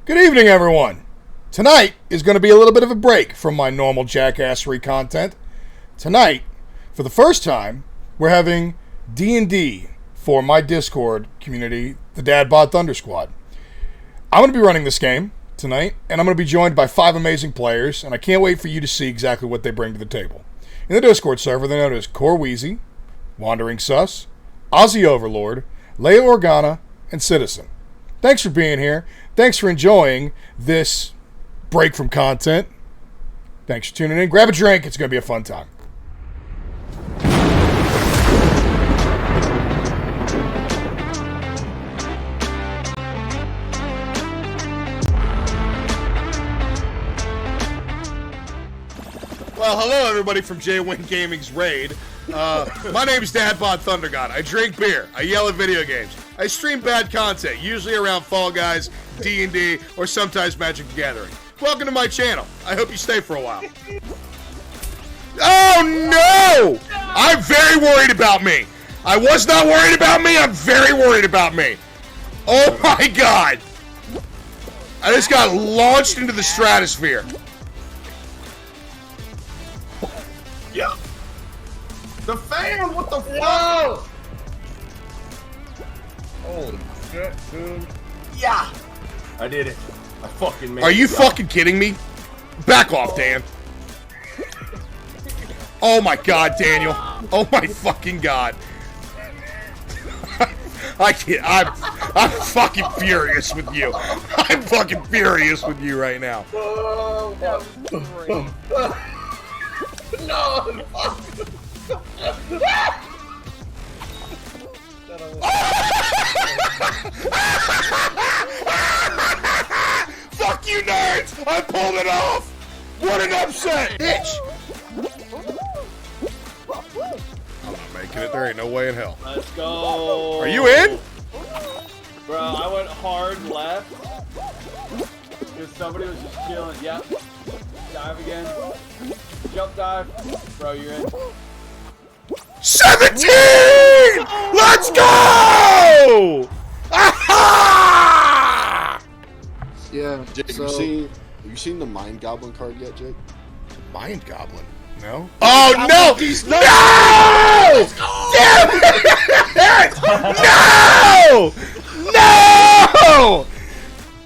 Good evening, everyone. Tonight is going to be a little bit of a break from my normal jackassery content. Tonight, for the first time, we're having D&D for my Discord community, the Dad Bod Thunder Squad. I'm going to be running this game tonight, and I'm going to be joined by 5 amazing players, and I can't wait for you to see exactly what they bring to the table. In the Discord server, they're known as Corweezy, WanderingSus, Ozzy Overlord, Leia Organa, and Cituhzen. Thanks for being here. Thanks for enjoying this break from content. Thanks for tuning in. Grab a drink. It's going to be a fun time. Well, hello, everybody from J-Win Gaming's Raid. My name is Dad Bod Thunder God. I drink beer. I yell at video games. I stream bad content, usually around Fall Guys, D&D, or sometimes Magic the Gathering. Welcome to my channel. I hope you stay for a while. Oh, no! I'm very worried about me. I was not worried about me. I'm very worried about me. Oh, my God. I just got launched into the stratosphere. Yeah. The fan, what the fuck? Holy shit, dude. Yeah. I did it. I fucking made it. Are you fucking kidding me? Back off, Dan. Oh my God, Daniel. Oh my fucking God. I can't. I'm fucking furious with you. I'm fucking furious with you right now. Oh, that was great. No. Fuck you, nerds! I pulled it off! What an upset! Bitch! I'm not making it. There ain't no way in hell. Let's go. Are you in? Bro, I went hard left. Because somebody was just chilling. Yep. Dive again. Jump dive. Bro, you're in. 17! Let's go! Aha! Yeah. Jake, So, have you seen the Mind Goblin card yet, Jake? Mind Goblin? No? Oh, no! No! Damn it! No! No!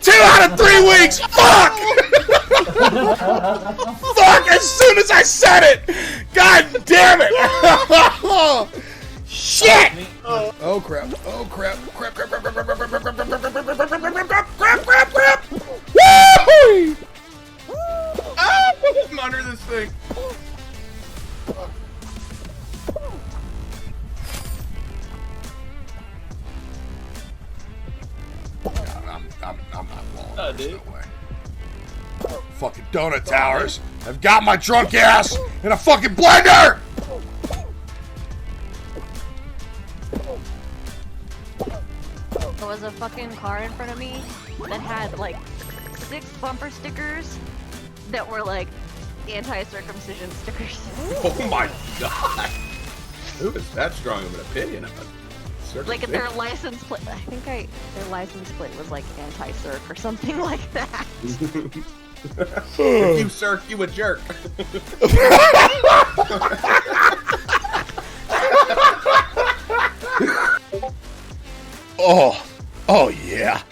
2 out of 3 weeks! Fuck! Fuck! As soon as I said it! God damn it! Shit! Oh crap! Oh crap! Crap! Crap! Crap! Crap! Crap! Crap! Crap! Crap! Crap! Crap! Crap! Woo! Ah, I'm under this thing. I'm not falling. Dude. No way. Fucking donut towers. I've got my drunk ass in a fucking blender. There was a fucking car in front of me that had like 6 bumper stickers that were like anti-circumcision stickers. Oh my God. Who is that strong of an opinion of it? Like their license plate, I think their license plate was like anti-circ or something like that. If you circ, you a jerk. Oh yeah.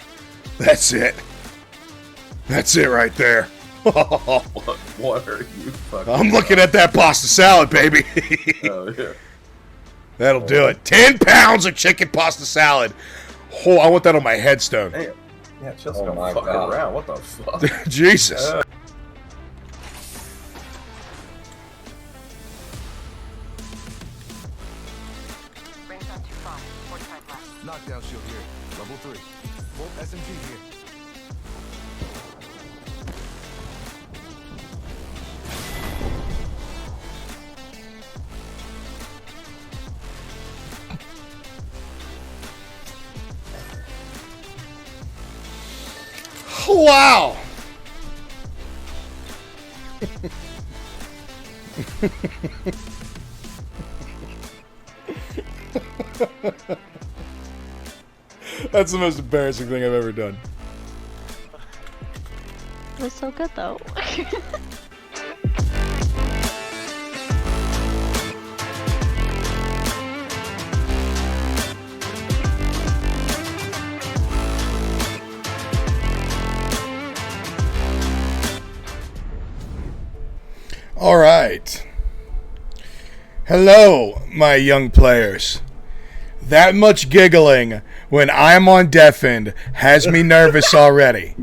That's it. That's it right there. What are you fucking? I'm looking at that pasta salad, baby. Oh yeah. That'll do it. 10 pounds of chicken pasta salad. Oh, I want that on my headstone. Damn. Yeah, just Oh don't my fucking God. around. What the fuck? Jesus. Knockdown shield here. Level 3. Full SMG here. Wow. That's the most embarrassing thing I've ever done. It was so good though. All right. Hello, my young players. That much giggling when I'm on deafened has me nervous already.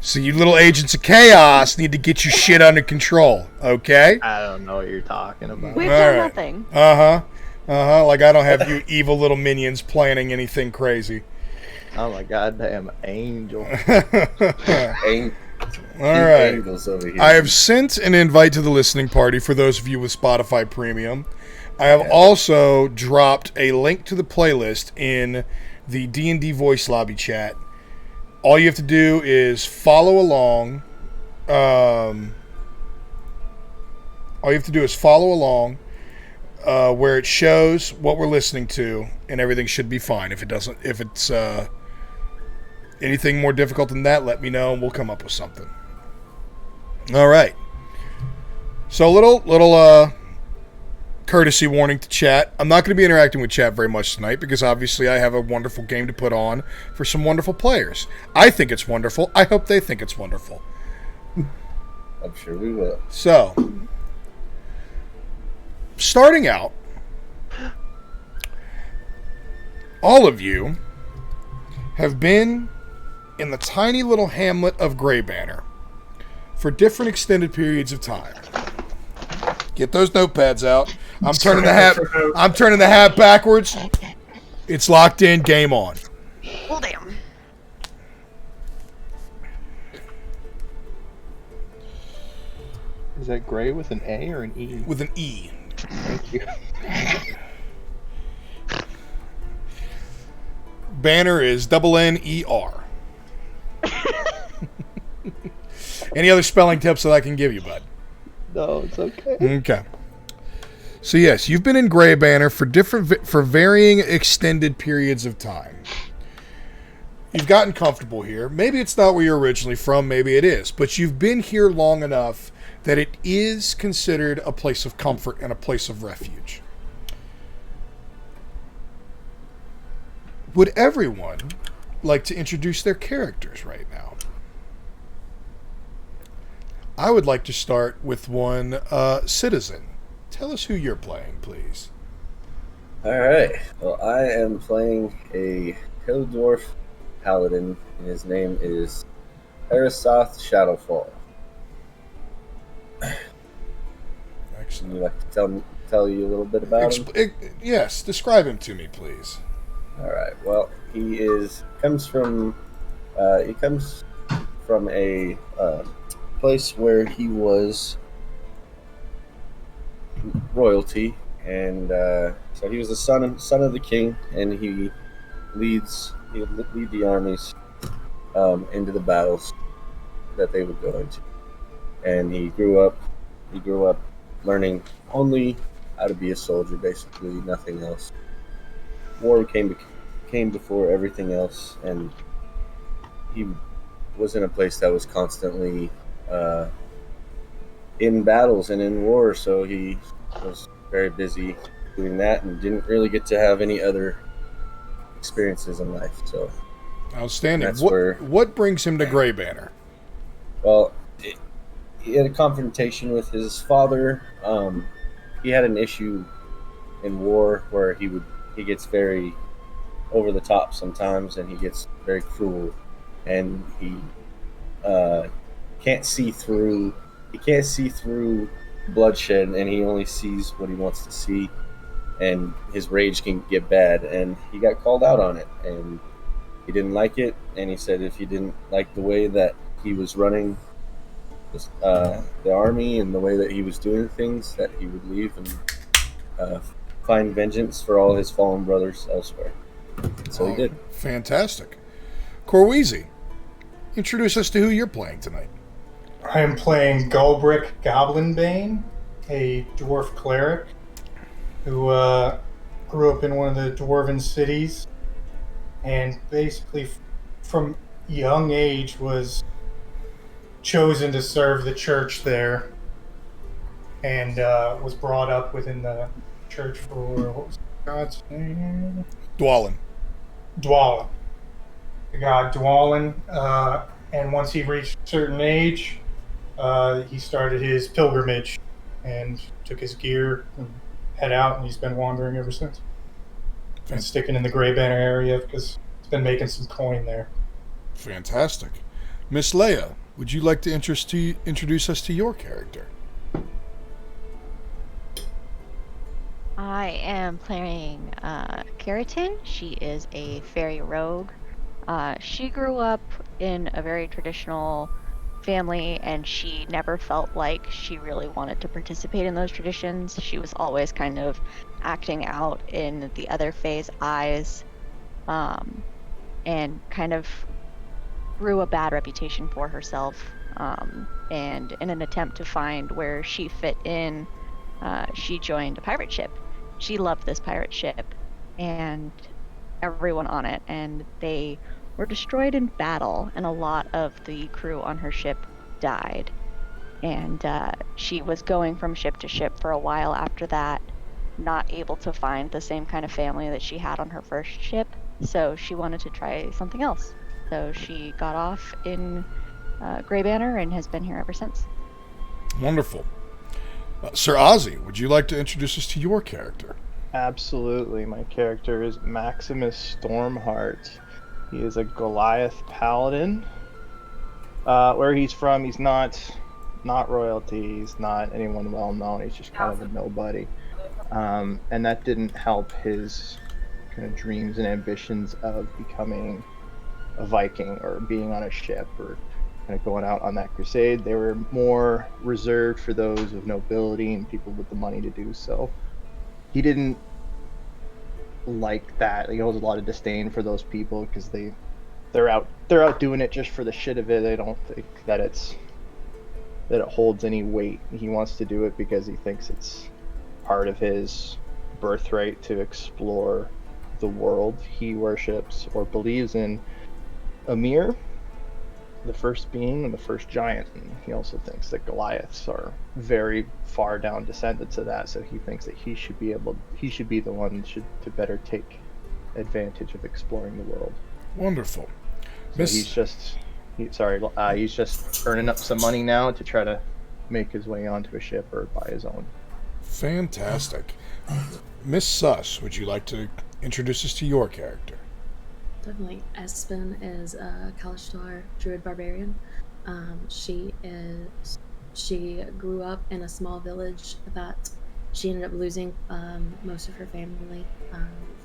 So you little agents of chaos need to get your shit under control, okay? I don't know what you're talking about. We've All done right. nothing. Like I don't have you evil little minions planning anything crazy. I'm a goddamn angel. All right. Angles over here. I have sent an invite to the listening party for those of you with Spotify Premium. I have also dropped a link to the playlist in the D&D voice lobby chat. All you have to do is follow along. All you have to do is follow along where it shows what we're listening to, and everything should be fine. If it's anything more difficult than that, let me know, and we'll come up with something. All right. So little courtesy warning to chat. I'm not going to be interacting with chat very much tonight because obviously I have a wonderful game to put on for some wonderful players. I think it's wonderful. I hope they think it's wonderful. I'm sure we will. So, starting out, all of you have been in the tiny little hamlet of Grey Banner for different extended periods of time. Get those notepads out. I'm turning the hat backwards. It's locked in. Game on. Well, damn. Is that gray with an A or an E? With an E. Thank you. Banner is N-N-E-R. Any other spelling tips that I can give you, bud? No, it's okay. Okay. So yes, you've been in Grey Banner for varying extended periods of time. You've gotten comfortable here. Maybe it's not where you're originally from, maybe it is, but you've been here long enough that it is considered a place of comfort and a place of refuge. Would everyone like to introduce their characters right now? I would like to start with one citizen. Tell us who you're playing, please. Alright. Well, I am playing a Hill Dwarf Paladin, and his name is Parasoth Shadowfall. Excellent. Would you like to tell you a little bit about him? Yes, describe him to me, please. Alright, well, he comes from a place where he was royalty, and so he was the son of the king, and he would lead the armies into the battles that they would go into. And he grew up learning only how to be a soldier, basically, nothing else. War came before everything else, and he was in a place that was constantly in battles and in war, so he was very busy doing that and didn't really get to have any other experiences in life. So outstanding. That's What brings him to Grey Banner? Well, he had a confrontation with his father. He had an issue in war where he gets very over the top sometimes, and he gets very cruel, and he can't see through bloodshed, and he only sees what he wants to see, and his rage can get bad, and he got called out on it, and he didn't like it, and he said if he didn't like the way that he was running the army and the way that he was doing things, that he would leave and find vengeance for all his fallen brothers elsewhere. So he did. Fantastic. Corweezy, introduce us to who you're playing tonight. I am playing Gulbrick Goblinbane, a dwarf cleric who grew up in one of the dwarven cities, and basically from young age was chosen to serve the church there, and was brought up within the church for, what was God's name? Dwalin. Dwalin. The god Dwalin. And once he reached a certain age, he started his pilgrimage and took his gear and head out, and he's been wandering ever since. And sticking in the Grey Banner area because he's been making some coin there. Fantastic. Miss Leia, would you like to introduce us to your character? I am playing Keratin. She is a fairy rogue. She grew up in a very traditional family, and she never felt like she really wanted to participate in those traditions. She was always kind of acting out in the other Fae's eyes, and kind of grew a bad reputation for herself. And in an attempt to find where she fit in, she joined a pirate ship. She loved this pirate ship and everyone on it, and they were destroyed in battle, and a lot of the crew on her ship died. And she was going from ship to ship for a while after that, not able to find the same kind of family that she had on her first ship, so she wanted to try something else. So she got off in Grey Banner and has been here ever since. Wonderful. Sir Ozzy, would you like to introduce us to your character? Absolutely. My character is Maximus Stormheart. He is a Goliath paladin. Where he's from, he's not royalty. He's not anyone well known. He's just kind of a nobody. And that didn't help his kind of dreams and ambitions of becoming a Viking or being on a ship or kind of going out on that crusade. They were more reserved for those of nobility and people with the money to do so. He didn't like that. He holds a lot of disdain for those people because they're out doing it just for the shit of it. They don't think that it holds any weight. He wants to do it because he thinks it's part of his birthright to explore the world. He worships or believes in Ymir, the first being and the first giant, and he also thinks that Goliaths are very far down descendants of that, so he thinks that he should be the one to better take advantage of exploring the world. Wonderful. So he's just earning up some money now to try to make his way onto a ship or buy his own. Fantastic. Miss Sus, would you like to introduce us to your character? Definitely. Espen is a Kalashtar druid barbarian. She grew up in a small village that she ended up losing most of her family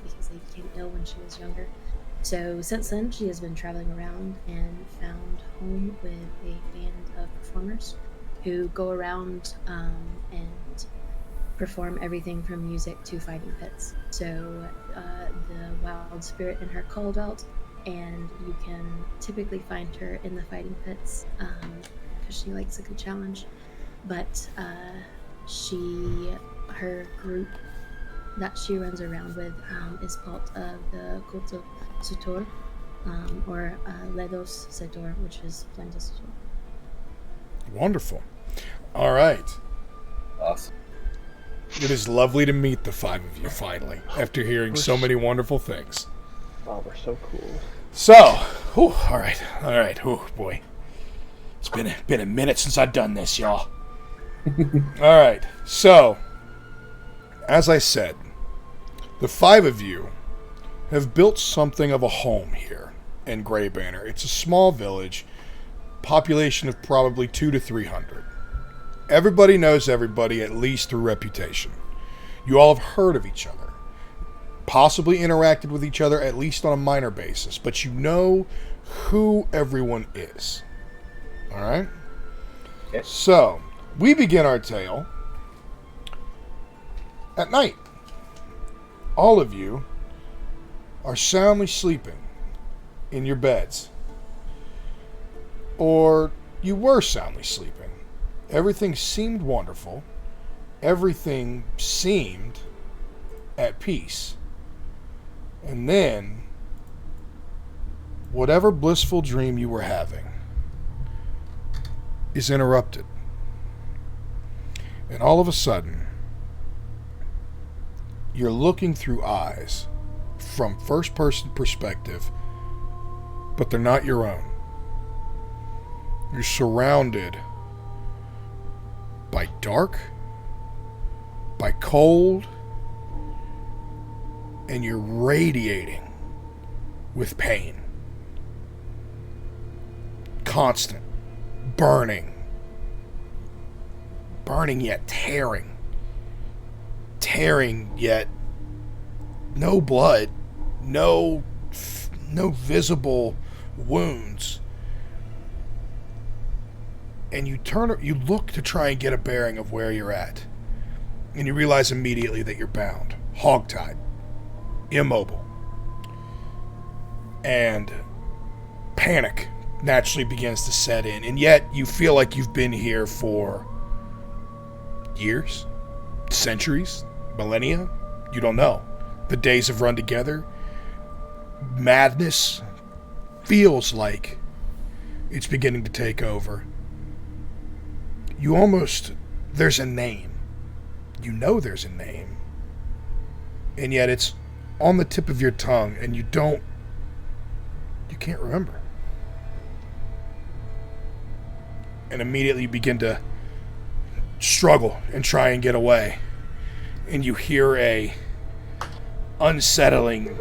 because they became ill when she was younger. So since then, she has been traveling around and found home with a band of performers who go around and perform everything from music to fighting pits. So the wild spirit in her called out, and you can typically find her in the fighting pits because she likes a good challenge. But her group that she runs around with is part of the Cult of Sutor, or Ledos Setor, which is Planeta Sutor. Wonderful. All right. Awesome. It is lovely to meet the five of you finally, after hearing so many wonderful things. Oh, we're so cool. So, all right, oh boy. It's been a minute since I've done this, y'all. All right, so, as I said, the five of you have built something of a home here in Grey Banner. It's a small village, population of probably 200 to 300. Everybody knows everybody, at least through reputation. You all have heard of each other, possibly interacted with each other, at least on a minor basis, but you know who everyone is. All right? Okay. So, we begin our tale at night. All of you are soundly sleeping in your beds. Or you were soundly sleeping. Everything seemed wonderful. Everything seemed at peace. And then, whatever blissful dream you were having is interrupted. And all of a sudden, you're looking through eyes from first-person perspective, but they're not your own. You're surrounded by dark, by cold, and you're radiating with pain. Constant, burning yet tearing. Tearing yet no blood, no visible wounds. And you look to try and get a bearing of where you're at. And you realize immediately that you're bound, hogtied, immobile. And panic naturally begins to set in. And yet you feel like you've been here for years, centuries, millennia. You don't know. The days have run together. Madness feels like it's beginning to take over. There's a name. You know there's a name. And yet it's on the tip of your tongue and you can't remember. And immediately you begin to struggle and try and get away. And you hear a unsettling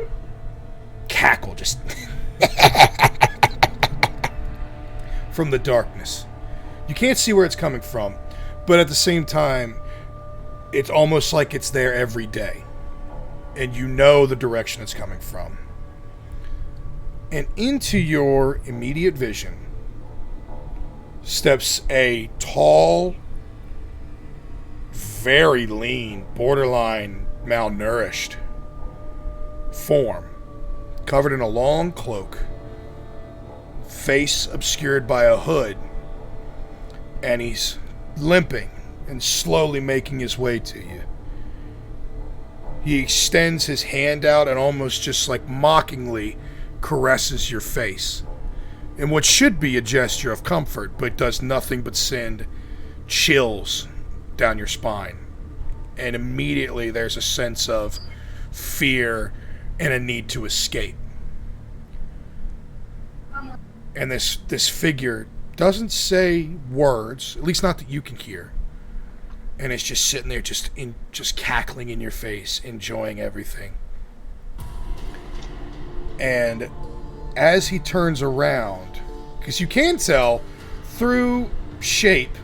cackle just from the darkness. You can't see where it's coming from, but at the same time, it's almost like it's there every day. And you know the direction it's coming from. And into your immediate vision steps a tall, very lean, borderline malnourished form, covered in a long cloak, face obscured by a hood, and he's limping and slowly making his way to you. He extends his hand out and almost just like mockingly caresses your face in what should be a gesture of comfort, but does nothing but send chills down your spine. And immediately there's a sense of fear and a need to escape. And this figure doesn't say words, at least not that you can hear. And it's just sitting there just cackling in your face, enjoying everything. And as he turns around, because you can tell through shape,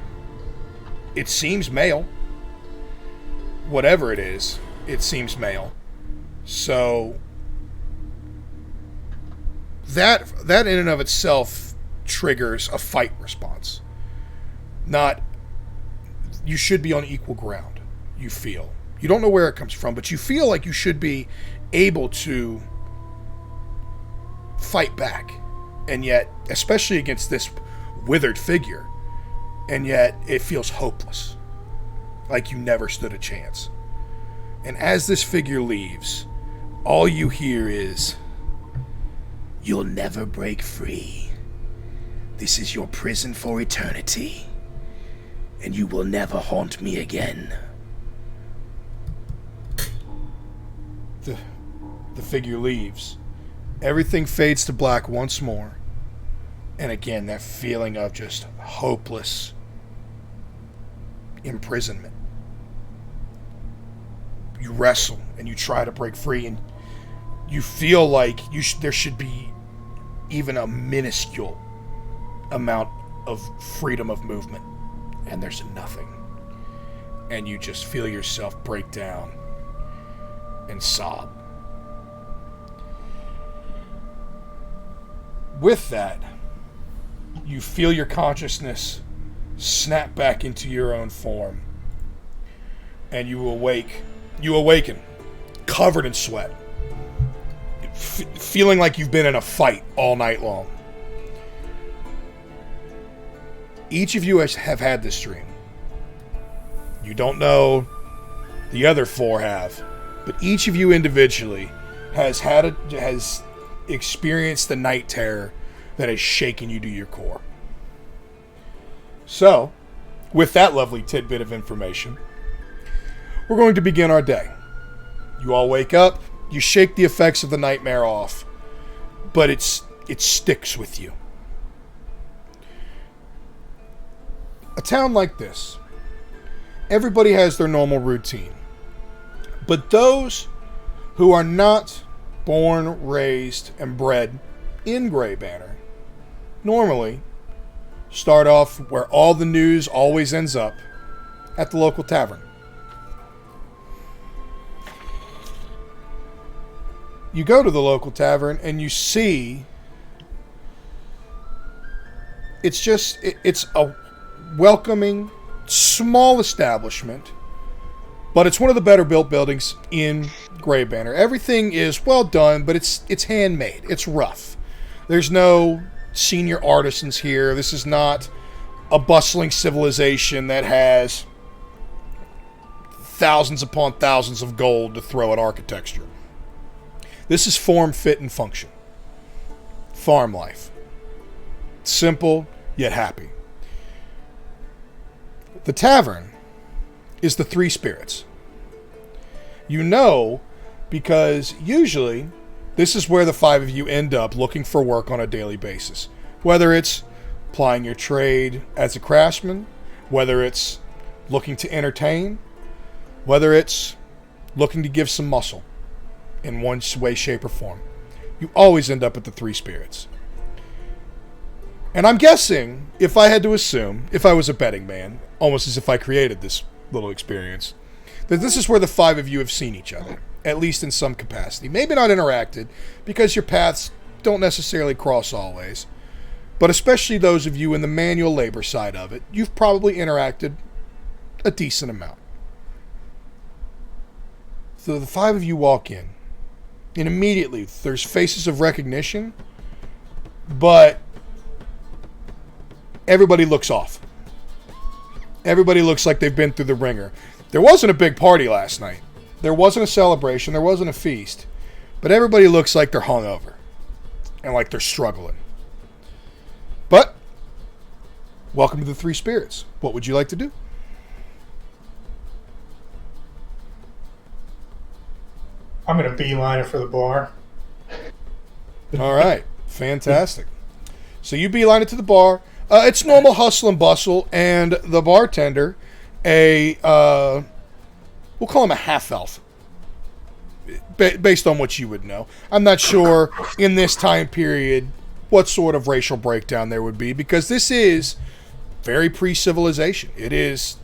it seems male. Whatever it is, it seems male. So that in and of itself triggers a fight response. You should be on equal ground, you feel. You don't know where it comes from, but you feel like you should be able to fight back. And yet, especially against this withered figure, and yet it feels hopeless. Like you never stood a chance. And as this figure leaves, all you hear is, "You'll never break free. This is your prison for eternity. And you will never haunt me again." The figure leaves. Everything fades to black once more. And again, that feeling of just hopeless imprisonment. You wrestle and you try to break free, and you feel like there should be even a minuscule amount of freedom of movement. And there's nothing. And you just feel yourself break down and sob. With that, you feel your consciousness snap back into your own form. And you awaken, covered in sweat. Feeling like you've been in a fight all night long. Each of you have had this dream. You don't know the other four have, but each of you individually has experienced the night terror that has shaken you to your core. So, with that lovely tidbit of information, we're going to begin our day. You all wake up, you shake the effects of the nightmare off, but it sticks with you. A town like this, everybody has their normal routine. But those who are not born, raised, and bred in Grey Banner normally start off where all the news always ends up, at the local tavern. You go to the local tavern and you see it's a welcoming, small establishment, but it's one of the better built buildings in Grey Banner. Everything is well done, but it's handmade. It's rough. There's no senior artisans here. This is not a bustling civilization that has thousands upon thousands of gold to throw at architecture. This is form, fit, and function. Farm life. Simple, yet happy. The tavern is the Three Spirits. You know, because usually this is where the five of you end up looking for work on a daily basis. Whether it's plying your trade as a craftsman, whether it's looking to entertain, whether it's looking to give some muscle in one way, shape, or form. You always end up at the Three Spirits. And I'm guessing, if I had to assume, if I was a betting man, almost as if I created this little experience, that this is where the five of you have seen each other, at least in some capacity. Maybe not interacted, because your paths don't necessarily cross always, but especially those of you in the manual labor side of it, you've probably interacted a decent amount. So the five of you walk in, and immediately there's faces of recognition, but everybody looks off. Everybody looks like they've been through the ringer. There wasn't a big party last night. There wasn't a celebration. There wasn't a feast. But everybody looks like they're hungover and like they're struggling. But welcome to the Three Spirits. What would you like to do? I'm going to beeline it for the bar. All right. Fantastic. So you beeline it to the bar. It's normal hustle and bustle, and the bartender, we'll call him a half-elf, based on what you would know. I'm not sure in this time period what sort of racial breakdown there would be, because this is very pre-civilization. It is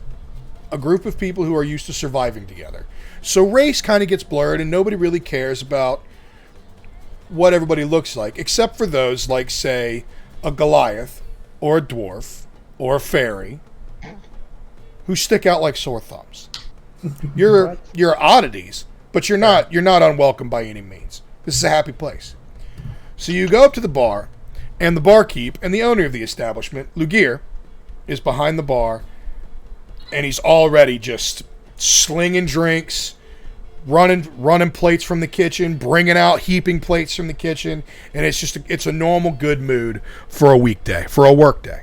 a group of people who are used to surviving together. So race kind of gets blurred, and nobody really cares about what everybody looks like, except for those like, say, a Goliath, or a dwarf, or a fairy, who stick out like sore thumbs. You're oddities, but you're not unwelcome by any means. This is a happy place. So you go up to the bar, and the barkeep and the owner of the establishment, Lugir, is behind the bar, and he's already just slinging drinks, running plates from the kitchen, bringing out heaping plates from the kitchen, and it's a normal good mood for a weekday, for a work day.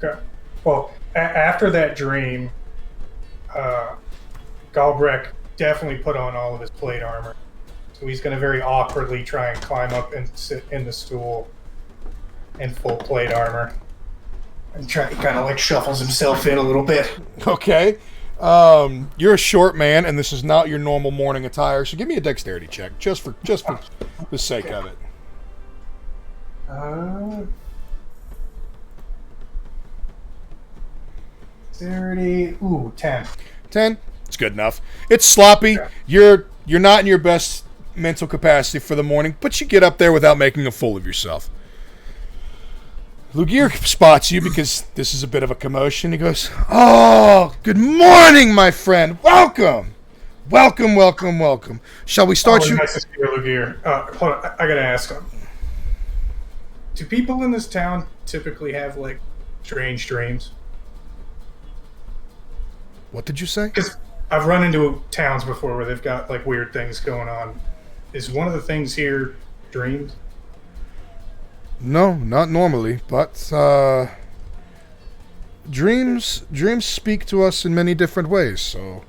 Okay. Well, after that dream, Galbraith definitely put on all of his plate armor. So he's going to very awkwardly try and climb up and sit in the stool in full plate armor. And he kind of like shuffles himself in a little bit. Okay. You're a short man, and this is not your normal morning attire, so give me a dexterity check, just for the sake of it. Dexterity, 10. 10? It's good enough. It's sloppy. Yeah. You're not in your best mental capacity for the morning, but you get up there without making a fool of yourself. Lugir spots you because this is a bit of a commotion. He goes, "Oh, good morning, my friend. Welcome. Welcome. Shall we start you?" Nice to see you, Lugir. Hold on, I gotta ask him. Do people in this town typically have, like, strange dreams? What did you say? Because I've run into towns before where they've got, like, weird things going on. Is one of the things here dreams? No, not normally, but dreams speak to us in many different ways, so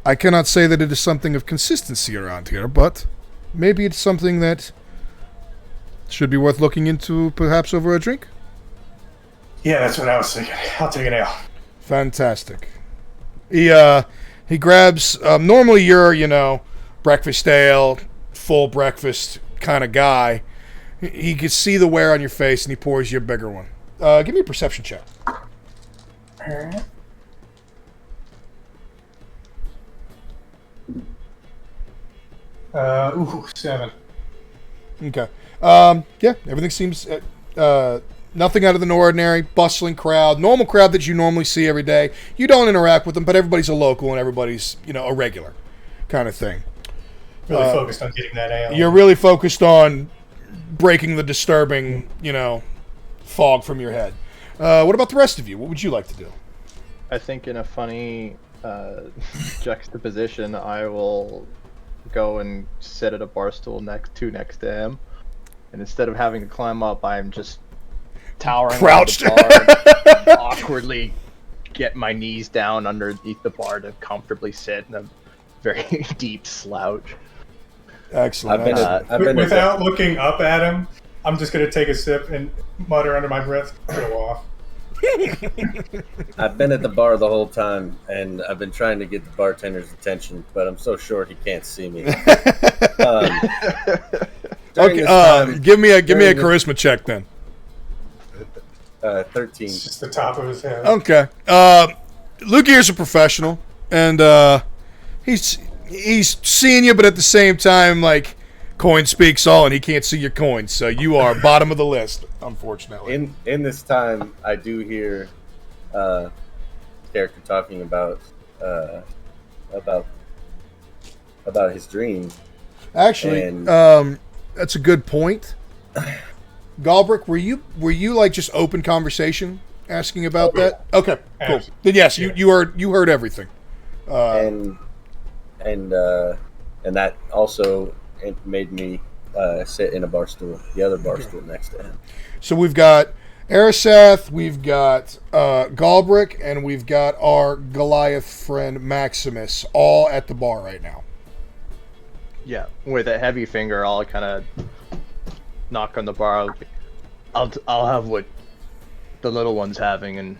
I cannot say that it is something of consistency around here, but maybe it's something that should be worth looking into, perhaps over a drink. Yeah, that's what I was thinking. I'll take an ale. Fantastic. He grabs. Normally, you're breakfast ale, full breakfast kind of guy. He can see the wear on your face, and he pours you a bigger one. Give me a perception check. Alright. Ooh, 7. Okay. Yeah, everything seems nothing out of the ordinary. Bustling crowd, normal crowd that you normally see every day. You don't interact with them, but everybody's a local and everybody's a regular kind of thing. Really focused on getting that ale. You're really focused on breaking the disturbing, fog from your head. What about the rest of you? What would you like to do? I think in a funny juxtaposition, I will go and sit at a bar stool next to him, and instead of having to climb up, I'm just towering crouched over the bar, awkwardly get my knees down underneath the bar to comfortably sit in a very deep slouch. Excellent. Without looking up at him, I'm just gonna take a sip and mutter under my breath, "Go off." I've been at the bar the whole time, and I've been trying to get the bartender's attention, but I'm so short he can't see me. Okay, give me a charisma check then. 13. It's just the top of his head. Okay. Luke here's a professional, and he's seeing you, but at the same time, coin speaks all, and he can't see your coins, so you are bottom of the list, unfortunately. In this time, I do hear character talking about his dream. Actually, that's a good point. Galbrick, were you just open conversation asking about that? Okay, cool. Then yes, you heard everything. And that also made me sit in a bar stool, the other bar stool next to him. So we've got Ariseth, we've got Galbrick, and we've got our Goliath friend Maximus, all at the bar right now. Yeah, with a heavy finger, I'll kind of knock on the bar. I'll have what the little one's having, and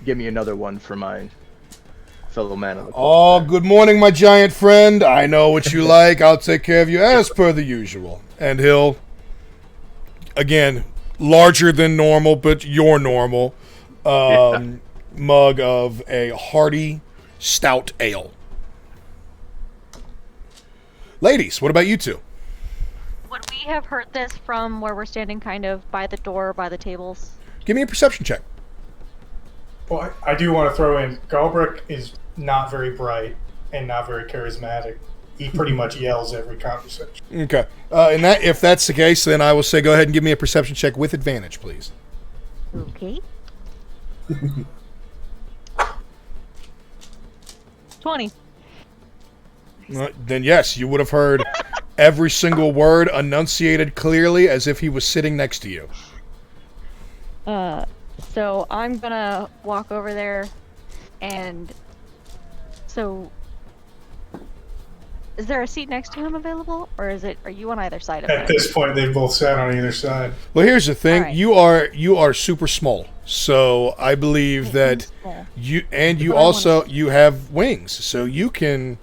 give me another one for my fellow man. Oh, good morning, my giant friend. I know what you like. I'll take care of you as per the usual. And he'll, again, larger than normal, but you're normal, mug of a hearty, stout ale. Ladies, what about you two? Would we have heard this from where we're standing kind of by the door, by the tables? Give me a perception check. Well, I do want to throw in, Galbrick is not very bright and not very charismatic. He pretty much yells every conversation. Okay. If that's the case, then I will say go ahead and give me a perception check with advantage, please. Okay. 20. Then yes, you would have heard every single word enunciated clearly as if he was sitting next to you. So I'm gonna walk over there, and so is there a seat next to him available, or are you on either side of him? At this point, they've both sat on either side. Well, here's the thing: right. you are super small, so I believe that you have wings, so you can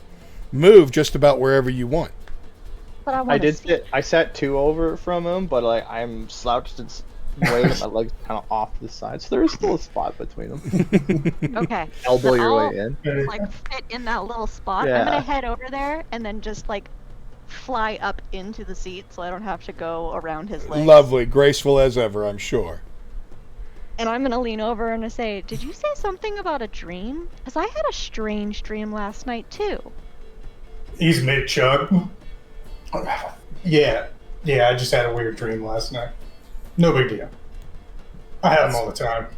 move just about wherever you want. But I sat 2 over from him, but I'm slouched and way my legs kind of off to the side, so there is still a spot between them. Okay. Elbow so your I'll, way in. Fit in that little spot. Yeah. I'm gonna head over there and then just fly up into the seat, so I don't have to go around his legs. Lovely, graceful as ever, I'm sure. And I'm gonna lean over and say, "Did you say something about a dream? Because I had a strange dream last night too." He's mid-chug. Yeah, I just had a weird dream last night. No big deal. I have them all the time.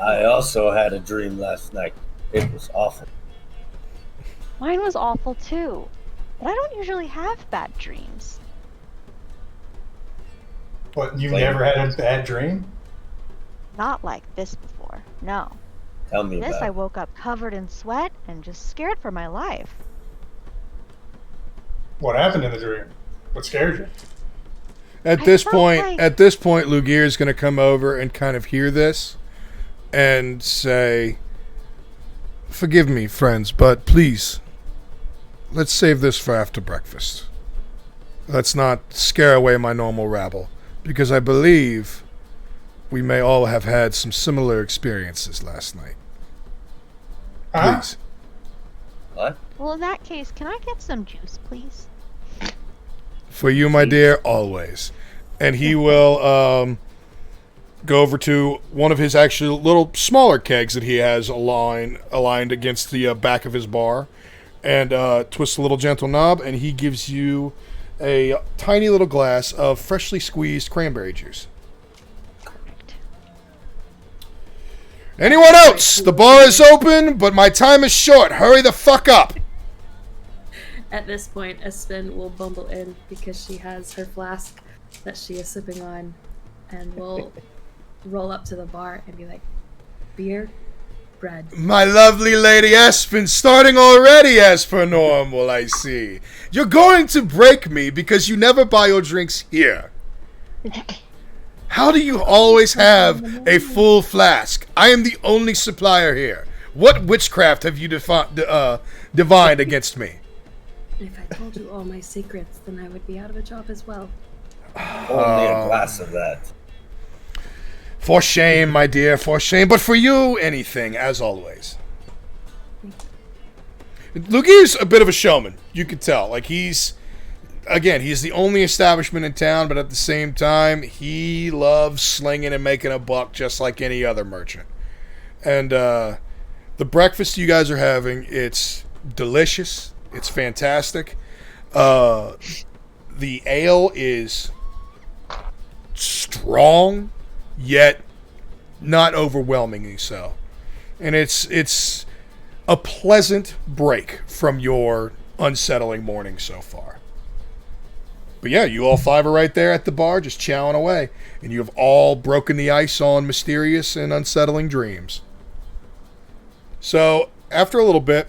I also had a dream last night. It was awful. Mine was awful too, but I don't usually have bad dreams. What, you've never had a bad dream? Not like this before. No. Tell me This about I it. woke up covered in sweat and just scared for my life. What happened in the dream? What scared you? At I this felt point, like- Lugir is going to come over and kind of hear this and say, "Forgive me, friends, but please, let's save this for after breakfast. Let's not scare away my normal rabble, because I believe we may all have had some similar experiences last night. Huh? Please." What? Well, in that case, can I get some juice, please? For you, my dear, always. And he will go over to one of his actually little smaller kegs that he has aligned against the back of his bar, and twist a little gentle knob, and he gives you a tiny little glass of freshly squeezed cranberry juice. Anyone else? The bar is open, but my time is short. Hurry the fuck up. At this point, Espen will bumble in because she has her flask that she is sipping on, and will roll up to the bar and be like, "Beer, bread." My lovely Lady Espen, starting already as per normal, I see. You're going to break me because you never buy your drinks here. How do you always have a full flask? I am the only supplier here. What witchcraft have you divined against me? If I told you all my secrets, then I would be out of a job as well. Only a glass of that. For shame, my dear, for shame. But for you, anything, as always. Lugir's a bit of a showman. You could tell. Like, he's the only establishment in town, but at the same time, he loves slinging and making a buck just like any other merchant. And the breakfast you guys are having, it's delicious. It's fantastic. The ale is strong, yet not overwhelmingly so. And it's a pleasant break from your unsettling morning so far. But yeah, you all five are right there at the bar, just chowing away. And you have all broken the ice on mysterious and unsettling dreams. So, after a little bit,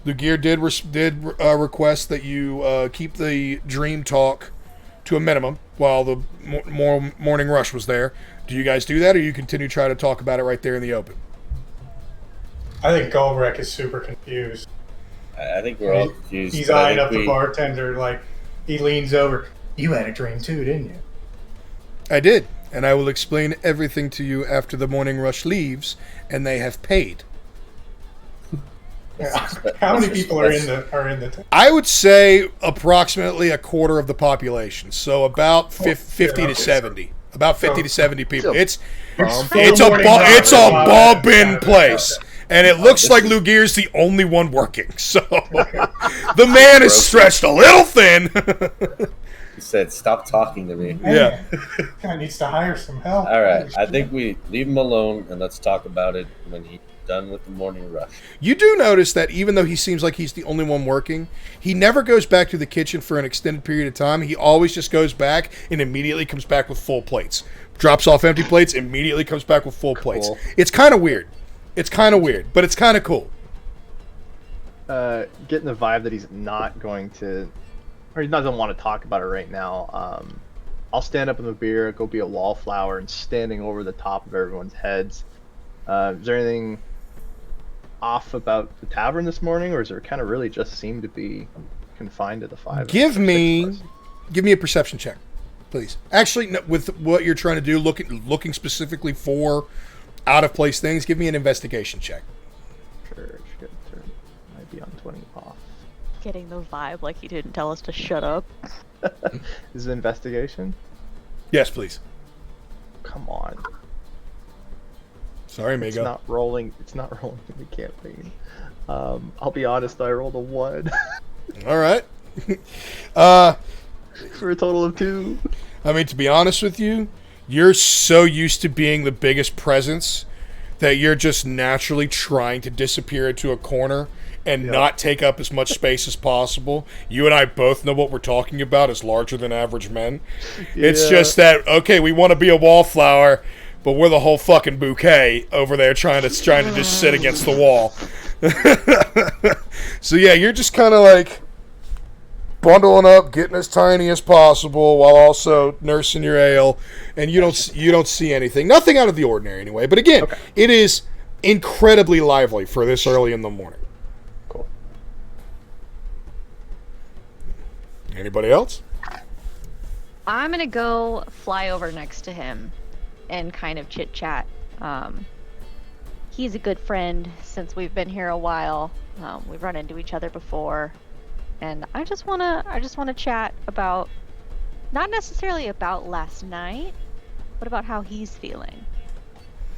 Lugir did request that you keep the dream talk to a minimum while the morning rush was there. Do you guys do that, or you continue to try to talk about it right there in the open? I think Golbrek is super confused. I think we're all confused. He's but I eyeing think up the bartender like he leans over. You had a dream too, didn't you? I did, and I will explain everything to you after the morning rush leaves and they have paid. How many people are in the I would say approximately a quarter of the population, so about 50 to 70. About 50 to 70 people. It's a bobbin place. And it looks like Lugir's the only one working. So the man is stretched a little thin. He said, "Stop talking to me." Yeah. Guy needs to hire some help. All right. I think we leave him alone and let's talk about it when he's done with the morning rush. You do notice that even though he seems like he's the only one working, he never goes back to the kitchen for an extended period of time. He always just goes back and immediately comes back with full plates. Drops off empty plates, immediately comes back with full plates. It's kind of weird. But it's kind of cool. Getting the vibe that he's not going to, or he doesn't want to talk about it right now. I'll stand up in the beer, go be a wallflower, and standing over the top of everyone's heads. Is there anything off about the tavern this morning, or is it kind of really just seem to be confined to the five? Give me a perception check, please. Actually, no, with what you're trying to do, looking specifically for out of place things, give me an investigation check. Sure. Might be on 20 off. Getting the vibe like he didn't tell us to shut up. Is it investigation? Yes, please. Come on. Sorry, Mago. It's not rolling in the campaign. I'll be honest, I rolled a 1. All right. For a total of 2. I mean, to be honest with you, you're so used to being the biggest presence that you're just naturally trying to disappear into a corner and not take up as much space as possible. You and I both know what we're talking about as larger than average men. Yeah. It's just that, okay, we want to be a wallflower, but we're the whole fucking bouquet over there trying to just sit against the wall. So yeah, you're just kind of like bundling up, getting as tiny as possible, while also nursing your ale, and you don't see anything, nothing out of the ordinary anyway. But again, It is incredibly lively for this early in the morning. Cool. Anybody else? I'm gonna go fly over next to him and kind of chit chat. He's a good friend since we've been here a while. We've run into each other before, and I just wanna chat about, not necessarily about last night, but about how he's feeling.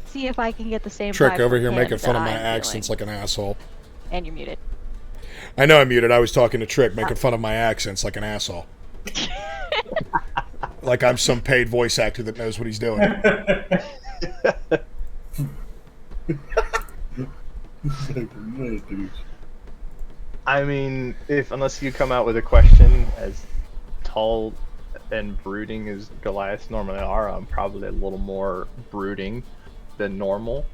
See if I can get the same Trick vibe over from here him making fun that of my I'm accents feeling. like an asshole. And you're muted. I know I'm muted. I was talking to Trick, making fun of my accents like an asshole. Like I'm some paid voice actor that knows what he's doing. I mean, unless you come out with a question as tall and brooding as Goliaths normally are, I'm probably a little more brooding than normal.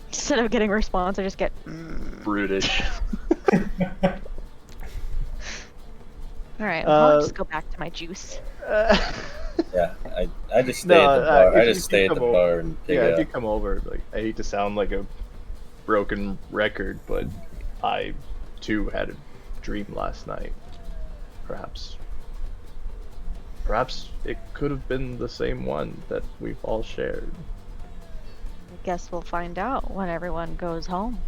Instead of getting a response, I just get Brutish. All right, well, I'll just go back to my juice. Yeah, I just stay at the bar. I just stay at the bar and pick it if up. you come over, like, I hate to sound like a broken record, but I too had a dream last night. Perhaps it could have been the same one that we've all shared. I guess we'll find out when everyone goes home.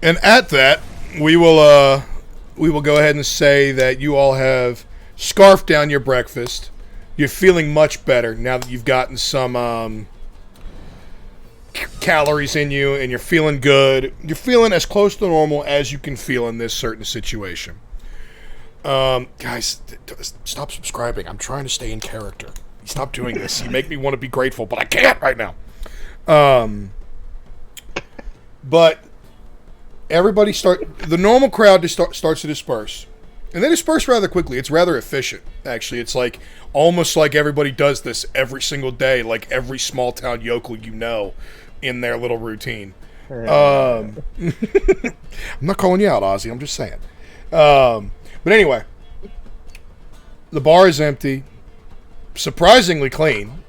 And at that, we will go ahead and say that you all have scarfed down your breakfast. You're feeling much better now that you've gotten some calories in you, and you're feeling good. You're feeling as close to normal as you can feel in this certain situation. Guys, stop subscribing. I'm trying to stay in character. Stop doing this. You make me want to be grateful, but I can't right now. But everybody the normal crowd just starts to disperse. And they disperse rather quickly. It's rather efficient, actually. It's like almost like everybody does this every single day, like every small town yokel you know in their little routine. I'm not calling you out, Ozzy. I'm just saying. But anyway, the bar is empty. Surprisingly clean.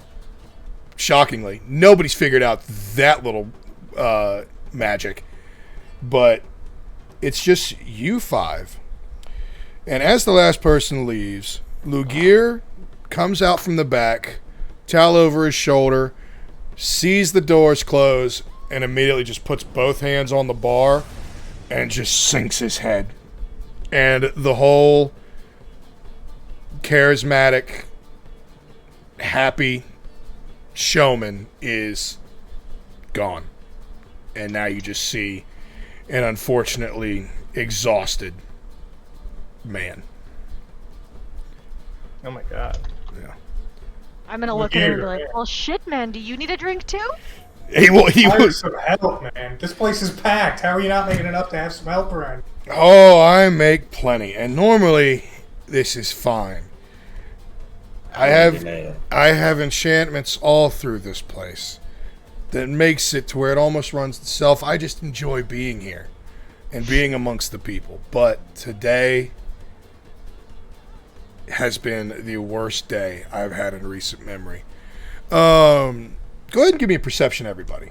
Shockingly. Nobody's figured out that little magic. But it's just you five. And as the last person leaves, Lugir comes out from the back, towel over his shoulder, sees the doors close, and immediately just puts both hands on the bar and just sinks his head. And the whole charismatic, happy showman is gone. And now you just see an unfortunately exhausted man. Oh my god. Yeah. I'm gonna look at him and be like, well, shit, man, do you need a drink too? He was some help, man. This place is packed. How are you not making enough to have some help around? Oh, I make plenty, and normally this is fine. I have enchantments all through this place that makes it to where it almost runs itself. I just enjoy being here and being amongst the people. But today has been the worst day I've had in recent memory. Go ahead and give me a perception, everybody.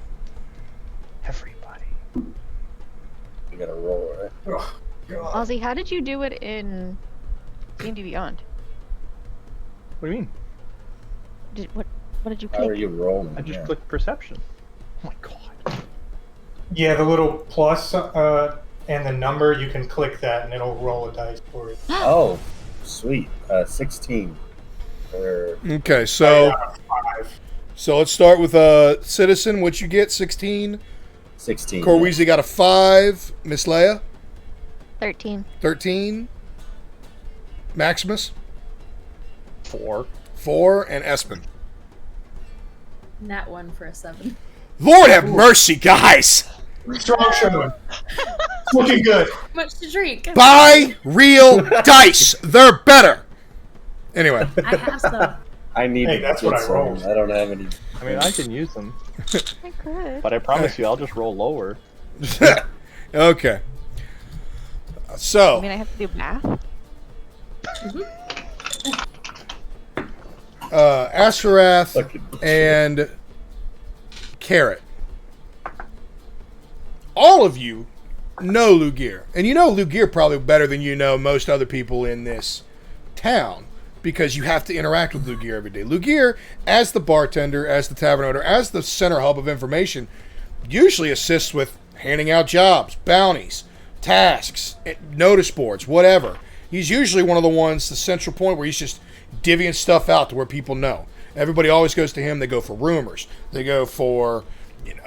Everybody. You gotta roll, right? Oh, God. Ozzy, how did you do it in D&D Beyond? What do you mean? What did you How are click? you rolling? I just Yeah. clicked perception. Oh my god. Yeah, the little plus and the number, you can click that and it'll roll a dice for you. Oh, sweet. 16. Okay, so let's start with Citizen. What'd you get? 16? 16. Corweezy got a 5. Miss Leia? 13. 13. Maximus? 4. 4. And Espen? Nat 1 for a 7. Lord have mercy, guys! Strong showing. Looking good. Much to drink. Buy real dice. They're better. Anyway. I have some. I need Hey, to that's get what I some. rolled. I don't have any. I mean, I can use them, I could. but I promise you, I'll just roll lower. Okay. I So, mean, I have to do math. Asherath Fucking and Carrot. All of you know Lugir. And you know Lugir probably better than you know most other people in this town, because you have to interact with Lugir every day. Lugir, as the bartender, as the tavern owner, as the center hub of information, usually assists with handing out jobs, bounties, tasks, notice boards, whatever. He's usually one of the ones, the central point, where he's just divvying stuff out to where people know. Everybody always goes to him. They go for rumors. They go for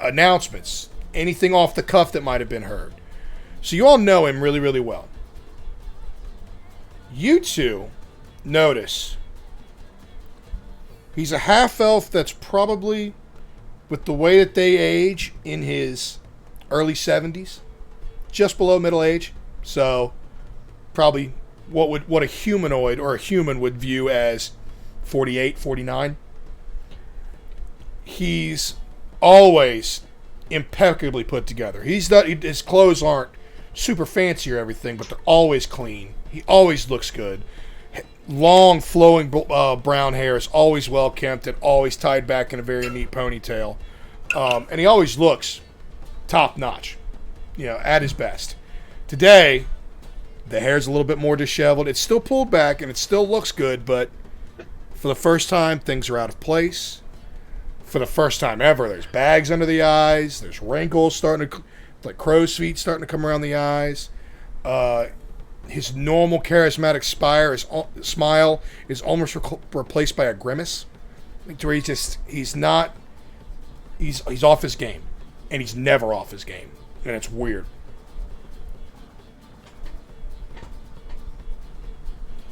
announcements, anything off the cuff that might have been heard. So you all know him really, really well. You two notice he's a half-elf that's probably, with the way that they age, in his early 70s, just below middle age. So probably what a humanoid or a human would view as 48, 49. He's always impeccably put together. His clothes aren't super fancy or everything, but they're always clean. He always looks good. Long, flowing brown hair is always well kempt and always tied back in a very neat ponytail. And he always looks top notch, at his best. Today, the hair's a little bit more disheveled. It's still pulled back and it still looks good, but for the first time, things are out of place. For the first time ever, there's bags under the eyes. There's wrinkles starting to, like crow's feet starting to come around the eyes. His normal charismatic smile is almost replaced by a grimace. Where he's off his game. And he's never off his game. And it's weird.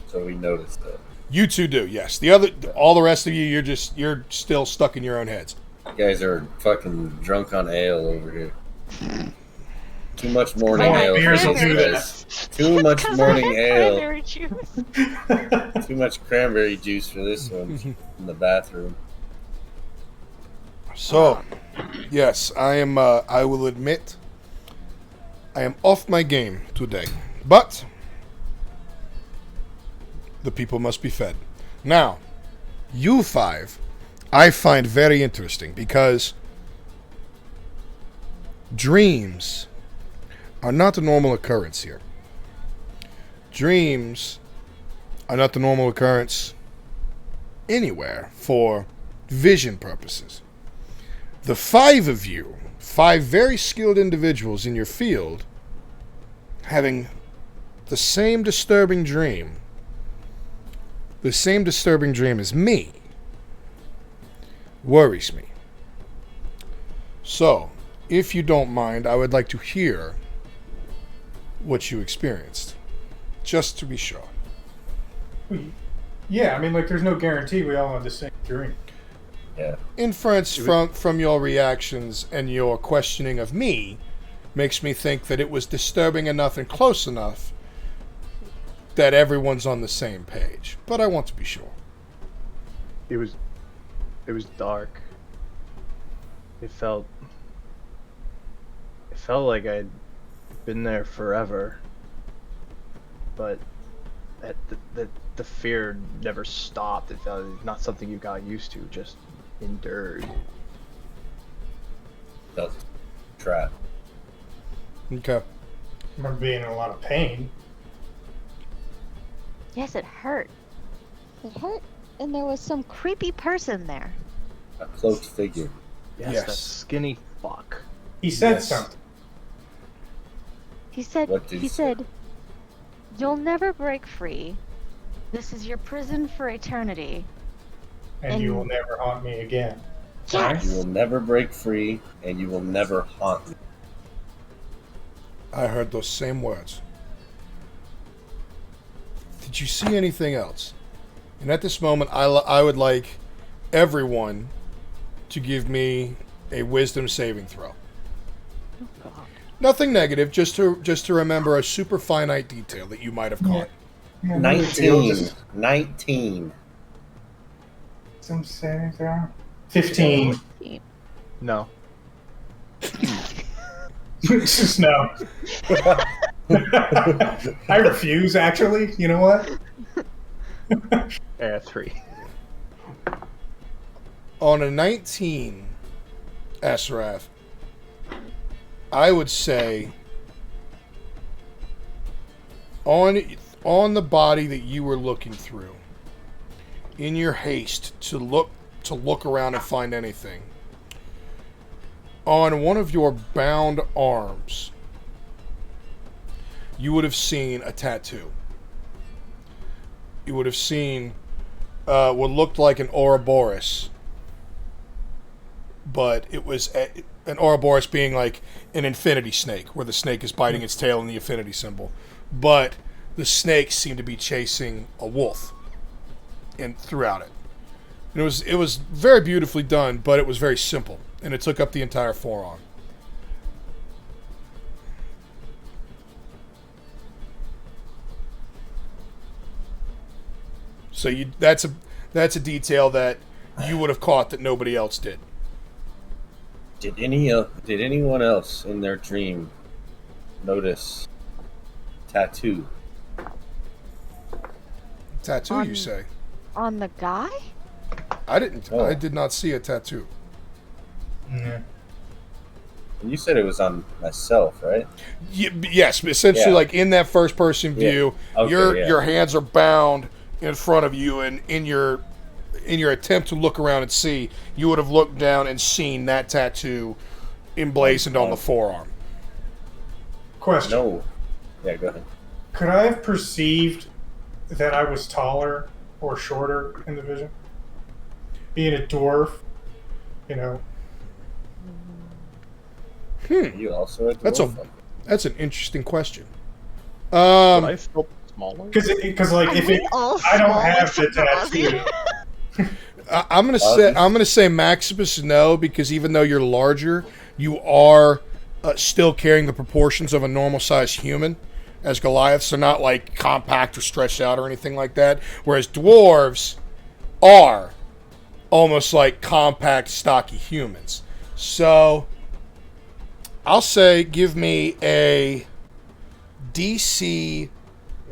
So we noticed that. You two do, yes. All the rest of you, you're still stuck in your own heads. You guys are fucking drunk on ale over here. Too much morning ale. beers will for do this, guys. Too much morning ale. Cranberry juice. Too much cranberry juice for this one in the bathroom. So, yes, I am. I will admit, I am off my game today, but the people must be fed. Now, you five, I find very interesting because dreams are not a normal occurrence here. Dreams are not the normal occurrence anywhere for vision purposes. The five of you, five very skilled individuals in your field, having the same disturbing dream as me, worries me. So, if you don't mind, I would like to hear what you experienced, just to be sure. Yeah, I mean, there's no guarantee we all have the same dream. Yeah. Inference from your reactions and your questioning of me makes me think that it was disturbing enough and close enough that everyone's on the same page. But I want to be sure. It was dark. It felt like I'd been there forever, but the fear never stopped. It felt not something you got used to, just endured. That's trap. Okay. I remember being in a lot of pain. Yes, it hurt. It hurt, and there was some creepy person there. A cloaked figure. Yes. That skinny fuck. He said Yes. something. He said, What did he say? "You'll never break free. This is your prison for eternity." And you will never haunt me again. Yes. You will never break free, and you will never haunt me. I heard those same words. Did you see anything else? And at this moment, I would like everyone to give me a wisdom saving throw. Oh, God. Nothing negative, just to remember a super finite detail that you might have caught. Yeah, 19. 19. Some savings there. 15. No. Just no. I refuse, actually. You know what? 3. On a 19, Asrath, I would say on the body that you were looking through, in your haste to look around and find anything, on one of your bound arms, you would have seen a tattoo. You would have seen what looked like an Ouroboros, but it was an Ouroboros being like an infinity snake, where the snake is biting its tail in the infinity symbol. But the snake seemed to be chasing a wolf throughout it. And it was very beautifully done, but it was very simple, and it took up the entire forearm. So that's a detail that you would have caught that nobody else did. Did anyone else in their dream notice tattoo? Tattoo, you say? On the guy? I didn't. Oh. I did not see a tattoo. Yeah. And you said it was on myself, right? Yes, essentially, Yeah. like in that first-person view, Okay, your hands are bound in front of you, and in your attempt to look around and see, you would have looked down and seen that tattoo emblazoned on the forearm. Question. No. Yeah, go ahead. Could I have perceived that I was taller or shorter in the vision? Being a dwarf, you know. You also a dwarf? That's an interesting question. I feel smaller. Because like if it, I don't have the tattoo. I'm gonna say Maximus no, because even though you're larger, you are still carrying the proportions of a normal sized human, as Goliaths are not like compact or stretched out or anything like that. Whereas dwarves are almost like compact, stocky humans. So I'll say give me a DC.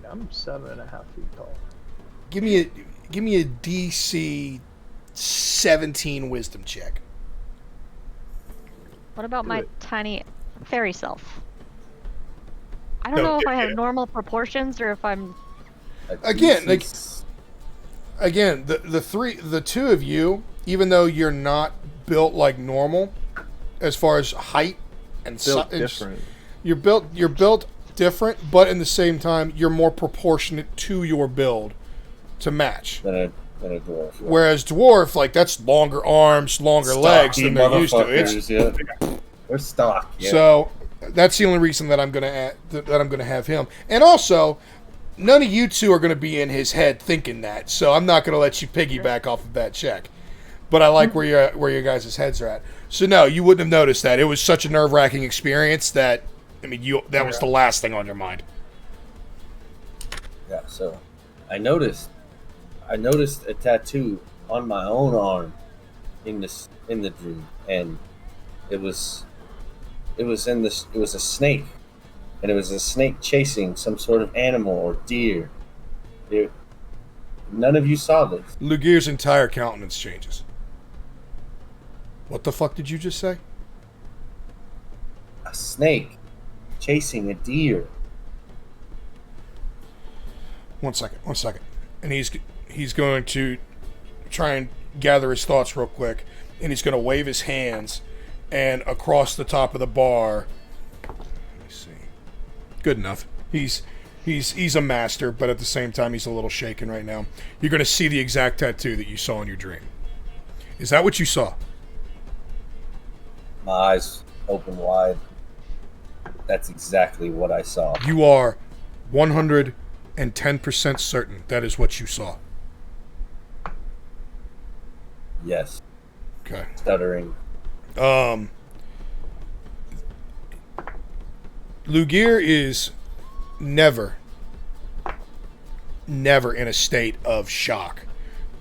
I'm 7.5 feet tall. Give me a DC 17 wisdom check. What about my tiny fairy self? I don't No, know if I yeah. have normal proportions or if I'm. Again, the two of you, even though you're not built like normal, as far as height and Built size, different. you're built different, but in the same time, you're more proportionate to your build to match. Than a dwarf. Yeah. Whereas dwarf, like that's longer arms, longer legs than they're used to. We're stock. Yeah. So that's the only reason that I'm gonna have him. And also, none of you two are gonna be in his head thinking that. So I'm not gonna let you piggyback off of that check. But I like where your guys' heads are at. So no, you wouldn't have noticed that. It was such a nerve-wracking experience that that was the last thing on your mind. Yeah. So I noticed a tattoo on my own arm in the dream, and it was a snake, and it was a snake chasing some sort of animal or deer. None of you saw this. Lugir's entire countenance changes. What the fuck did you just say? A snake chasing a deer. One second. And he's going to try and gather his thoughts real quick, and he's going to wave his hands, and across the top of the bar. Let me see. Good enough. He's a master, but at the same time, he's a little shaken right now. You're going to see the exact tattoo that you saw in your dream. Is that what you saw? My eyes open wide. That's exactly what I saw. You are 110% certain that is what you saw. Yes. Okay. Stuttering. Lugir is never never in a state of shock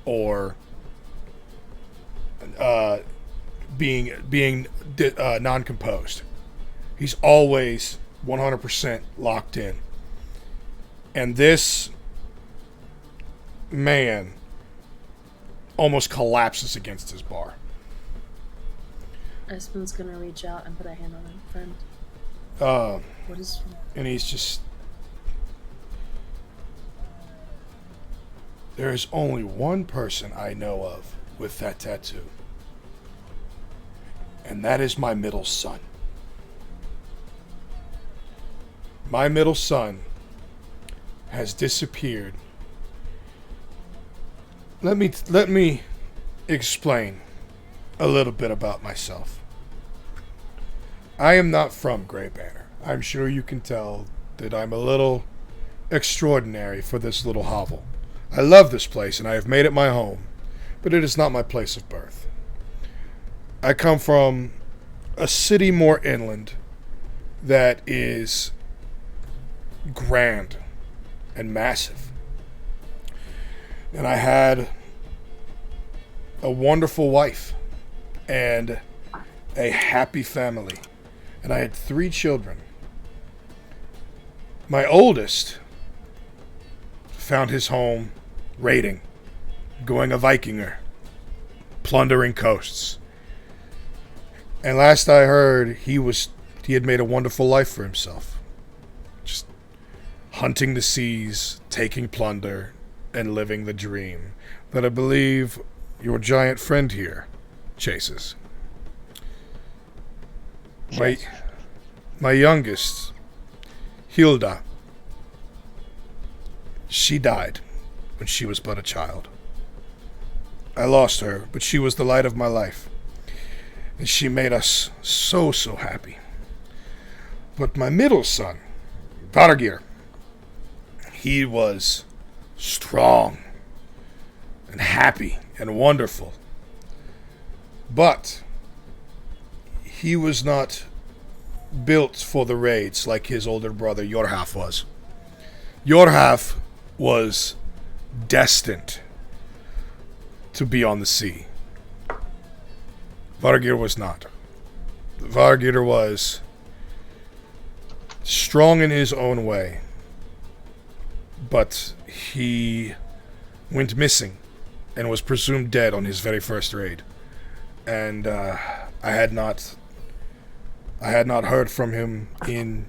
or being non-composed. He's always 100% locked in. And this man almost collapses against his bar. Espen's gonna reach out and put a hand on her friend. What is? And he's just... There is only one person I know of with that tattoo. And that is my middle son. My middle son has disappeared. Let me explain a little bit about myself. I am not from Grey Banner. I'm sure you can tell that I'm a little extraordinary for this little hovel. I love this place and I have made it my home, but it is not my place of birth. I come from a city more inland that is grand and massive. And I had a wonderful wife and a happy family. And I had 3 children. My oldest found his home raiding, going a Vikinger, plundering coasts. And last I heard, he had made a wonderful life for himself. Just hunting the seas, taking plunder, and living the dream that I believe your giant friend here chases. My youngest, Hilda, she died when she was but a child. I lost her, but she was the light of my life. And she made us so happy. But my middle son, Vargir, he was strong and happy and wonderful. But he was not built for the raids like his older brother Yorhaf was. Yorhaf was destined to be on the sea. Vargir was not. Vargir was strong in his own way, but he went missing and was presumed dead on his very first raid. And I had not heard from him in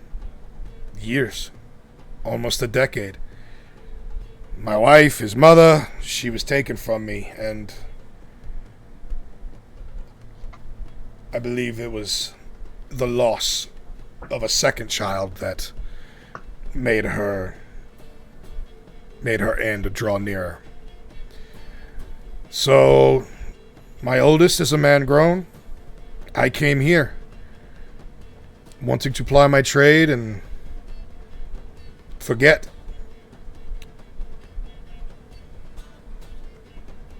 years, almost a decade. My wife, his mother, she was taken from me, and I believe it was the loss of a second child that made her end draw nearer. So, my oldest is a man grown. I came here, wanting to ply my trade and forget.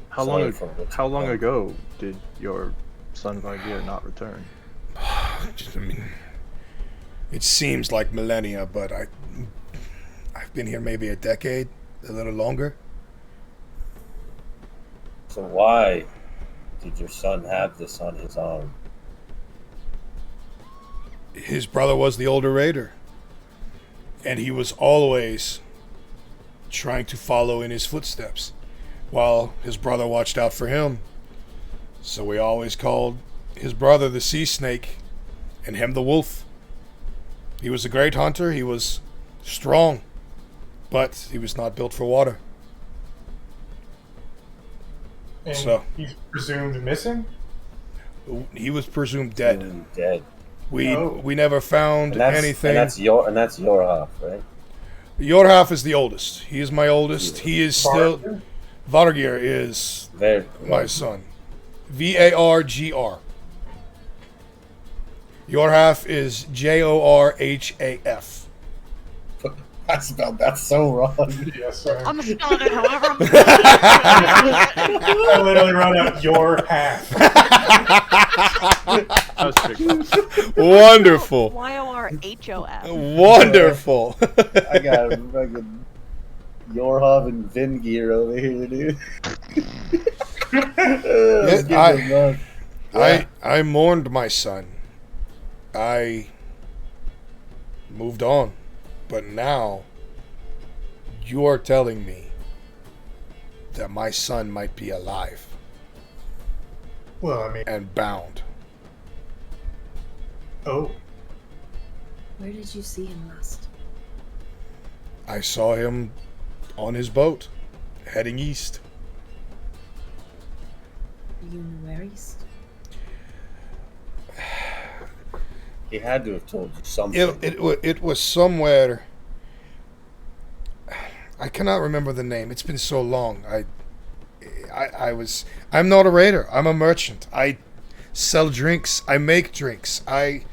How long ago did your son Vargir not return? I mean, it seems like millennia, but I've been here maybe a decade, a little longer. So why did your son have this on his arm? His brother was the older raider, and he was always trying to follow in his footsteps, while his brother watched out for him. So we always called his brother the sea snake, and him the wolf. He was a great hunter, he was strong, but he was not built for water. And So he's presumed missing? he was presumed dead. Dead. We never found anything. And that's Yorhaf, right? Yorhaf is the oldest. He is my oldest. He is still... Vargir is my son. Vargr. Yorhaf is Jorhaf. I spelled that so wrong. Yes, sir. I'm spelling it however I'm I literally wrote out your half. That was pretty close. Wonderful. Yorhof. Wonderful. I got it. Yorhov and Vin gear over here, dude. Yeah, Give them love. Yeah. I mourned my son. I moved on. But now, you are telling me that my son might be alive Well, I mean, and bound. oh, Where did you see him last? I saw him on his boat, heading east. You know where east? He had to have told you something. It was somewhere. I cannot remember the name. It's been so long. I'm not a raider. I'm a merchant. I sell drinks. I make drinks. I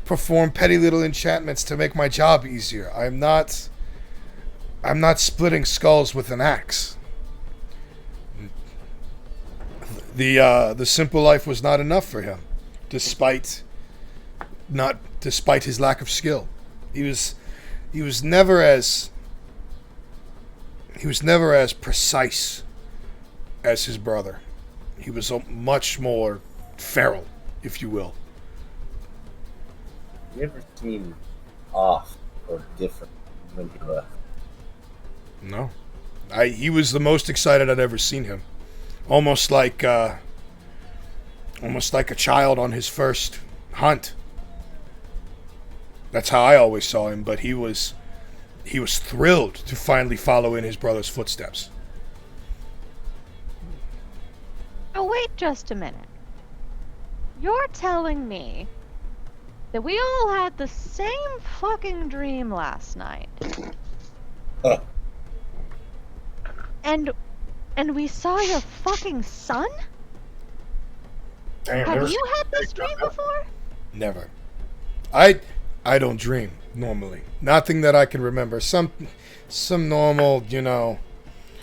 perform petty little enchantments to make my job easier. I'm not splitting skulls with an axe. The simple life was not enough for him, despite his lack of skill. He was never as precise as his brother. He was much more feral, if you will. You ever seem off or different when he left? No. He was the most excited I'd ever seen him. Almost like a child on his first hunt. That's how I always saw him, but he was thrilled to finally follow in his brother's footsteps. Oh, wait just a minute. You're telling me that we all had the same fucking dream last night. And we saw your fucking son? damn. Have you had this dream before? Never. I don't dream normally. Nothing that I can remember. Some normal, Did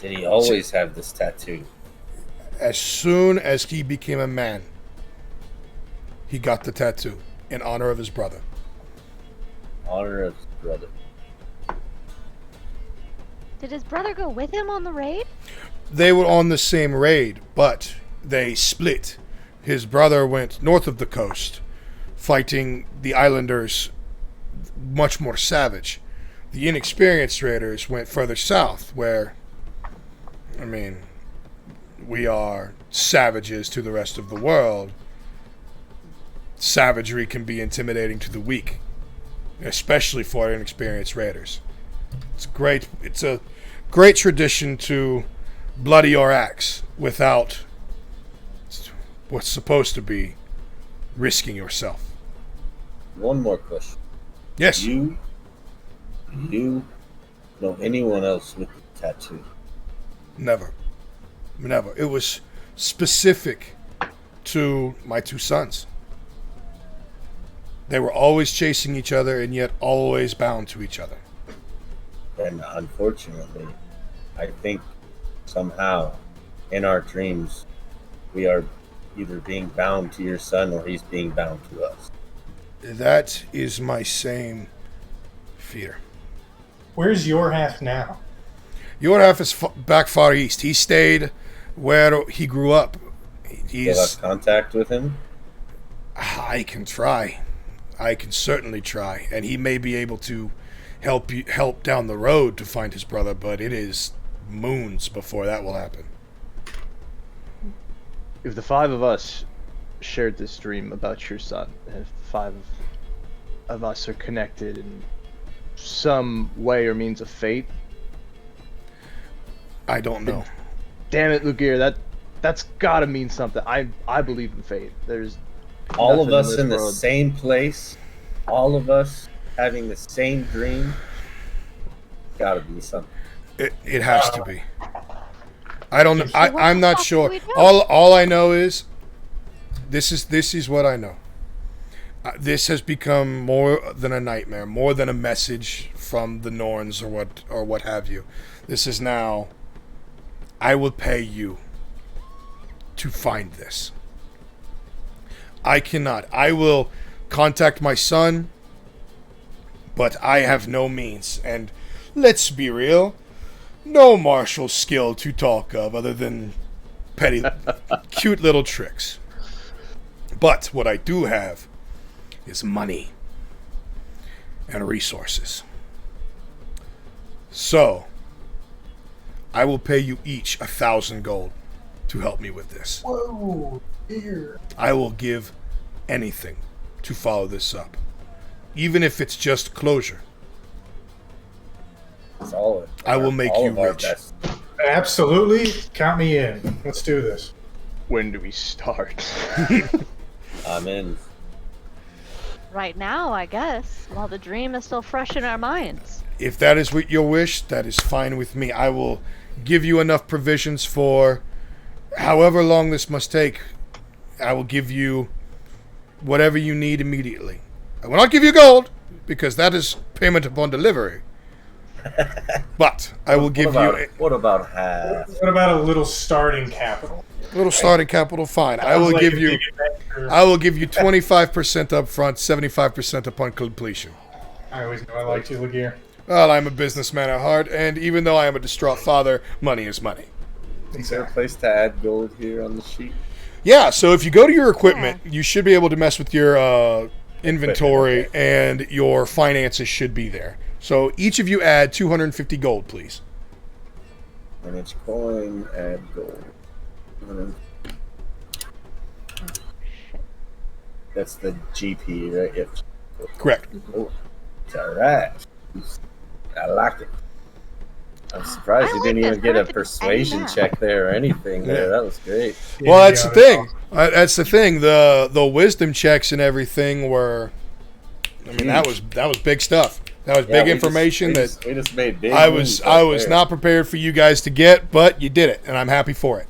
he always have this tattoo? As soon as he became a man, he got the tattoo in honor of his brother. Honor of his brother. Did his brother go with him on the raid? They were on the same raid, but they split. His brother went north of the coast, fighting the islanders much more savage. The inexperienced raiders went further south, where, we are savages to the rest of the world. Savagery can be intimidating to the weak, especially for inexperienced raiders. It's a great tradition to bloody your axe without what's supposed to be risking yourself. One more question. Yes. You know anyone else with the tattoo? Never. It was specific to my two sons. They were always chasing each other and yet always bound to each other. And unfortunately, I think somehow in our dreams we are either being bound to your son or he's being bound to us. That is my same fear. Where's your half now? Your half is back far east. He stayed where he grew up. You have contact with him? I can try. I can certainly try. And he may be able to help down the road to find his brother, but it is moons before that will happen. If the five of us shared this dream about your son, and if the five of us are connected in some way or means of fate, I don't know. Damn it, Lugir, that's gotta mean something. I believe in fate. There's all of us in the world. same place, all of us having the same dream. Gotta be something. It has to be. I don't know. I'm not sure. we do? All I know is this is what I know. This has become more than a nightmare, more than a message from the Norns or what have you. This is now, I will pay you to find this. I cannot. I will contact my son, but I have no means. And let's be real. no martial skill to talk of other than petty, cute little tricks. But what I do have is money and resources. So, I will pay you each 1,000 gold to help me with this. Whoa, dear. I will give anything to follow this up, even if it's just closure. I will make you rich. Absolutely. Count me in. Let's do this. When do we start? I'm in. Right now, I guess, while the dream is still fresh in our minds. If that is what your wish, that is fine with me. I will give you enough provisions for however long this must take. I will give you whatever you need immediately. I will not give you gold, because that is payment upon delivery. But I will give you... What about half? What about a little starting capital? A little starting capital, fine. I will give you 25% up front, 75% upon completion. I always knew I liked you, Lagear. Well, I'm a businessman at heart, and even though I am a distraught father, money is money. Is there a place to add gold here on the sheet? Yeah, so if you go to your equipment, you should be able to mess with your inventory, and your finances should be there. So each of you add 250 gold, please. And it's coin, add gold. That's the GP, right? Yep. Correct. Oh, it's alright. I like it. I'm surprised you didn't even get a persuasion check there or anything there. That was great. Well, that's the thing. That's the thing. The wisdom checks and everything were... I mean, that was big stuff. That was big information we just made big I was not prepared for you guys to get, but you did it, and I'm happy for it.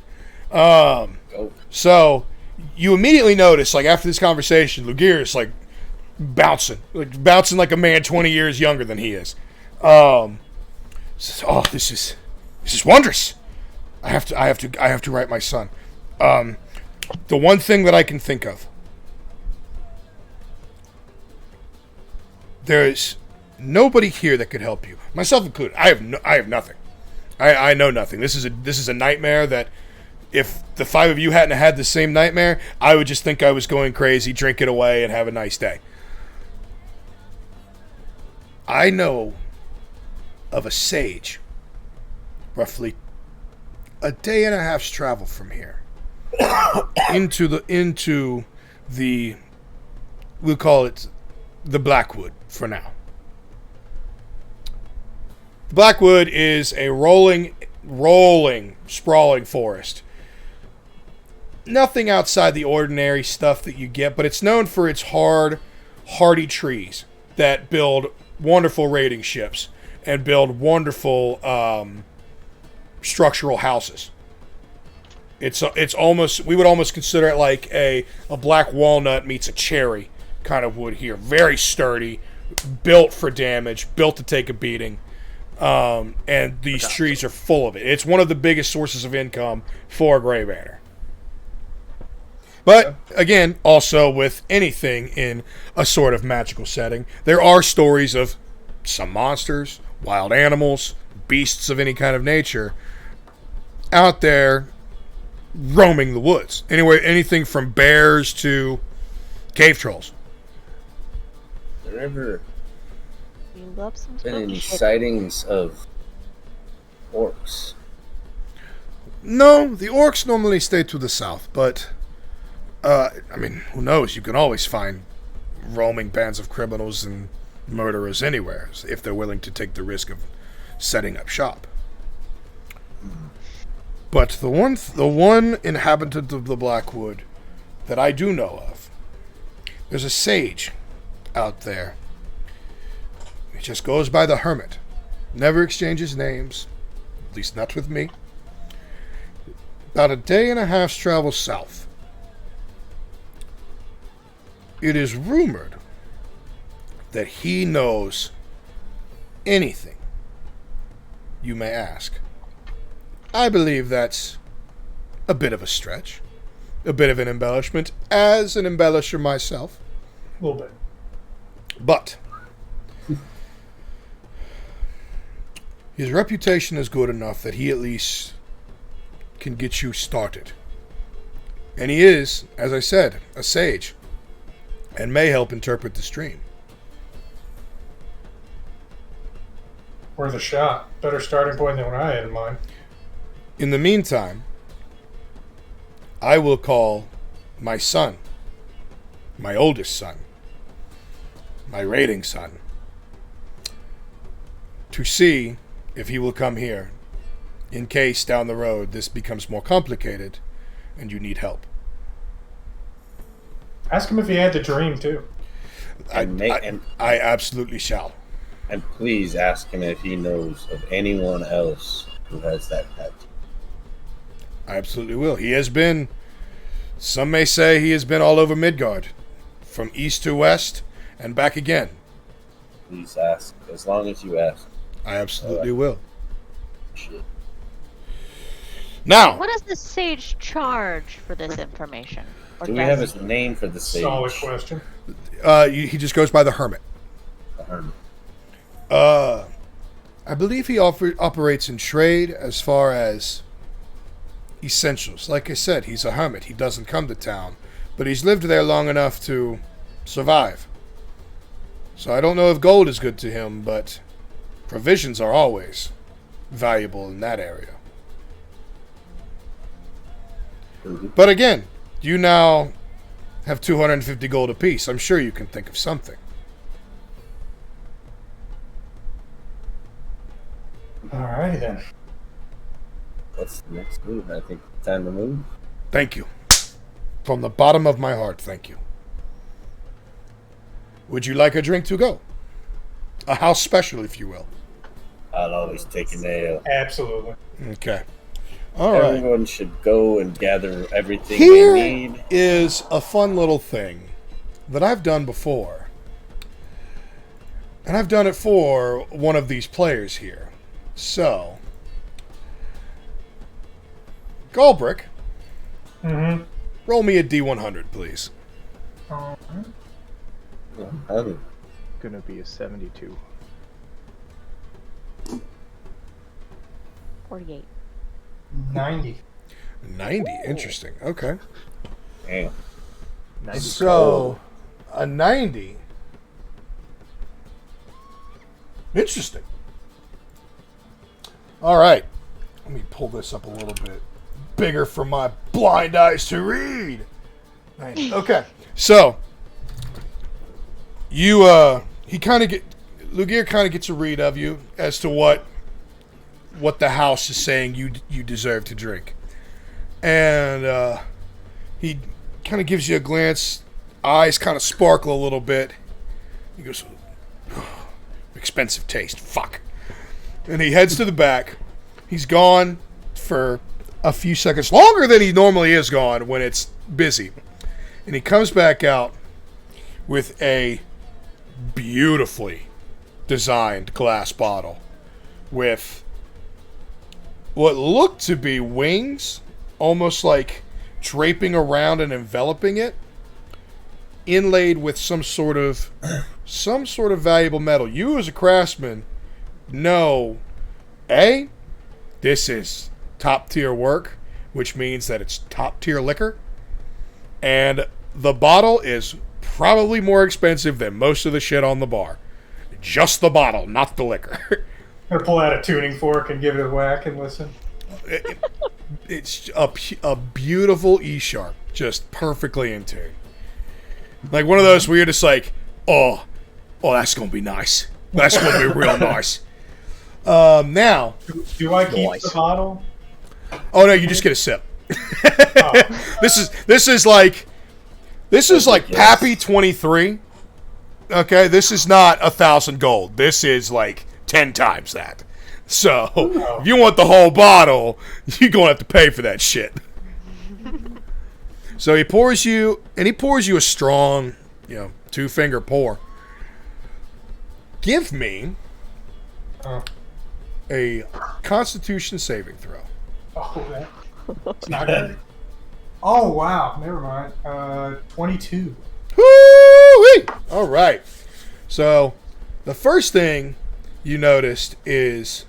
So you immediately notice, like after this conversation, Lagear is like bouncing like a man 20 years younger than he is. Says, "Oh, this is wondrous. I have to write my son." The one thing that I can think of, there is nobody here that could help you, myself included. I have nothing. I know nothing. This is a nightmare that if the 5 of you hadn't had the same nightmare, I would just think I was going crazy, drink it away, and have a nice day. I know of a sage, roughly a day and a half's travel from here, into the we'll call it the Blackwood for now. The Blackwood is a rolling, sprawling forest. Nothing outside the ordinary stuff that you get, but it's known for its hardy trees that build wonderful raiding ships and build wonderful structural houses. It's almost, we would almost consider it like a black walnut meets a cherry kind of wood here. Very sturdy, built for damage, built to take a beating. And these trees are full of it. It's one of the biggest sources of income for Grey Banner. But, again, also with anything in a sort of magical setting, there are stories of some monsters, wild animals, beasts of any kind of nature out there roaming the woods. Anyway, anything from bears to cave trolls. There ever We love some been any spooky shit. sightings of orcs? No, the orcs normally stay to the south, but I mean, who knows? You can always find roaming bands of criminals and murderers anywhere if they're willing to take the risk of setting up shop. But the one inhabitant of the Blackwood that I do know of, there's a sage out there. He just goes by the Hermit. Never exchanges names, at least not with me. About a day and a half's travel south. It is rumored that he knows anything you may ask. I believe that's a bit of a stretch, a bit of an embellishment, as an embellisher myself. A little bit. But his reputation is good enough that he at least can get you started. And he is, as I said, a sage, and may help interpret the stream. Worth a shot. Better starting point than what I had in mind. In the meantime, I will call my son, my oldest son, my raiding son, to see if he will come here in case down the road this becomes more complicated and you need help. Ask him if he had the dream, too. And I absolutely shall. And please ask him if he knows of anyone else who has that tattoo. I absolutely will. He has been, some may say he has been all over Midgard, from east to west and back again. Please ask, as long as you ask. I absolutely will. Shit. Now, What does the sage charge for this information? Or Do we does have he? his name for the sage? Solid question. he just goes by the Hermit. The hermit. I believe he operates in trade as far as essentials. Like I said, he's a hermit. He doesn't come to town, but he's lived there long enough to survive. So I don't know if gold is good to him, but provisions are always valuable in that area. But again, you now have 250 gold apiece. I'm sure you can think of something. Alrighty then. What's the next move? I think time to move. Thank you. From the bottom of my heart, thank you. Would you like a drink to go? A house special, if you will. I'll always take an ale. Absolutely. Okay. All right. Everyone should go and gather everything Here they need. is a fun little thing that I've done before. And I've done it for one of these players here. So, Galbrick, Mm-hmm. roll me a D100, please. Gonna be a 72. 48. 90. 90. Interesting. Okay. Damn. 90 So, a 90. Interesting. All right. Let me pull this up a little bit bigger for my blind eyes to read. 90. Okay. So, Lugir kind of gets a read of you as to what the house is saying you deserve to drink. And he kind of gives you a glance, eyes kind of sparkle a little bit. He goes, expensive taste, fuck. And he heads to the back. He's gone for a few seconds, longer than he normally is gone when it's busy. And he comes back out with a beautifully designed glass bottle with what looked to be wings, almost like draping around and enveloping it, inlaid with some sort of valuable metal. You as a craftsman know, this is top tier work, which means that it's top tier liquor, and the bottle is probably more expensive than most of the shit on the bar. Just the bottle, not the liquor. I'm gonna pull out a tuning fork and give it a whack and listen. It's a beautiful E sharp, just perfectly in tune. Like one of those where you're just like, oh, that's gonna be nice. That's gonna be real nice. Now, Do I keep the bottle? oh no, you just get a sip. Oh. This is like Pappy 23. Okay, this is not 1,000 gold. This is like 10 times that. So, if you want the whole bottle, you're going to have to pay for that shit. So he pours you a strong, 2-finger pour. Give me a Constitution saving throw. Oh, that's not good. Oh, wow. Never mind. 22. Woo-wee! All right. So, the first thing you noticed is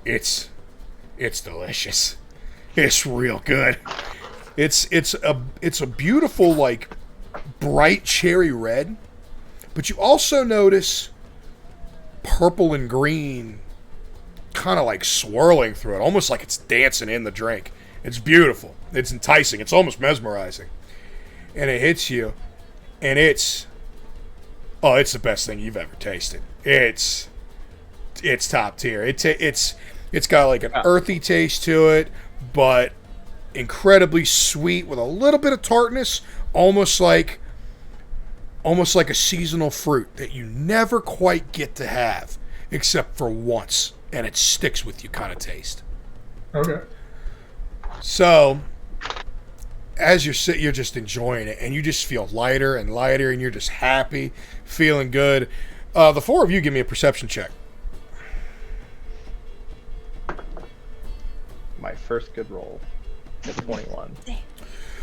it's delicious. It's real good. It's a beautiful, like, bright cherry red, but you also notice purple and green kind of like swirling through it, almost like it's dancing in the drink. It's beautiful. It's enticing. It's almost mesmerizing. And it hits you, and it's the best thing you've ever tasted. It's top tier. It's got like an earthy taste to it, but incredibly sweet with a little bit of tartness, almost like a seasonal fruit that you never quite get to have except for once, and it sticks with you kind of taste. Okay. So, as you're just enjoying it, and you just feel lighter and lighter, and you're just happy, feeling good. The four of you give me a perception check. My first good roll. At 21.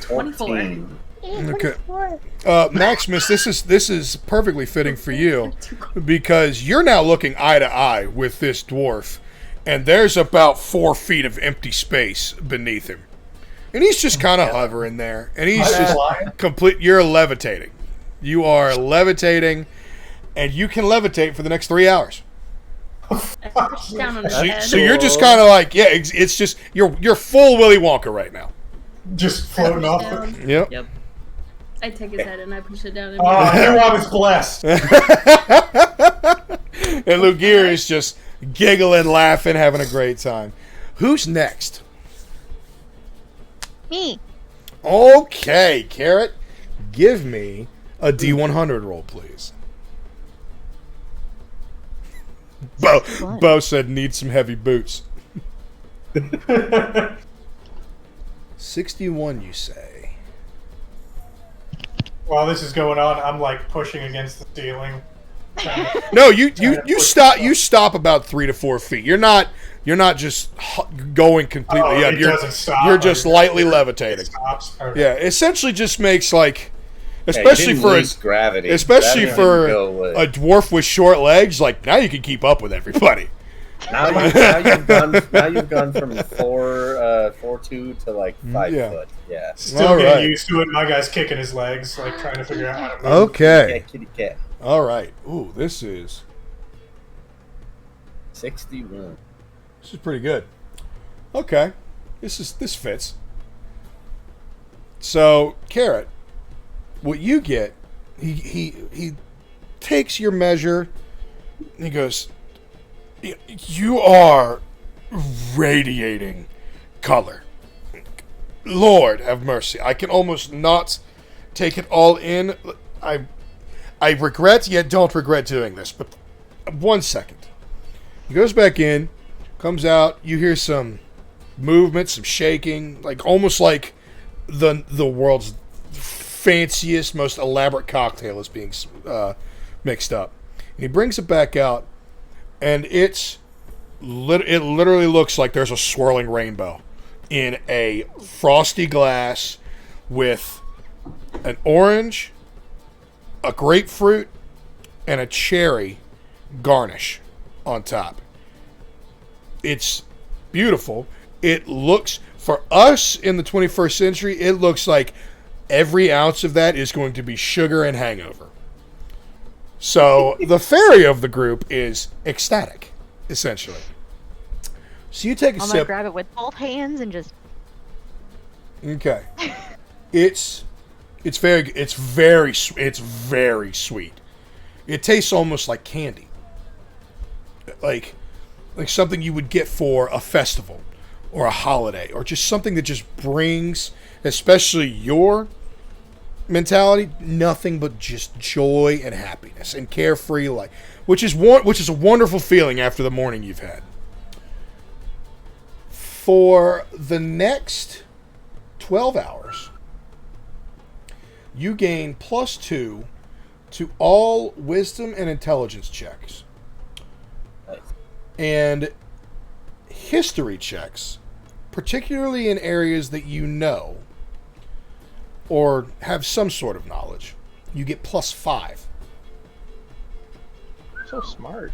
24. Okay. Maximus, this is perfectly fitting for you because you're now looking eye to eye with this dwarf, and there's about 4 feet of empty space beneath him. And he's just kind of hovering there. And he's just you're levitating. You are levitating, and you can levitate for the next 3 hours. Down on his head. So you're just kind of like, yeah, it's just, you're full Willy Wonka right now. Just floating off. Yep. I take his head and I push it down. And Everyone is blessed. And Lugir is just giggling, laughing, having a great time. Who's next? Me. Okay, Carrot, give me a D100 roll, please. Bo said need some heavy boots. 61, you say? While this is going on, I'm like pushing against the ceiling. No, you stop. You stop about 3 to 4 feet. You're not just going completely up. You're just lightly levitating. Okay. Yeah, essentially just makes like, especially for gravity. Especially Gravity for didn't go a dwarf with short legs. Like now you can keep up with everybody. Now you've gone from 4'2" to like 5 foot. Yeah. Still getting used to it. My guy's kicking his legs, like trying to figure out how to move. Okay. Kitty cat. All right. Ooh, this is 61. This is pretty good. Okay. This fits. So, Carrot, what you get, he takes your measure and he goes, "You are radiating color. Lord have mercy. I can almost not take it all in. I regret yet don't regret doing this, but 1 second." He goes back in, comes out, you hear some movement, some shaking, like almost like the world's fanciest, most elaborate cocktail is being mixed up. And he brings it back out, and it literally looks like there's a swirling rainbow in a frosty glass with an orange, a grapefruit, and a cherry garnish on top. It's beautiful. It looks, for us in the 21st century, it looks like every ounce of that is going to be sugar and hangover. So the fairy of the group is ecstatic, essentially. So you take a I'm sip. gonna grab it with both hands and just. Okay. It's very sweet. It tastes almost like candy. Like something you would get for a festival or a holiday, or just something that just brings, especially your mentality, nothing but just joy and happiness and carefree life, which is a wonderful feeling after the morning you've had. For the next 12 hours, you gain +2 to all wisdom and intelligence checks. Nice. And history checks, particularly in areas that you know or have some sort of knowledge, you get +5. So smart.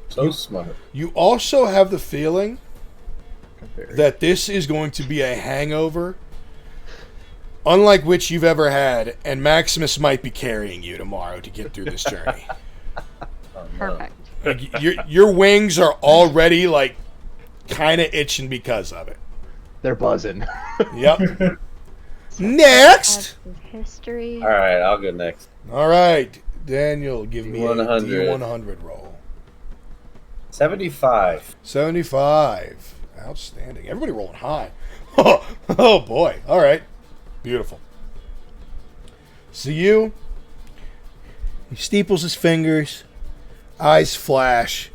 So smart. You also have the feeling that this is going to be a hangover unlike which you've ever had, and Maximus might be carrying you tomorrow to get through this journey. Perfect. Like, your wings are already, like, kind of itching because of it. They're buzzing. Yep. Next! History. All right, I'll go next. All right, Daniel, give me a 100. D100 roll. 75. 75. Outstanding. Everybody rolling high. Oh, boy. All right. Beautiful. So he steeples his fingers, eyes flash,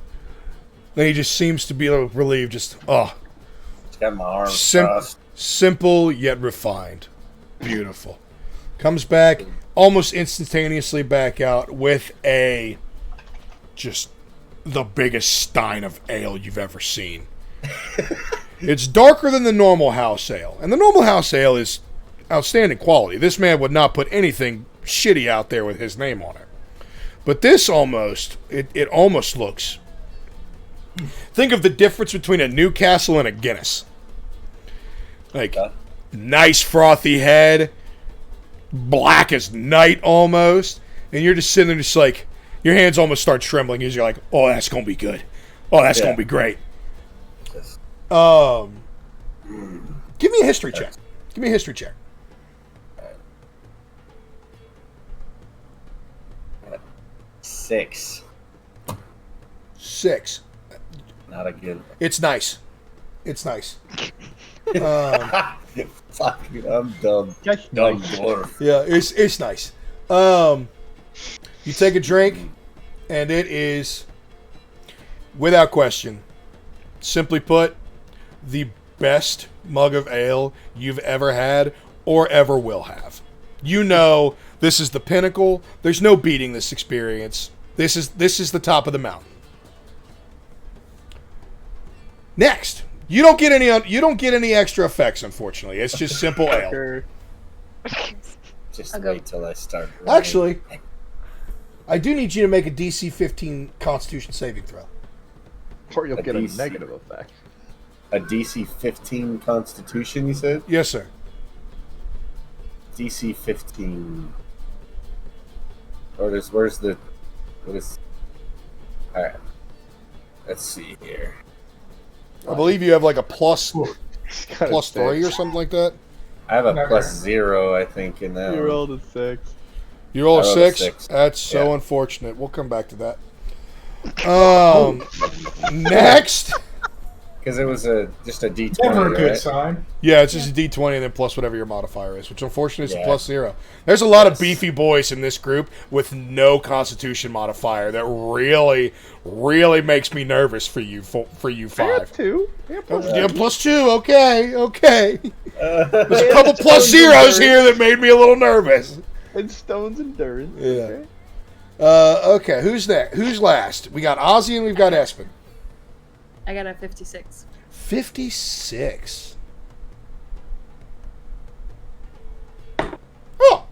then he just seems to be relieved. Just, Just got my arms crossed. Simple yet refined. Beautiful. Comes back almost instantaneously back out with just the biggest stein of ale you've ever seen. It's darker than the normal house ale, and the normal house ale is outstanding quality. This man would not put anything shitty out there with his name on it. But this almost looks... Think of the difference between a Newcastle and a Guinness. Like, nice frothy head, black as night almost, and you're just sitting there just like, your hands almost start trembling as you're like, oh, that's going to be good. Oh, that's going to be great. Yes. Give me a history check. Give me a history check. 6. 6. Not a good. It's nice. It's nice. Fuck, I'm dumb. That's Dumb nice. dwarf. Yeah, it's nice. You take a drink, and it is, without question, simply put, the best mug of ale you've ever had or ever will have. You know, this is the pinnacle. There's no beating this experience. This is the top of the mountain. Next, you don't get any extra effects, unfortunately. It's just simple ale. Just I'll go. wait till I start. Running. Actually, I do need you to make a DC 15 Constitution saving throw. Or you'll A get a DC. negative effect. A DC 15 Constitution, you said? Yes, sir. DC 15. Or where's the... What is... Alright. Let's see here. I believe you have like a plus Got a 3 or 6. something like that. I have a Never. +0, I think, in that You one. rolled a 6. You roll a I rolled a 6? 6. That's so Yeah. unfortunate. We'll come back to that. Next. Because it was just a D20, Never a good right? sign. Yeah, it's just a D20 and then plus whatever your modifier is, which unfortunately is Yeah. a +0. There's a lot of Yes. beefy boys in this group with no Constitution modifier that really, really makes me nervous for you. For you I five. got 2. Yeah, Yeah, +2. Okay. There's a Uh, couple plus zeros here that made me a little nervous. And Stone's endurance. Yeah. Okay. Okay. Who's next? Who's last? We got Ozzy and we've got Espen. I got a 56. 56. Oh.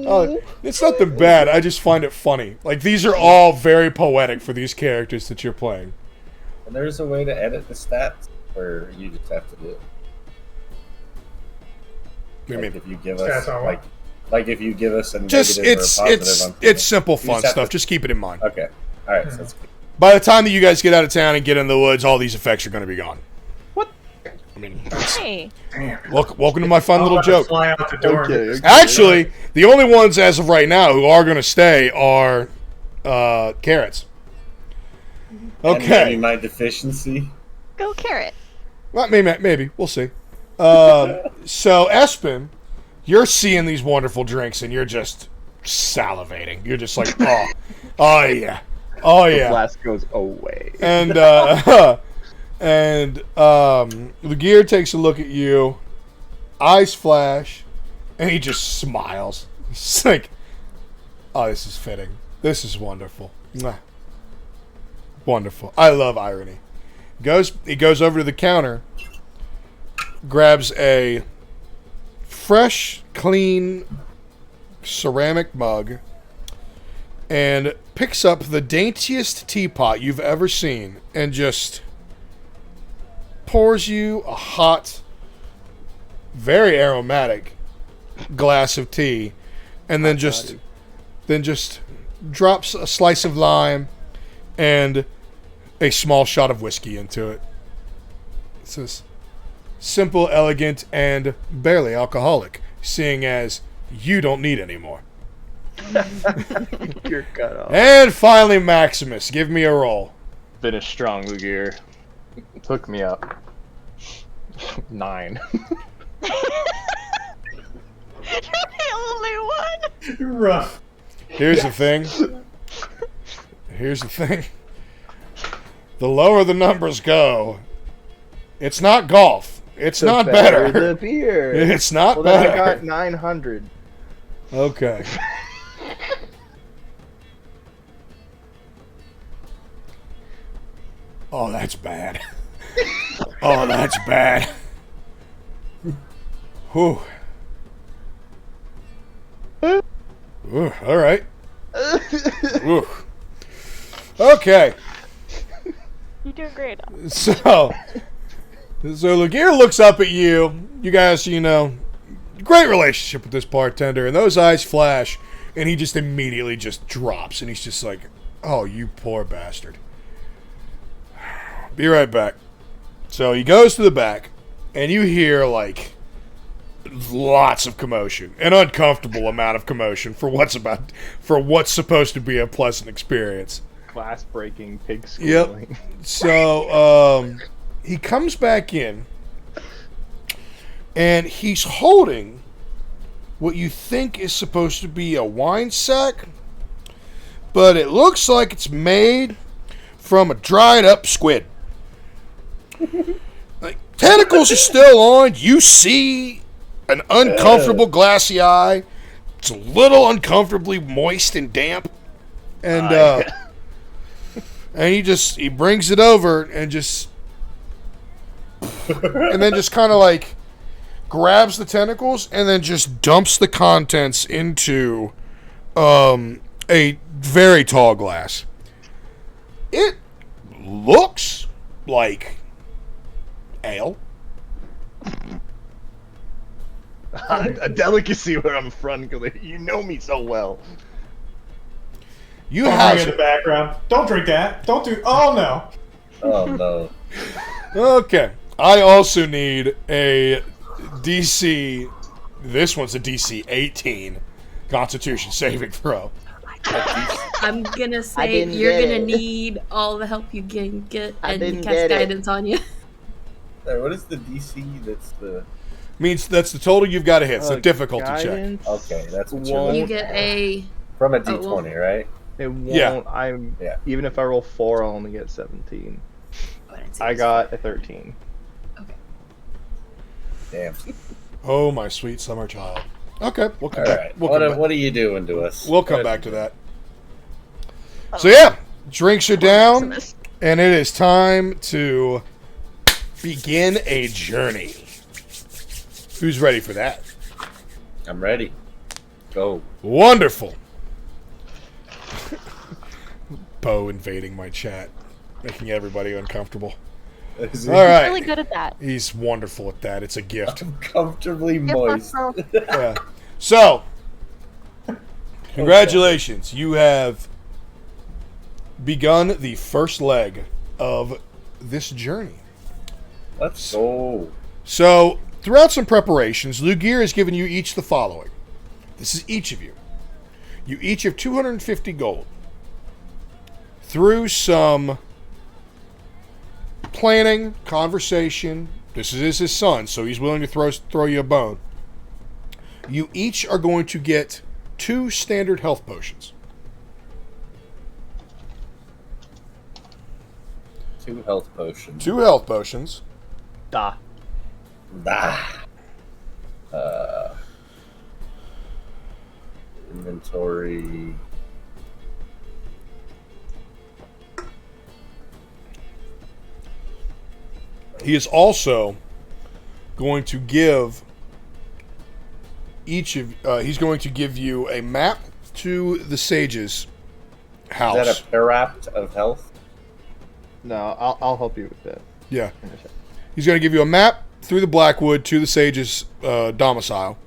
Oh, it's nothing bad. I just find it funny. Like, these are all very poetic for these characters that you're playing. And there's a way to edit the stats, or you just have to do it. What do you Like mean? if you give Stats us on what? like if you give us a Just negative it's or a positive it's on it's simple You fun just have stuff. to- Just keep it in mind. Okay. All right. So that's good. By the time that you guys get out of town and get in the woods, all these effects are going to be gone. What? I mean, Hey, Damn. welcome to my fun I'm little about to joke. Fly out the door. Okay. Actually, the only ones as of right now who are going to stay are carrots. And maybe Okay. my deficiency. go carrot. Well, maybe. We'll see. So, Espen, you're seeing these wonderful drinks and you're just salivating. You're just like, oh yeah. Oh, The yeah. blast goes away. And the gear takes a look at you, eyes flash, and he just smiles. He's like, oh, this is fitting. This is wonderful. Mwah. Wonderful. I love irony. He goes over to the counter, grabs a fresh, clean ceramic mug and picks up the daintiest teapot you've ever seen and just pours you a hot, very aromatic glass of tea, and then just drops a slice of lime and a small shot of whiskey into it. It's just simple, elegant, and barely alcoholic, seeing as you don't need any more. You're cut off. And finally, Maximus, give me a roll. Finish strong, Lugier. Hook me up. 9. You're the only one. Rough. Here's the thing. The lower the numbers go, it's not golf. It's The not better. The beer. It's not Well, then better. I got 900. Okay. Oh, that's bad. Oh, that's bad. Whew. Ooh, all right. Ooh. Okay. You're doing great. So Laguerre looks up at you. You guys, great relationship with this bartender, and those eyes flash, and he just immediately just drops, and he's just like, oh, you poor bastard. Be right back. So he goes to the back, and you hear, like, lots of commotion, an uncomfortable amount of commotion for what's supposed to be a pleasant experience. Glass breaking, pig Yep. squealing. So he comes back in, and he's holding what you think is supposed to be a wine sack, but it looks like it's made from a dried up squid. Like, tentacles are still on. You see an uncomfortable glassy eye. It's a little uncomfortably moist and damp. And and he brings it over and then just kind of like grabs the tentacles and then just dumps the contents into a very tall glass. It looks like ale. A delicacy where I'm from. You know me so well. You Don't have bring in the background. Don't drink that. Don't do. Oh no. Oh no. Okay. I also need a DC. This one's a DC 18 Constitution saving throw. I'm gonna I say didn't you're get gonna it. need all the help you can get I and didn't cast get it. guidance on you. Sorry, what is the DC? That's the. Means that's the total you've got to hit. It's a difficulty check. Guidance Okay, that's what you're won't- You looking get for. a. From a Oh, well. D20, right? It won't. Yeah. Yeah. Even if I roll 4, I'll only get 17. Oh, I didn't see I this. got a 13. Okay. Damn. Oh, my sweet summer child. Okay, we'll come All back. right. We'll come back. What are you doing to us? We'll come back to that. So yeah, drinks are down, Maximus. and it is time to begin a journey. Who's ready for that? I'm ready. Go. Wonderful. Bo invading my chat, making everybody uncomfortable. All right. Really good at that. He's wonderful at that. It's a gift. Comfortably Yes, moist. Marcel. Yeah. So, congratulations. You have begun the first leg of this journey. Let's go. So, throughout some preparations, Lugier has given you each the following. This is each of you. You each have 250 gold. Through some planning, conversation, this is his son, so he's willing to throw you a bone. You each are going to get 2 standard health potions. 2 health potions. 2 health potions. Da. Ah. Inventory. He is also going to give he's going to give you a map to the sage's house. Is that a parapt of health? No, I'll help you with that. Yeah. He's going to give you a map through the Blackwood to the sage's domicile.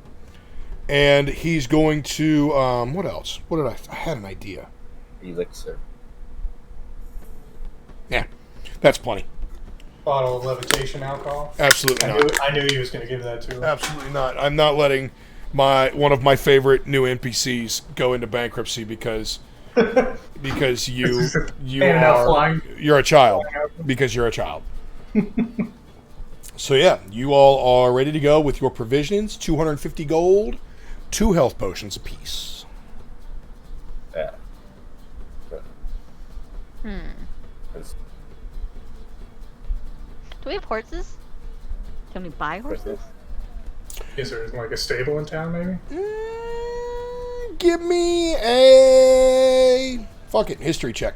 And he's going to, what else? What did I had an idea. Elixir. Yeah, that's plenty. Bottle of levitation alcohol. Absolutely not. I knew he was going to give that to her. Absolutely not. I'm not letting one of my favorite new NPCs go into bankruptcy because you're a child. Because you're a child. So yeah, you all are ready to go with your provisions. 250 gold, 2 health potions apiece. Yeah. Do we have horses? Can we buy horses? Is there like a stable in town, maybe? Give me a history check.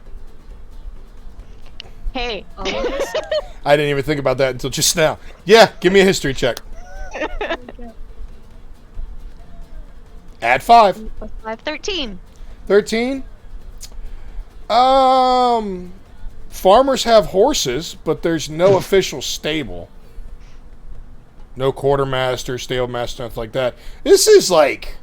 Hey. I didn't even think about that until just now. Yeah, give me a history check. Add 5. Plus 5, 13. 13. Farmers have horses, but there's no official stable. No quartermaster, stablemaster, nothing like that. This is like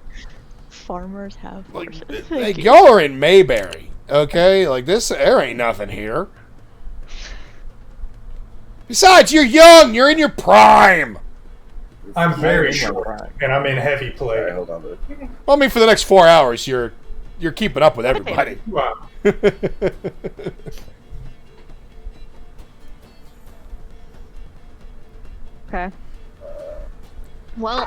Farmers have horses. like y'all are in Mayberry, okay? Like this, there ain't nothing here. Besides, you're young. You're in your prime. I'm very short, and I'm in heavy play. Alright, hold on to it. Well, I mean, for the next 4 hours, you're keeping up with everybody. Wow. Okay. Well,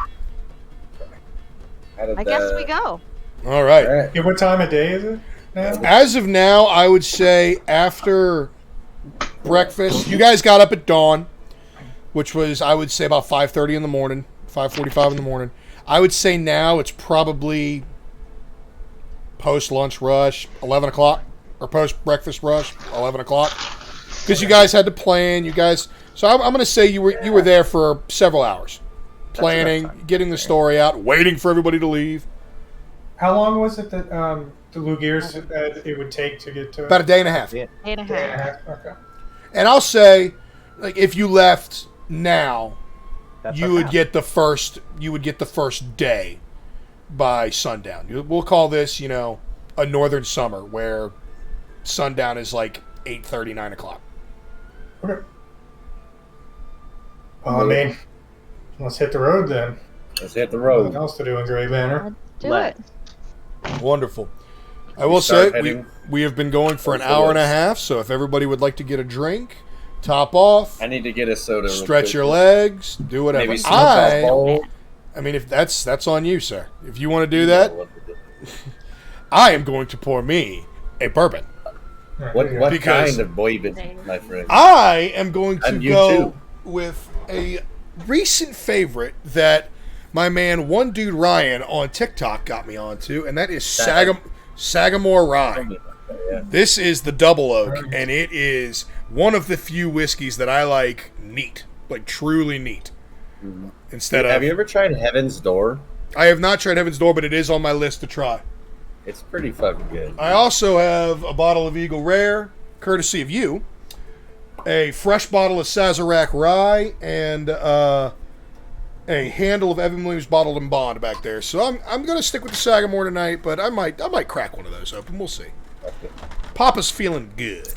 How did I guess we go. All right. Alright. Yeah, what time of day is it now? As of now, I would say after breakfast, you guys got up at dawn, which was, I would say, about 5:30 in the morning, 5:45 in the morning. I would say now it's probably post-lunch rush, 11 o'clock, or post-breakfast rush, 11 o'clock. Because you guys had to plan, so I'm going to say you were there for several hours. Planning, getting the story out, waiting for everybody to leave. How long was it that the Lugiers said it would take to get to About a day and a half. Yeah. Day and a Day and a half. half? Okay. And I'll say, like, if you left now, That's you our would path. get the first day by sundown. We'll call this, a northern summer where sundown is like 8:30, 9 o'clock. Okay. Well, I mean, let's hit the road then. Let's hit the Nothing road. else to do in Grey Banner. Let's do Let. it. Wonderful. I will start say heading we have been going for an towards the hour and a woods. half, so if everybody would like to get a drink, top off, I need to get a soda. real stretch quick. your legs, do whatever. Maybe smoke off bowl. I mean, if that's on you, sir. If you want to do that, I am going to pour me a bourbon. What Because- kind of bourbon, my friend? I am going to And you go too. with a recent favorite that my man One Dude Ryan on TikTok got me onto, and that is Sagamore Rye. Yeah. This is the Double Oak, and it is one of the few whiskeys that I like neat, like truly neat. Instead Have of, you ever tried Heaven's Door? I have not tried Heaven's Door, but it is on my list to try. It's pretty fucking good. I also have a bottle of Eagle Rare, courtesy of you, a fresh bottle of Sazerac Rye, and a handle of Evan Williams Bottled and Bond back there. So I'm going to stick with the Sagamore tonight, but I might crack one of those open. We'll see. Okay. Papa's feeling good.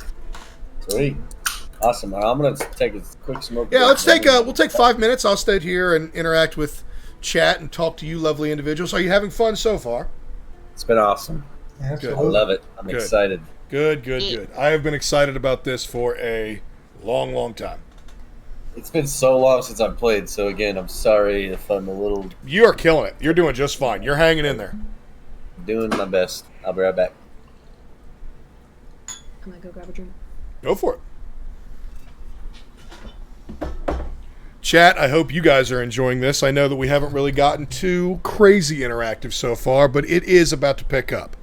Sweet. Awesome. I'm gonna take a quick smoke. Yeah, break. we'll take 5 minutes. I'll stay here and interact with chat and talk to you lovely individuals. Are you having fun so far? It's been awesome. I Absolutely. love it. I'm Good. excited. Good. I have been excited about this for a long, long time. It's been so long since I've played, so again, I'm sorry if I'm a little You are killing it. You're doing just fine. You're hanging in there. doing my best. I'll be right back. I'm gonna go grab a drink. Go for it. Chat, I hope you guys are enjoying this. I know that we haven't really gotten too crazy interactive so far, but it is about to pick up.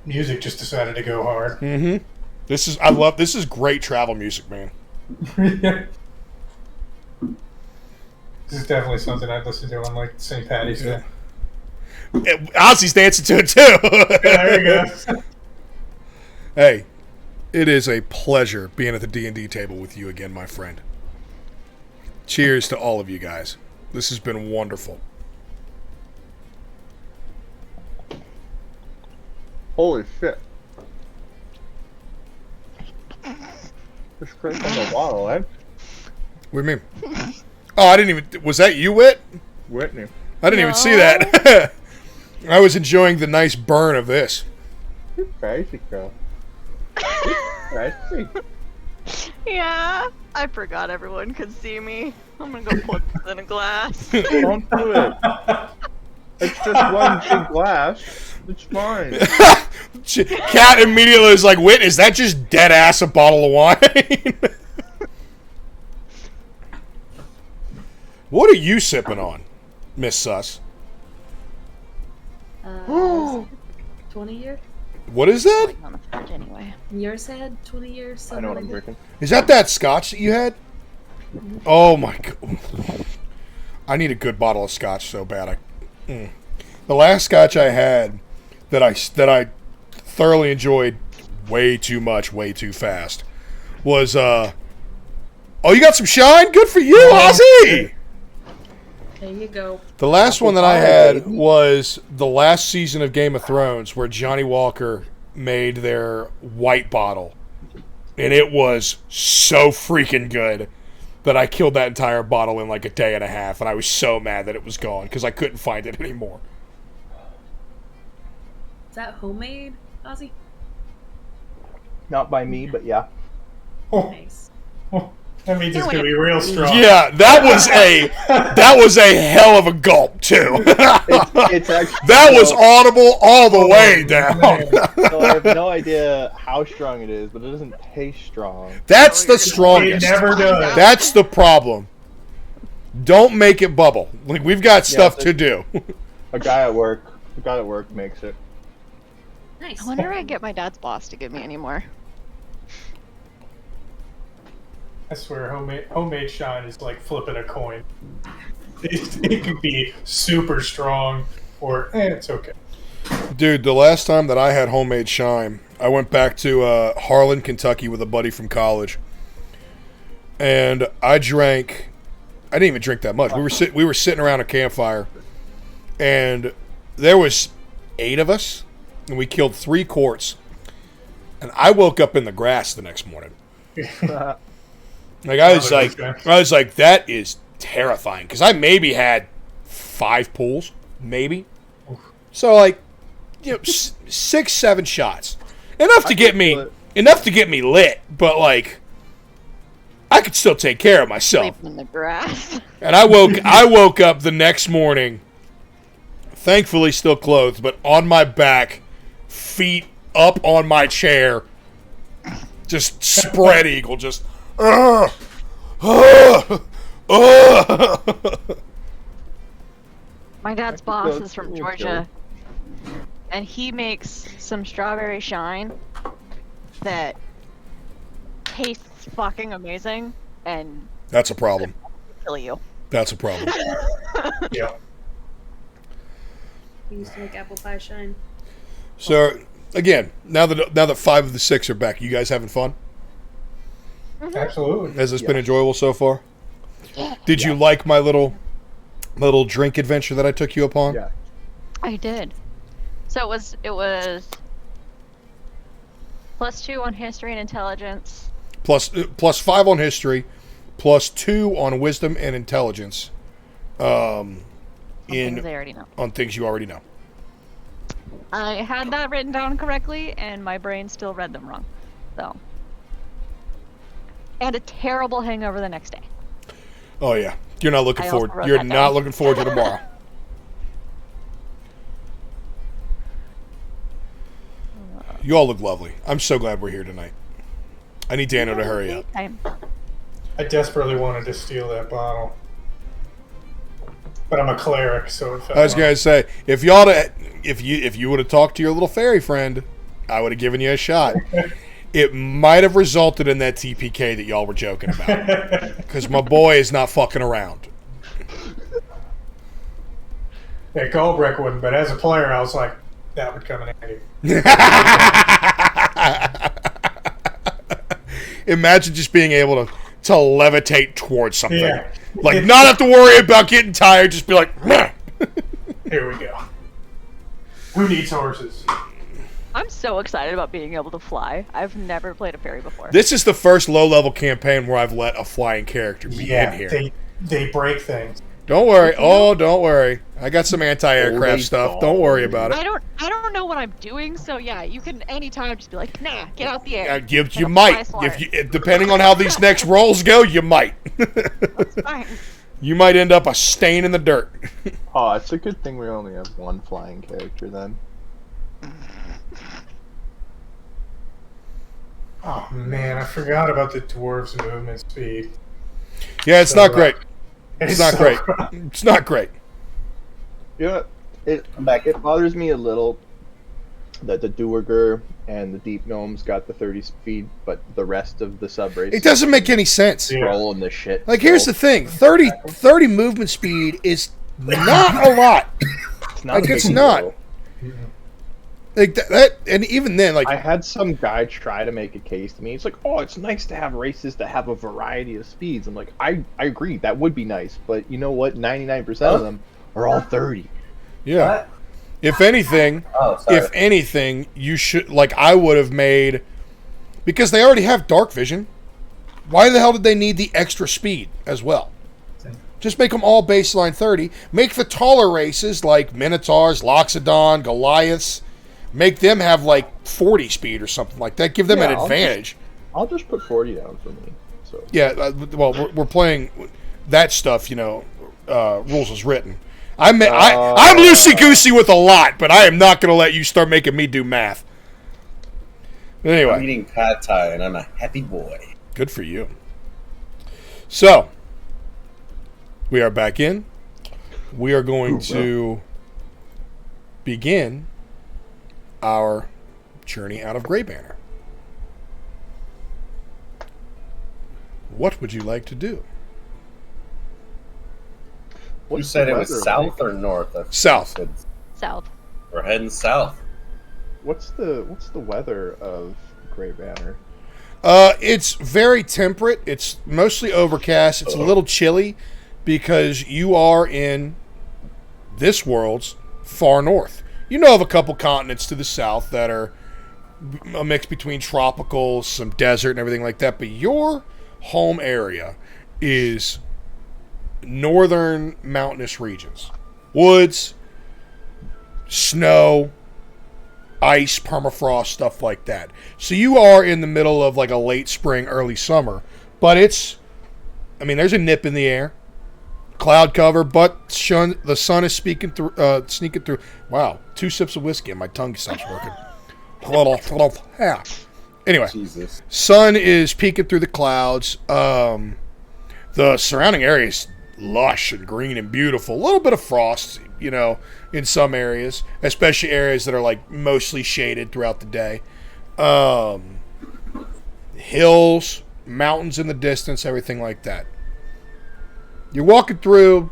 Music just decided to go hard. Mm-hmm. This is great travel music, man. This is definitely something I'd listen to on like St. Patty's Day. Ozzy's dancing to it too. There you go. Hey, it is a pleasure being at the D&D table with you again, my friend. Cheers to all of you guys. This has been wonderful. Holy shit. Just crazy on the bottle, eh? What do you mean? Oh, I didn't even... Was that you, Whit? Whitney. I didn't even see that. I was enjoying the nice burn of this. You're crazy, girl. Crazy. Yeah, I forgot everyone could see me. I'm gonna go put this in a glass. Don't do it. It's just one big glass. It's fine. Cat immediately was like, Whit, is that just dead ass a bottle of wine? What are you sipping on, Miss Sus? 20 year? What is that? On the fridge anyway. Yours had 20 years. I know what I'm Something like drinking. Is that scotch that you had? Oh my god. I need a good bottle of scotch so bad. The last scotch I had that I thoroughly enjoyed way too much, way too fast was oh, you got some shine? Good for you, Ozzy! There you go. The last one that I had was the last season of Game of Thrones where Johnny Walker made their white bottle. And it was so freaking good that I killed that entire bottle in like a day and a half. And I was so mad that it was gone because I couldn't find it anymore. Is that homemade, Ozzy? Not by me, but yeah. Nice. That means it's gonna be real strong. Yeah, that was a hell of a gulp too. It's actually, that was audible all the way down. So I have no idea how strong it is, but it doesn't taste strong. That's the strongest. It never does. That's the problem. Don't make it bubble. Like we've got stuff to do. A guy at work makes it. Nice. I wonder if I can get my dad's boss to give me any more. I swear, homemade shine is like flipping a coin. It can be super strong, or it's okay. Dude, the last time that I had homemade shine, I went back to Harlan, Kentucky with a buddy from college, and I didn't even drink that much. We were sitting around a campfire, and there was 8 of us, and we killed 3 quarts, and I woke up in the grass the next morning. Like I was like, that is terrifying because I maybe had 5 pulls, maybe. So like, 6, 7 shots, enough to get me lit, but like, I could still take care of myself. Sleep in the grass. And I woke up the next morning, thankfully still clothed, but on my back, feet up on my chair, just spread eagle, just. My dad's boss is from Georgia, and he makes some strawberry shine that tastes fucking amazing, and that's a problem. Kill you. That's a problem. Yeah. We used to make apple pie shine. So again, now that 5 of the 6 are back, you guys having fun? Absolutely. Has this been enjoyable so far? Did you like my little drink adventure that I took you upon? Yeah. I did. So it was +2 on history and intelligence. Plus 5 on history, +2 on wisdom and intelligence. Things I already know. On things you already know. I had that written down correctly, and my brain still read them wrong. So. And a terrible hangover the next day. Oh yeah, you're not looking forward. You're not looking forward to tomorrow. You all look lovely. I'm so glad we're here tonight. I need Dano to hurry up. I desperately wanted to steal that bottle, but I'm a cleric, so it felt I was gonna say if you would have talked to your little fairy friend, I would have given you a shot. it might have resulted in that TPK that y'all were joking about. Because my boy is not fucking around. Yeah, Goldbrick wouldn't, but as a player, I was like, that would come in handy. Imagine just being able to levitate towards something. Yeah. Like, not have to worry about getting tired, just be like, meh. Here we go. Who needs horses? I'm so excited about being able to fly. I've never played a fairy before. This is the first low-level campaign where I've let a flying character be in here. They break things. Don't worry. Oh, don't worry. I got some anti-aircraft stuff. Don't worry about it. I don't know what I'm doing, so yeah, you can anytime just be like, nah, get out the air. You might. Depending on how these next rolls go, you might. That's fine. You might end up a stain in the dirt. Oh, it's a good thing we only have one flying character then. Oh man, I forgot about the dwarves' movement speed. Yeah, it's not great. It's not great. It's not great. Yeah, it bothers me a little that the Duergar and the Deep Gnomes got the 30 speed, but the rest of the sub-race... It doesn't make any sense. Rolling the shit. Like, here's the thing. 30 movement speed is not a lot. It's not it's not. Like, that, and even then, like... I had some guy try to make a case to me. It's like, oh, it's nice to have races that have a variety of speeds. I'm like, I agree, that would be nice, but you know what? 99% of them are all 30. Yeah. What? If anything, you should, like, I would have made, because they already have dark vision, why the hell did they need the extra speed as well? Just make them all baseline 30. Make the taller races like Minotaurs, Loxodon, Goliaths, make them have like 40 speed or something like that. Give them an advantage. I'll just put 40 down for me. So. Yeah, well, we're playing that stuff, rules as written. I'm loosey-goosey with a lot, but I am not going to let you start making me do math. Anyway. I'm eating pad thai, and I'm a happy boy. Good for you. So, we are back in. We are going to begin our journey out of Grey Banner. What would you like to do? You said it was south or north? South. South. We're heading south. What's the weather of Grey Banner? It's very temperate. It's mostly overcast. It's a little chilly because you are in this world's far north. You know of a couple continents to the south that are a mix between tropical, some desert, and everything like that. But your home area is northern mountainous regions. Woods, snow, ice, permafrost, stuff like that. So you are in the middle of like a late spring, early summer. But there's a nip in the air. Cloud cover, but the sun is sneaking through. Wow, 2 sips of whiskey and my tongue stops working. Anyway, Jesus. Sun is peeking through the clouds. The surrounding area is lush and green and beautiful. A little bit of frost, in some areas, especially areas that are like mostly shaded throughout the day. Hills, mountains in the distance, everything like that. You're walking through,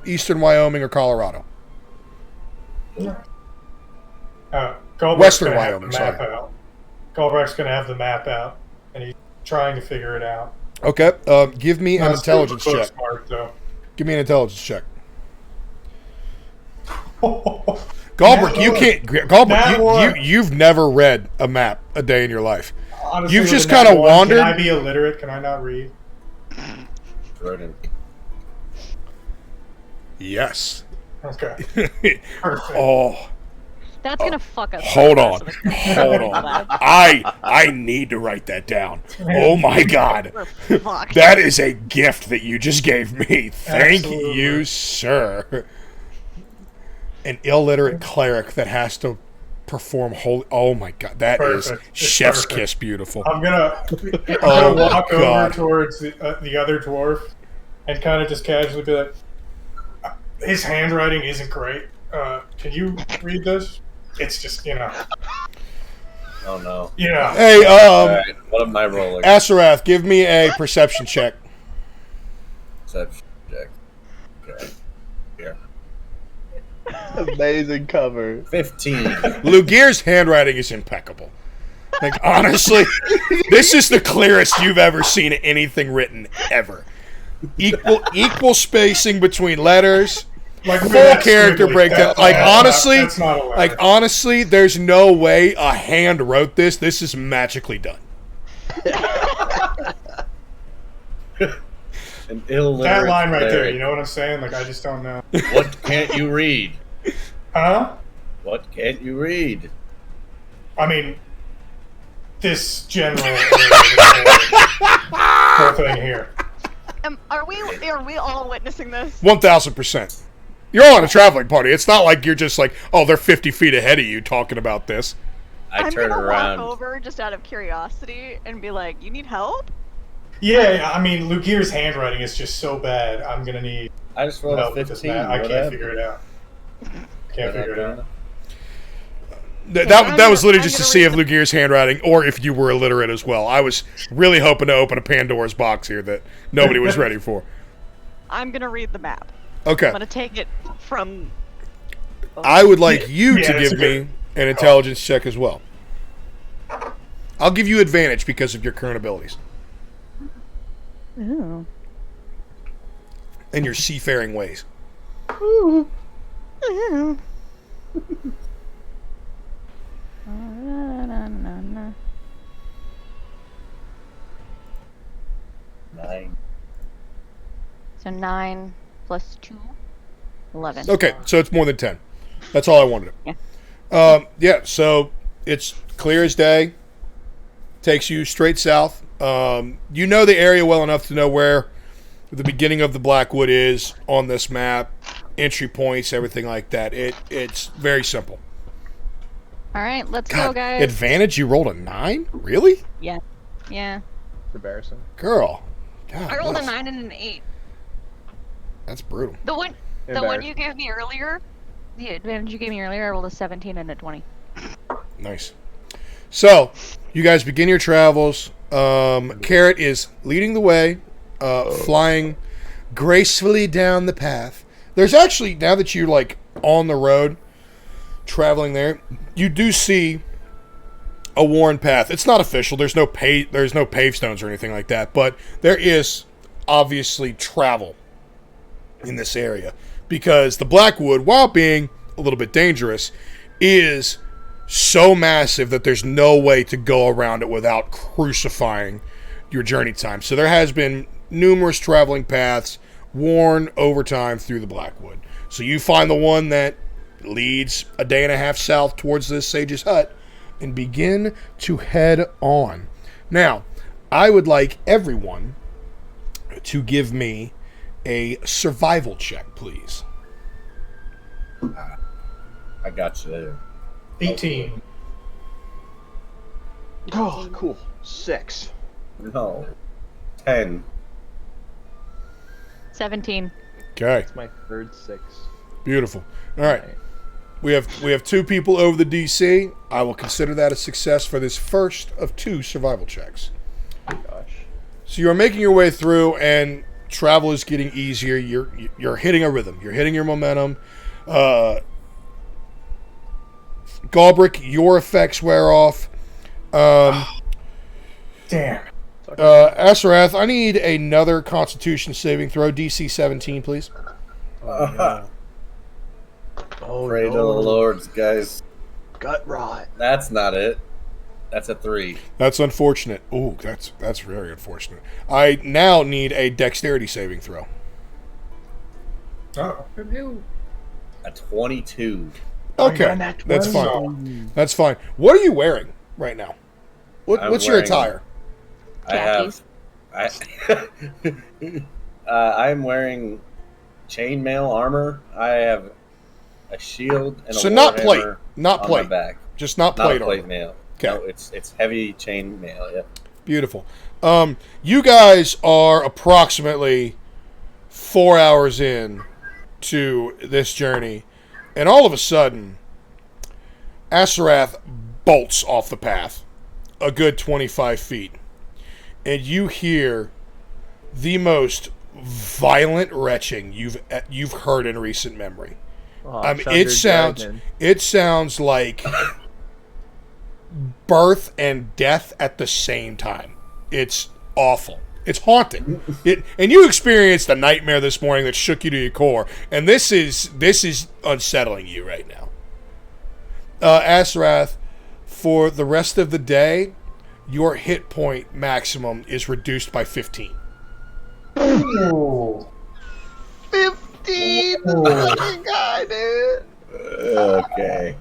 eastern Wyoming or Colorado. Western Wyoming, sorry. Goldbrick's going to have the map out, and he's trying to figure it out. Okay, give me an intelligence check. Give me an intelligence check. Goldbrick, you can't. Goldbrick, you've never read a map a day in your life. Honestly, you've just kind of wandered. Can I be illiterate? Can I not read? Jordan. Yes. Okay. Perfect. Oh. That's gonna fuck us. Hold on. I need to write that down. Oh my god. That is a gift that you just gave me. Thank you, sir. An illiterate cleric that has to perform holy. Oh my god, that is chef's kiss beautiful. I'm gonna walk over towards the other dwarf and kind of just casually be like, his handwriting isn't great. Can you read this? It's just, Oh Oh no. Yeah. Hey, Alright, what am I rolling? Asarath, give me a perception check. Perception check. Okay. Here. Amazing cover. 15. Lugier's handwriting is impeccable. Like, honestly, this is the clearest you've ever seen anything written, ever. Equal spacing between letters, Like full that character squiggly. breakdown. That's not a letter. Honestly, there's no way a hand wrote this. This is magically done. An illiterate that line right there, cleric. you know what I'm saying? Like, I just don't know. What can't you read? Huh? What can't you read? I mean, this general whole thing here. Are we all witnessing this? 1,000%. You're all in a traveling party. It's not like you're just like, oh, they're 50 feet ahead of you talking about this. I turn gonna around. walk over just out of curiosity and be like, "You need help?" Yeah, I mean, Lugier's handwriting is just so bad. I'm gonna need I just rolled help a with this 15. map. I can't whatever. figure it out. Can't figure it out. That was literally just to gonna see read if Lugier's handwriting, or if you were illiterate as well. I was really hoping to open a Pandora's box here that nobody was ready for. I'm gonna read the map. Okay. I'm gonna take it from. I would like you Yeah, to that's give a me an intelligence check as well. I'll give you advantage because of your current abilities Ooh. and your seafaring ways. Ooh. 9. So 9 plus 2, 11. Okay, so it's more than 10. That's all I wanted. Yeah. So it's clear as day. Takes you straight south. You know the area well enough to know where the beginning of the Blackwood is on this map, entry points, everything like that. It's very simple. All right, let's God, go, guys. advantage? You rolled a 9? Really? Yeah. Yeah. It's embarrassing. Girl. God, I rolled a bless. 9 and an 8. That's brutal. The one you gave me earlier, the advantage you gave me earlier, I rolled a 17 and a 20. Nice. So, you guys begin your travels. Carrot is leading the way, flying gracefully down the path. There's actually, now that you're like on the road, traveling there, you do see a worn path. It's not official. There's no paved stones or anything like that, but there is obviously travel in this area because the Blackwood, while being a little bit dangerous, is so massive that there's no way to go around it without crucifying your journey time. So there has been numerous traveling paths worn over time through the Blackwood. So you find the one that leads a day and a half south towards this sage's hut and begin to head on. Now, I would like everyone to give me a survival check, please. I got you there. 18. Oh, cool. 6. No. 10. 17. Okay, It's my third 6. beautiful. All right. We have 2 people over the DC. I will consider that a success for this first of 2 survival checks. Gosh. So you are making your way through, and travel is getting easier. You're hitting a rhythm. You're hitting your momentum. Galbrick, your effects wear off. Damn. Asarath, I need another Constitution saving throw, DC 17, please. Pray to the Lords, guys. Gut rot. That's not it. That's a 3. That's unfortunate. Ooh, that's very unfortunate. I now need a Dexterity saving throw. Oh. From who? A 22. Okay, that that's 20. fine. That's fine. What are you wearing right now? What's your wearing- attire? Khakis. I'm wearing chainmail armor. I have a shield and a So not plate, warhammer not on plate, my back. just not Not plate a plate armor. mail. Okay. No, it's heavy chain mail. Yep. Beautiful. You guys are approximately 4 hours in to this journey, and all of a sudden, Asarath bolts off the path a good 25 feet. And you hear the most violent retching you've heard in recent memory. Oh, I mean, it sounds like birth and death at the same time. It's awful. It's haunting. And you experienced a nightmare this morning that shook you to your core, and this is unsettling you right now. Asrath, for the rest of the day, your hit point maximum is reduced by 15. Ooh. 15! Oh my god, dude! Okay.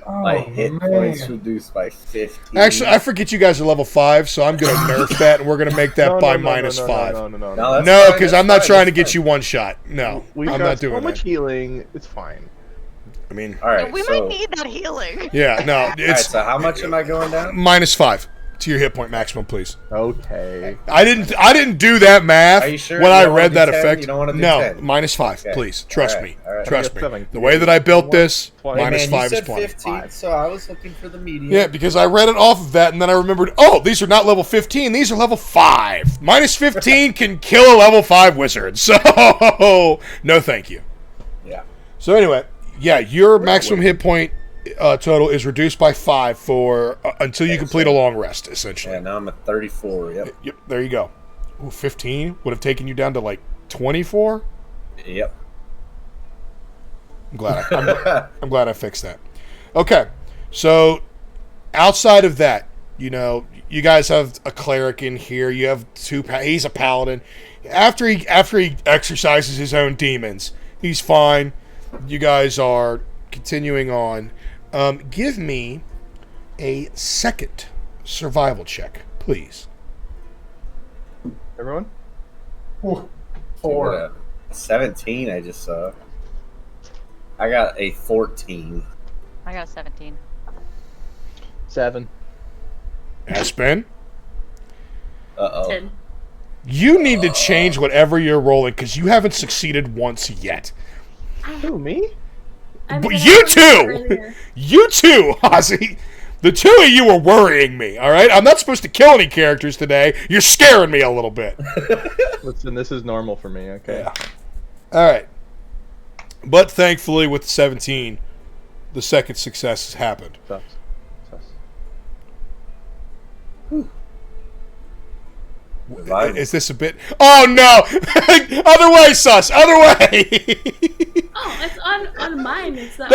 My hit man. points reduced by 15. Actually, I forget you guys are level 5, so I'm going to nerf that, and we're going to make that by minus 5. No, No, that's because fine, I'm not that's trying fine, to get that's you one shot. No, We've I'm got not doing so much that. healing. It's fine. I mean, fine. All right, We so, might need that healing. yeah, no, all right, it's so how much am I going down? minus 5 to your hit point maximum, please. Okay. I didn't do that math Are you sure when you I don't wanna read do that 10? effect. You don't wanna do No, 10? minus 5, Okay. please. Trust All me. right, all right. Trust me. I got 7. The way that I built this, Twice. minus Hey, man, 5 you is said 20. 15, so I was looking for the median. Yeah, because I read it off of that, and then I remembered, oh, these are not level 15, these are level 5. Minus 15 can kill a level 5 wizard, so no thank you. Yeah. So anyway, yeah, your maximum hit point total is reduced by 5 for until you complete a long rest, essentially. Yeah, now I'm at 34. Yep. Yep, there you go. Ooh, 15 would have taken you down to like 24. Yep. I'm glad I fixed that. Okay, so outside of that, you know, you guys have a cleric in here. You have he's a paladin. After he exercises his own demons, he's fine. You guys are continuing on. Give me a second survival check, please. Everyone? Ooh. What 4. a 17 I just saw. I got a 14. I got a 17. 7. Aspen, Uh-oh. 10. you need to change whatever you're rolling because you haven't succeeded once yet. Who, me? I But mean, I you was too! earlier. You too, Ozzy! The two of you are worrying me, alright? I'm not supposed to kill any characters today. You're scaring me a little bit. Listen, this is normal for me, okay? Yeah. Alright. But thankfully, with 17, the second success has happened. Sus. Survival. Is this a bit... Oh, no! Other way, Sus! Other way! Oh, it's on mine. It's that.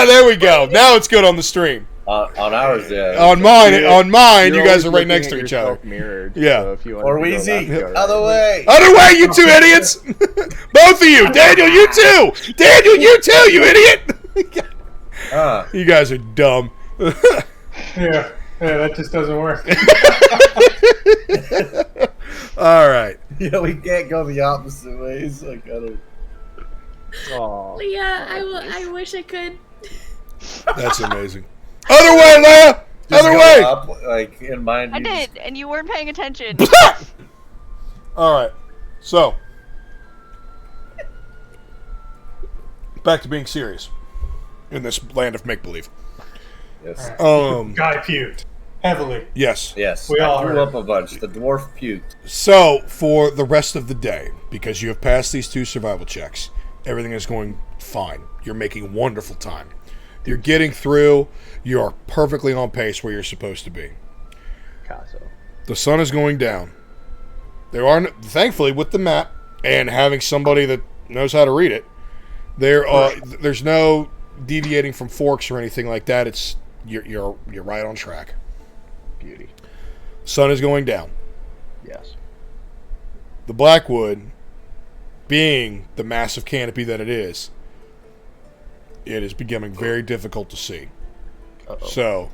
There we go. Now it's good on the stream. On ours, yeah. On mine, you You're guys always are right looking next at to each yourself other. Mirrored, Yeah. So if you want Or to go Weezy, left, go right. other way. Other way, you two idiots! Both of you! Daniel, you too! Daniel, you too, you idiot! You guys are dumb. Yeah, that just doesn't work. All right. Yeah, we can't go the opposite ways. Like, I don't... Aw. Yeah, I wish I could. That's amazing. Other way, Leia! Just Other go way! up, like, in mine. I you did, and you weren't paying attention. All right. So, back to being serious in this land of make-believe. Yes. Guy puked heavily. Yes. Yes. We all I heard threw it. up a bunch. The dwarf puked. So, for the rest of the day, because you have passed these 2 survival checks, everything is going fine. You're making wonderful time. You're getting through. You're perfectly on pace where you're supposed to be. Caso. The sun is going down. There are, thankfully, with the map and having somebody that knows how to read it, there's no deviating from forks or anything like that. It's you're right on track. Beauty. Sun is going down. Yes. The Blackwood, being the massive canopy that it is becoming very difficult to see. Uh-oh. So,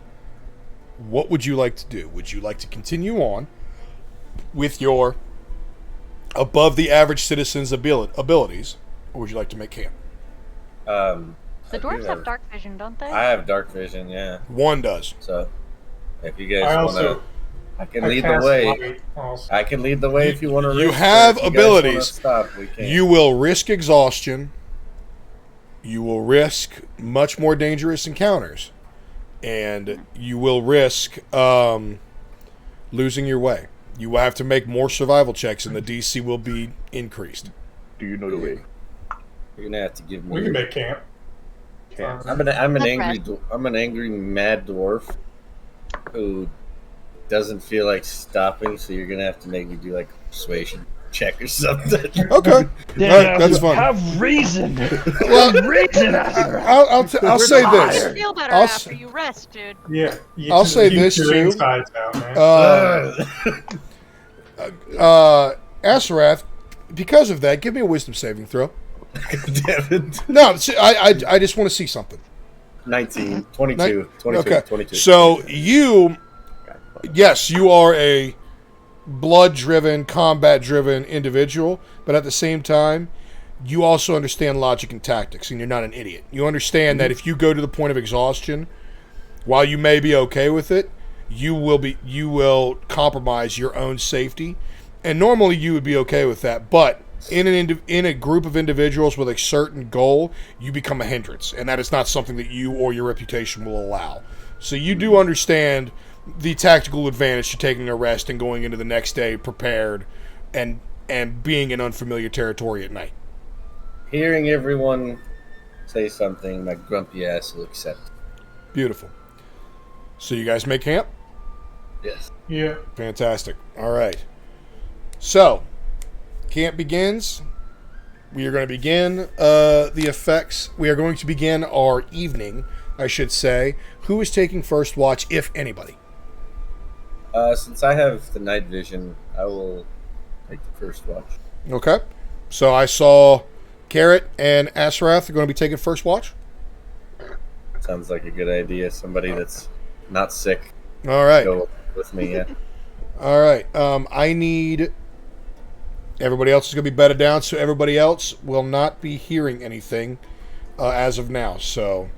what would you like to do? Would you like to continue on with your above the average citizen's abilities, or would you like to make camp? The dwarves have dark vision, don't they? I have dark vision, yeah. One does. So, if you I guys want also to, I can I lead the cast way. light also. I can lead the way if you want to. You have abilities. Stop, we can. You will risk exhaustion. You will risk much more dangerous encounters. and you will risk losing your way. You will have to make more survival checks, and the DC will be increased. Do you know the way? You're gonna have to give me. We can make camp. I'm an angry mad dwarf who doesn't feel like stopping, so you're gonna have to make me do like a persuasion check or something. Okay, that's fun. Have reason. Well, reason. I'll say this. You feel better I'll after you rest, dude. Yeah. I'll say this your too. insides out, man. Asarath, because of that, give me a wisdom saving throw. Damn it. No, I just want to see something. 19, 22, 22, Okay. 22. So yes, you are a blood-driven, combat-driven individual, but at the same time, you also understand logic and tactics, and you're not an idiot. You understand that if you go to the point of exhaustion, while you may be okay with it, you will compromise your own safety, and normally you would be okay with that, but in a group of individuals with a certain goal, you become a hindrance, and that is not something that you or your reputation will allow. So you do understand the tactical advantage to taking a rest and going into the next day prepared and being in unfamiliar territory at night. Hearing everyone say something, my grumpy ass will accept. Beautiful. So you guys make camp? Yes. Yeah. Fantastic. All right. So, camp begins. We are going to begin the effects. We are going to begin our evening, I should say. Who is taking first watch, if anybody? Since I have the night vision, I will take the first watch. Okay. So I saw Carrot and Asarath are going to be taking first watch. Sounds like a good idea. Somebody that's not sick. All right. Go with me, yeah. All right. I need... Everybody else is going to be bedded down, so everybody else will not be hearing anything as of now. So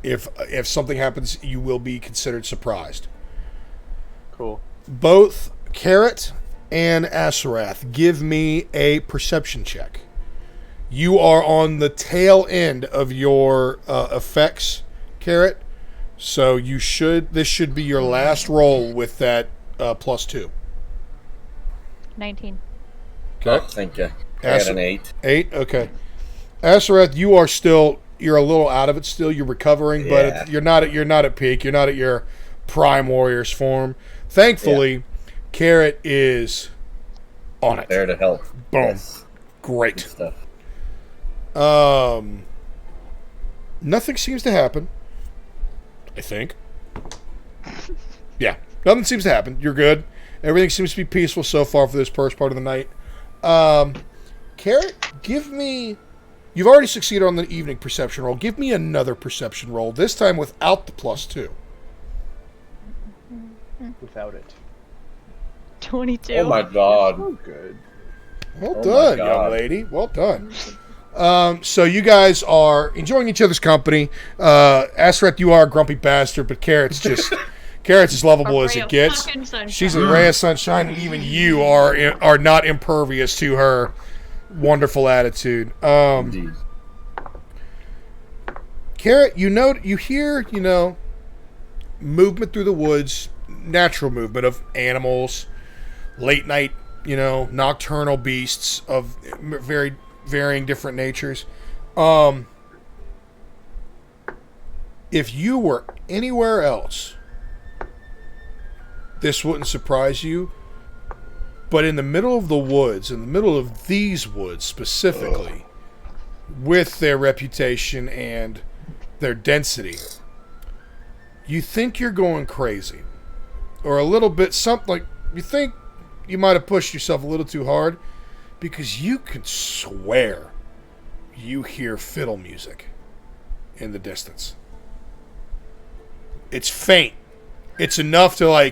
if something happens, you will be considered surprised. Cool. Both Carrot and Asarath, give me a perception check. You are on the tail end of your effects, Carrot. So this should be your last roll with that +2. 19. Okay. Oh, thank you. I had an 8. 8? Okay. Asarath, you're a little out of it still. You're recovering, but you're not at peak. You're not at your prime warrior's form. Thankfully, Carrot is on it. There to help. Boom. Yes. Great. Good stuff. Nothing seems to happen. I think. Yeah. Nothing seems to happen. You're good. Everything seems to be peaceful so far for this first part of the night. Carrot, give me... You've already succeeded on the evening perception roll. Give me another perception roll, this time without the +2. Without it. 22. Oh my god. Oh, good. Well Oh done, my young God. lady. Well done. So you guys are enjoying each other's company. Asarath, you are a grumpy bastard, but Carrot's as lovable as it gets. She's a ray of sunshine, and even you are not impervious to her wonderful attitude. Indeed. Carrot, you hear, movement through the woods, natural movement of animals, late night, nocturnal beasts of very varying different natures. If you were anywhere else, this wouldn't surprise you. But in the middle of the woods, in the middle of these woods specifically, with their reputation and their density, you think you're going crazy. Or a little bit something like, you think you might have pushed yourself a little too hard, because you can swear you hear fiddle music in the distance. It's faint. It's enough to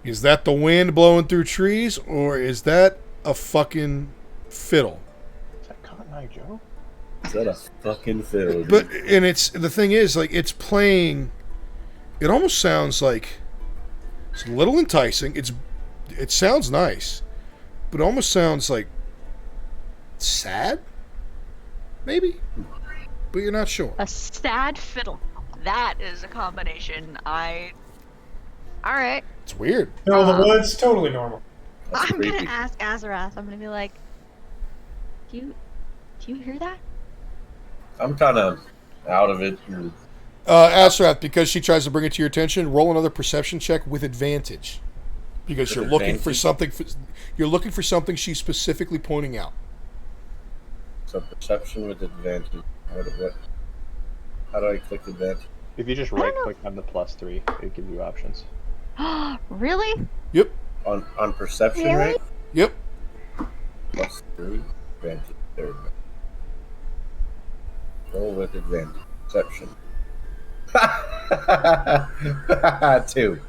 is that the wind blowing through trees, or is that a fucking fiddle? Is that Cotton Eye Joe? Is that a fucking fiddle? But the thing is, it's playing. It almost sounds like it's a little enticing. It sounds nice, but it almost sounds like sad, maybe. But you're not sure. A sad fiddle. That is a combination. Alright. It's weird. Middle of the woods, totally normal. That's I'm creepy. gonna ask Azarath. I'm gonna be like, do you hear that? I'm kind of out of it. Azarath, because she tries to bring it to your attention, roll another perception check with advantage. Because With you're looking for advantage? something. You're looking for something she's specifically pointing out. So perception with advantage. How do I click advantage? If you just I don't right know. click on the +3, it gives you options. Really? Yep. On perception, Really? right? Yep. +3 advantage. There we go. Roll with advantage. Perception. 2.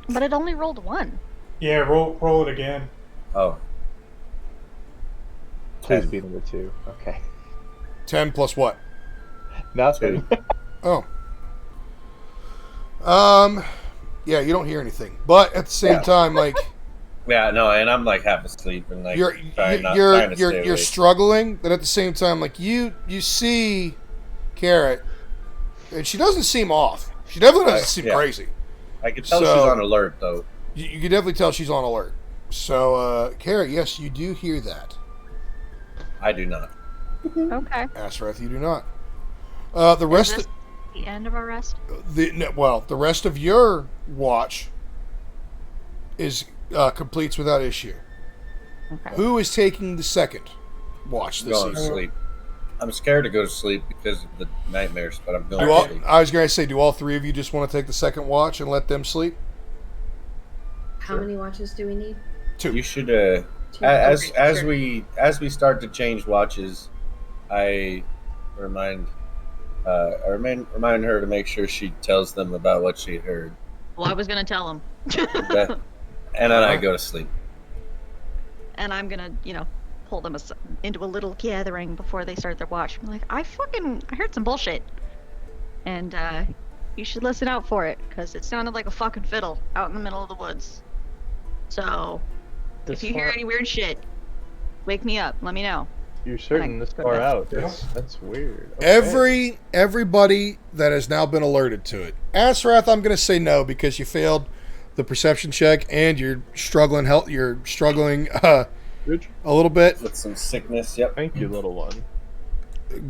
But it only rolled 1. Yeah, roll it again. Oh. Please 10. be number 2. Okay. 10 plus what? Nothing. Oh. Yeah, you don't hear anything. But at the same time, like Yeah, no, and I'm like half asleep and like you're trying to stay you're awake. struggling, but at the same time, like you see Carrot, and she doesn't seem off. She definitely doesn't seem Yeah. crazy. I can tell So- she's on alert though. You can definitely tell she's on alert. So, Carrot, yes, you do hear that. I do not. Okay. Asrath, you do not. The rest Is this the end of our rest? the rest of your watch is completes without issue. Okay. Who is taking the second watch this Going to season? sleep. I'm scared to go to sleep because of the nightmares, but I'm going Do to all, sleep. I was going to say, do all three of you just want to take the second watch and let them sleep? How many watches do we need? 2. You should Two. as Okay, as sure. we start to change watches, I remind her to make sure she tells them about what she heard. Well, I was gonna tell him. That- and then I go to sleep. And I'm gonna, pull them into a little gathering before they start their watch. I'm like, I heard some bullshit. And, you should listen out for it, because it sounded like a fucking fiddle out in the middle of the woods. So, if you hear any weird shit, wake me up. Let me know. You're certain this far out. That's weird. Okay. Everybody that has now been alerted to it. Asrath, I'm going to say no because you failed the perception check and you're struggling. You're struggling a little bit. With some sickness, yep. Thank you, little one.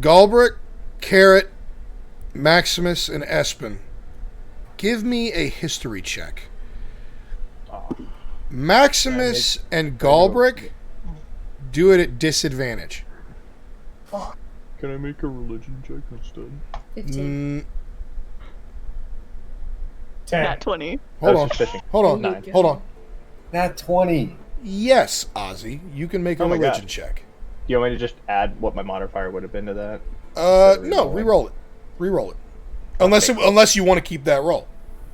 Galbraith, Carrot, Maximus, and Espen. Give me a history check. Oh, Maximus and Galbraith, do it at disadvantage. can I make a religion check instead? 15. 10. Not 20. Hold I on. was just fishing. Hold on. 9. Hold on. Nat 20. Yes, Ozzy, you can make a Oh my religion God. check. Do you want me to just add what my modifier would have been to that? No, re-roll it. Re-roll it. Unless you want to keep that roll.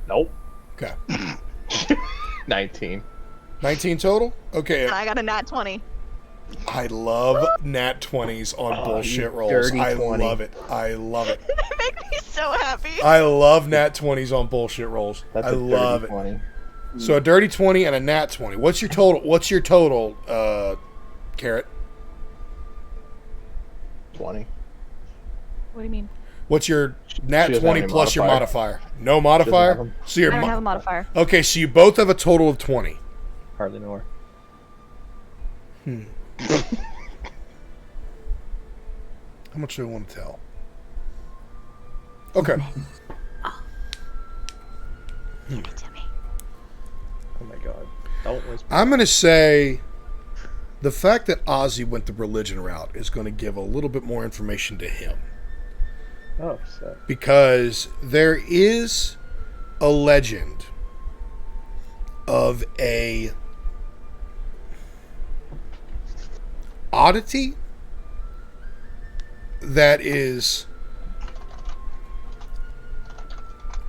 Nope. Okay. 19. 19 total? Okay. I got a nat 20. I love nat 20s on Oh, bullshit you rolls. dirty I 20. love it. I love it. They make me so happy. I love nat 20s on bullshit rolls. That's I a love dirty it. 20. So a dirty 20 and a nat 20. What's your total, Carrot? 20. What do you mean? What's your nat She doesn't 20 have any plus your modifier. modifier? No have modifier? them. So I your don't have a modifier. Okay, so you both have a total of 20. Hardly know her. How much do I want to tell? Okay. Give it to me. Oh my god. Don't whisper. I'm going to say the fact that Ozzy went the religion route is going to give a little bit more information to him. Oh, sick. Because there is a legend of a oddity that is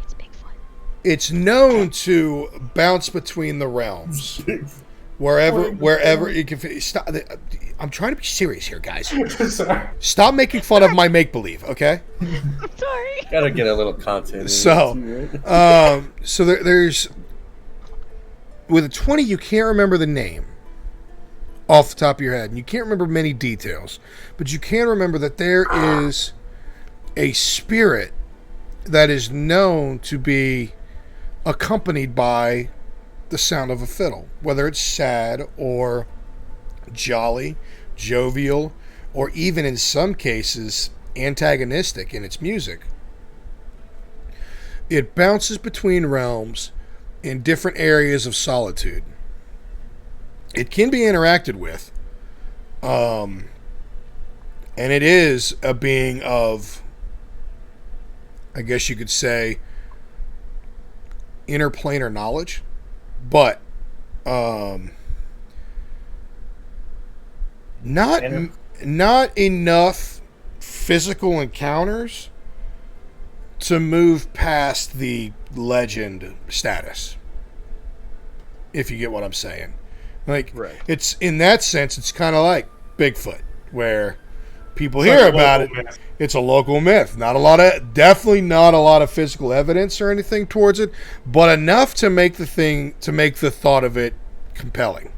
It's Bigfoot. it's known to bounce between the realms wherever you can stop. I'm trying to be serious here, guys. Sorry. Stop making fun of my make-believe, okay? I'm sorry. Gotta get a little content. in So, there too, right? so there's with a 20, you can't remember the name off the top of your head, and you can't remember many details, but you can remember that there is a spirit that is known to be accompanied by the sound of a fiddle, whether it's sad or jolly, jovial, or even in some cases antagonistic in its music. It bounces between realms in different areas of solitude. It can be interacted with, and it is a being of, I guess you could say, interplanar knowledge, but not enough physical encounters to move past the legend status. If you get what I'm saying. Like, right. It's in that sense, it's kind of like Bigfoot, where people hear about it. Myth. It's a local myth. Definitely not a lot of physical evidence or anything towards it, but enough to make the thought of it compelling.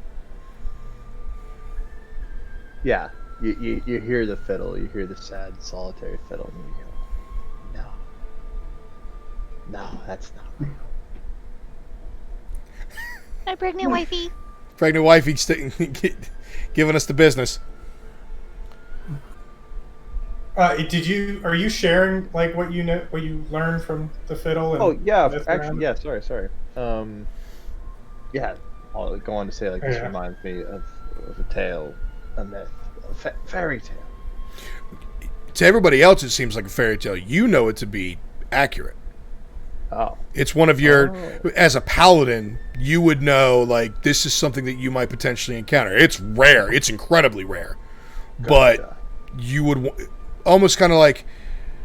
Yeah, you hear the fiddle, you hear the sad, solitary fiddle, and you go, no, that's not real. My pregnant wifey. Pregnant wifey giving us the business. Are you sharing like what you know, what you learned from the fiddle? And oh yeah, actually, yeah. Sorry. Yeah, I'll go on to say like this reminds me of a tale, a myth, a fairy tale. To everybody else, it seems like a fairy tale. You know it to be accurate. Oh, it's one of your. As a paladin, you would know like this is something that you might potentially encounter. It's rare. It's incredibly rare, but you would almost kind of like,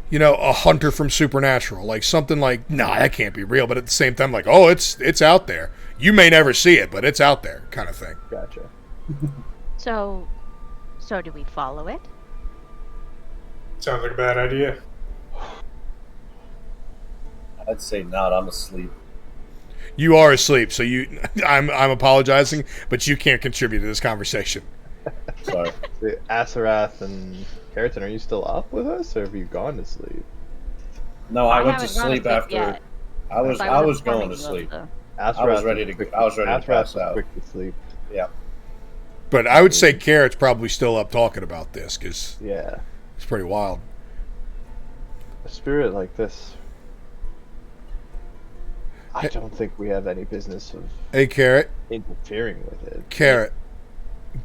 you know, a hunter from Supernatural, like something like, nah, that can't be real. But at the same time, like, oh, it's out there. You may never see it, but it's out there, kind of thing. Gotcha. So do we follow it? Sounds like a bad idea. I'd say not. I'm asleep. You are asleep, so I'm apologizing, but you can't contribute to this conversation. Sorry. Asarath and Keratin, are you still up with us, or have you gone to sleep? No, I went to sleep after. Yet. I was going to sleep. I was ready to pass out. Quick to sleep. Yeah. But I would say Carrot's probably still up talking about this because it's pretty wild. A spirit like this, I don't think we have any business of. Hey, Carrot. Interfering with it. Carrot,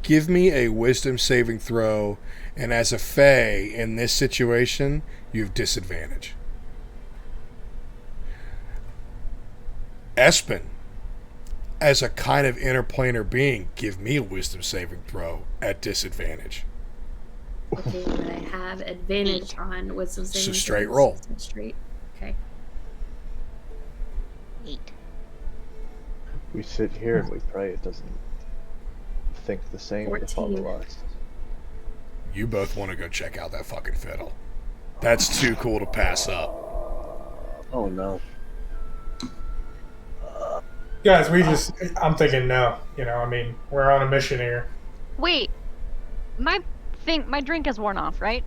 give me a wisdom saving throw, and as a Fae in this situation, you have disadvantage. Espen, as a kind of interplanar being, give me a wisdom saving throw at disadvantage. Okay, but I have advantage on wisdom saving. So straight roll. Straight. Okay. 8. We sit here and we pray it doesn't think the same to follow us. You both want to go check out that fucking fiddle. That's too cool to pass up. Oh no. Guys, I'm thinking no. You know, I mean, we're on a mission here. Wait, my drink has worn off, right?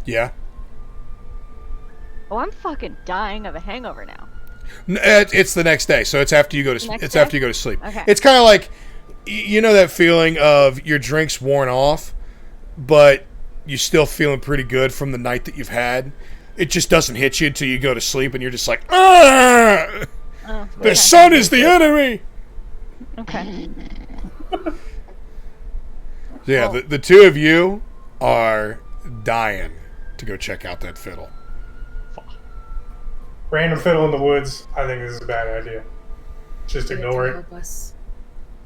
Yeah. Oh, I'm fucking dying of a hangover now. It's the next day, so it's after you go to after you go to sleep. Okay. It's kind of like, you know, that feeling of your drink's worn off, but you're still feeling pretty good from the night that you've had. It just doesn't hit you until you go to sleep, and you're just like, ah! The sun is the enemy. Okay. Yeah, the two of you are dying to go check out that fiddle. Random fiddle in the woods. I think this is a bad idea. Just ignore it.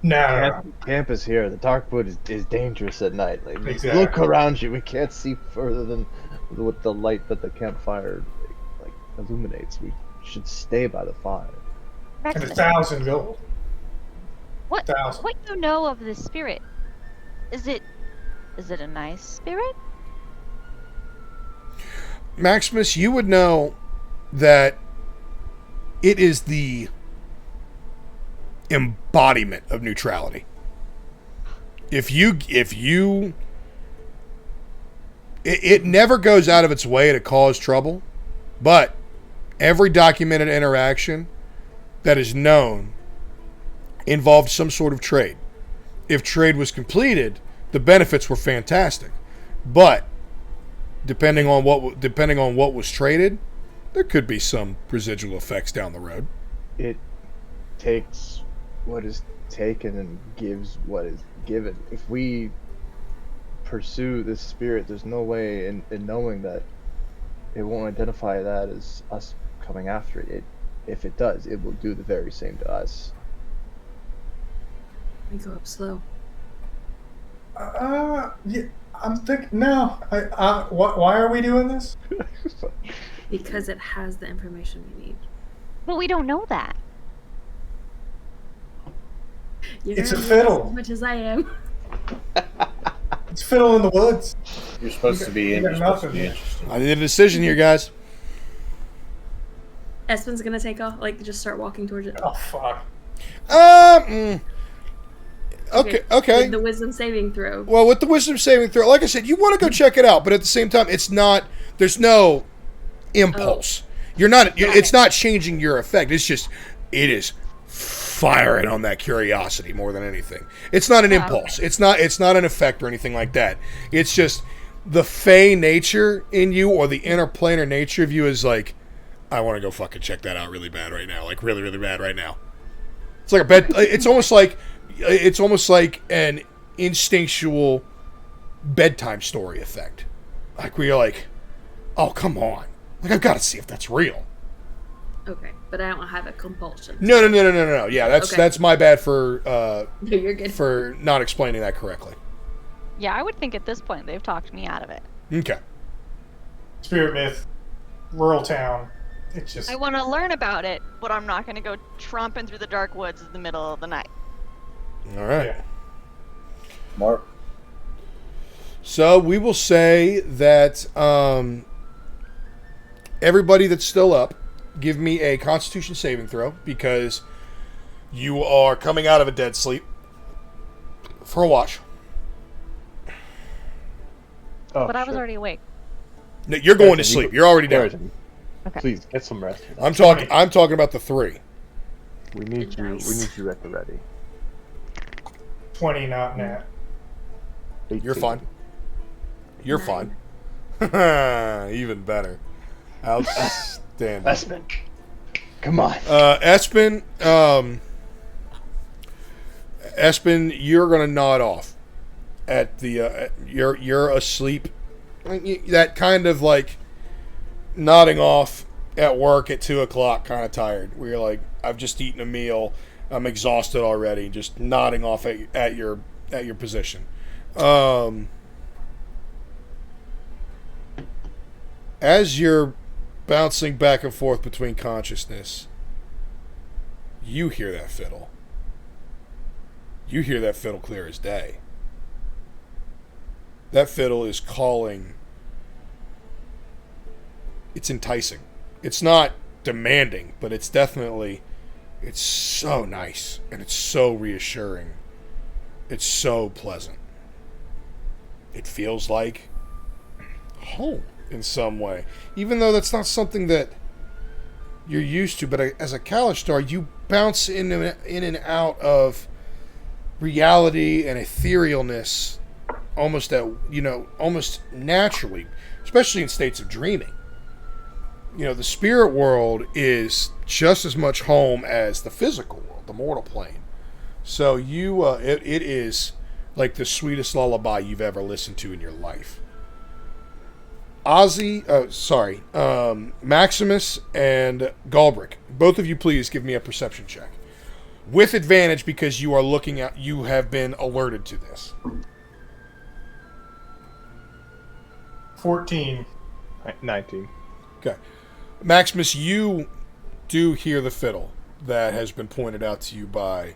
No. Camp is here. The dark wood is dangerous at night. Like, exactly. Look around you. We can't see further than with the light that the campfire like illuminates. We should stay by the fire. And 1,000 gold. What do you know of this spirit? Is it a nice spirit? Maximus, you would know that it is the embodiment of neutrality. If you it never goes out of its way to cause trouble, but every documented interaction that is known involved some sort of trade. If trade was completed, the benefits were fantastic. But depending on what was traded, there could be some residual effects down the road. It takes what is taken and gives what is given. If we pursue this spirit, there's no way in knowing that it won't identify that as us coming after it. If it does, it will do the very same to us. We go up slow. Yeah, I'm thinking. No, why are we doing this? Because it has the information we need. But we don't know that. You're It's a gonna fiddle. know as much as I am. It's fiddle in the woods. You're supposed to be You got interested. nothing. I did a decision here, guys. Espen's gonna take off, like just start walking towards it. Oh fuck. Okay. The wisdom saving throw. Well, with the wisdom saving throw, like I said, you want to go check it out, but at the same time, it's not. There's no impulse. You're not. It's not changing your effect. It's just. It is firing on that curiosity more than anything. It's not an impulse. It's not an effect or anything like that. It's just the fey nature in you or the interplanar nature of you is like, I want to go fucking check that out really bad right now. Like really, really bad right now. It's like a bed. It's almost like an instinctual bedtime story effect. Like where you're like, oh, come on. Like, I've got to see if that's real. Okay, but I don't have a compulsion. No. Yeah, that's my bad for No, you're good. for not explaining that correctly. Yeah, I would think at this point they've talked me out of it. Okay. Spirit myth, rural town. It's just. I want to learn about it, but I'm not going to go tromping through the dark woods in the middle of the night. All right. Yeah. Mark. So we will say that everybody that's still up, give me a Constitution saving throw because you are coming out of a dead sleep for a watch. Oh, But I was already awake. No, you're going to sleep. You're already down. Okay. Please get some rest. I'm talking about the 3. We need you. Nice. We need you at the ready. 20, not nat. 18. You're fine. You're 9. fine. Even better. Outstanding. Espen, come on. Espen, you're gonna nod off at the you're asleep. That kind of like nodding off at work at 2:00, kind of tired. Where you're like, I've just eaten a meal. I'm exhausted already. Just nodding off at your position. As you're bouncing back and forth between consciousness, you hear that fiddle. You hear that fiddle clear as day. That fiddle is calling. It's enticing. It's not demanding, but it's definitely, it's so nice and it's so reassuring. It's so pleasant. It feels like home in some way, even though that's not something that you're used to. But as a Kalashtar, you bounce in and out of reality and etherealness almost naturally, especially in states of dreaming. The spirit world is just as much home as the physical world, the mortal plane. So it is like the sweetest lullaby you've ever listened to in your life. Maximus and Galbrick, both of you please give me a perception check. With advantage because you have been alerted to this. 14. 19. Okay. Maximus, you do hear the fiddle that has been pointed out to you by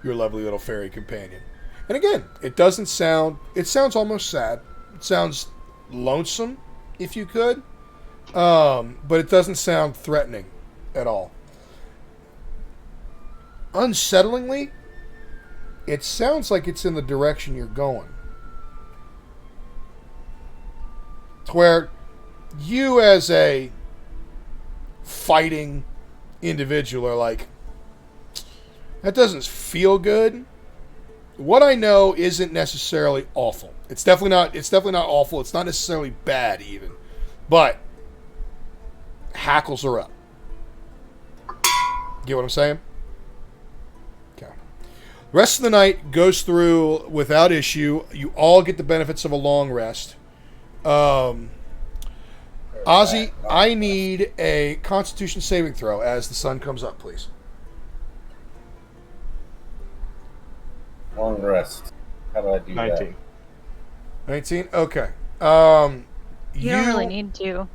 your lovely little fairy companion. And again, it sounds almost sad. It sounds lonesome, if you could. But it doesn't sound threatening at all. Unsettlingly, it sounds like it's in the direction you're going. where you as a fighting individual are like, that doesn't feel good. What I know isn't necessarily awful. It's definitely not awful. It's not necessarily bad even. But hackles are up. Get what I'm saying? Okay. The rest of the night goes through without issue. You all get the benefits of a long rest. Ozzy, I need a Constitution saving throw as the sun comes up, please. Long rest. How do I do 19. 19? Okay. You don't really need to.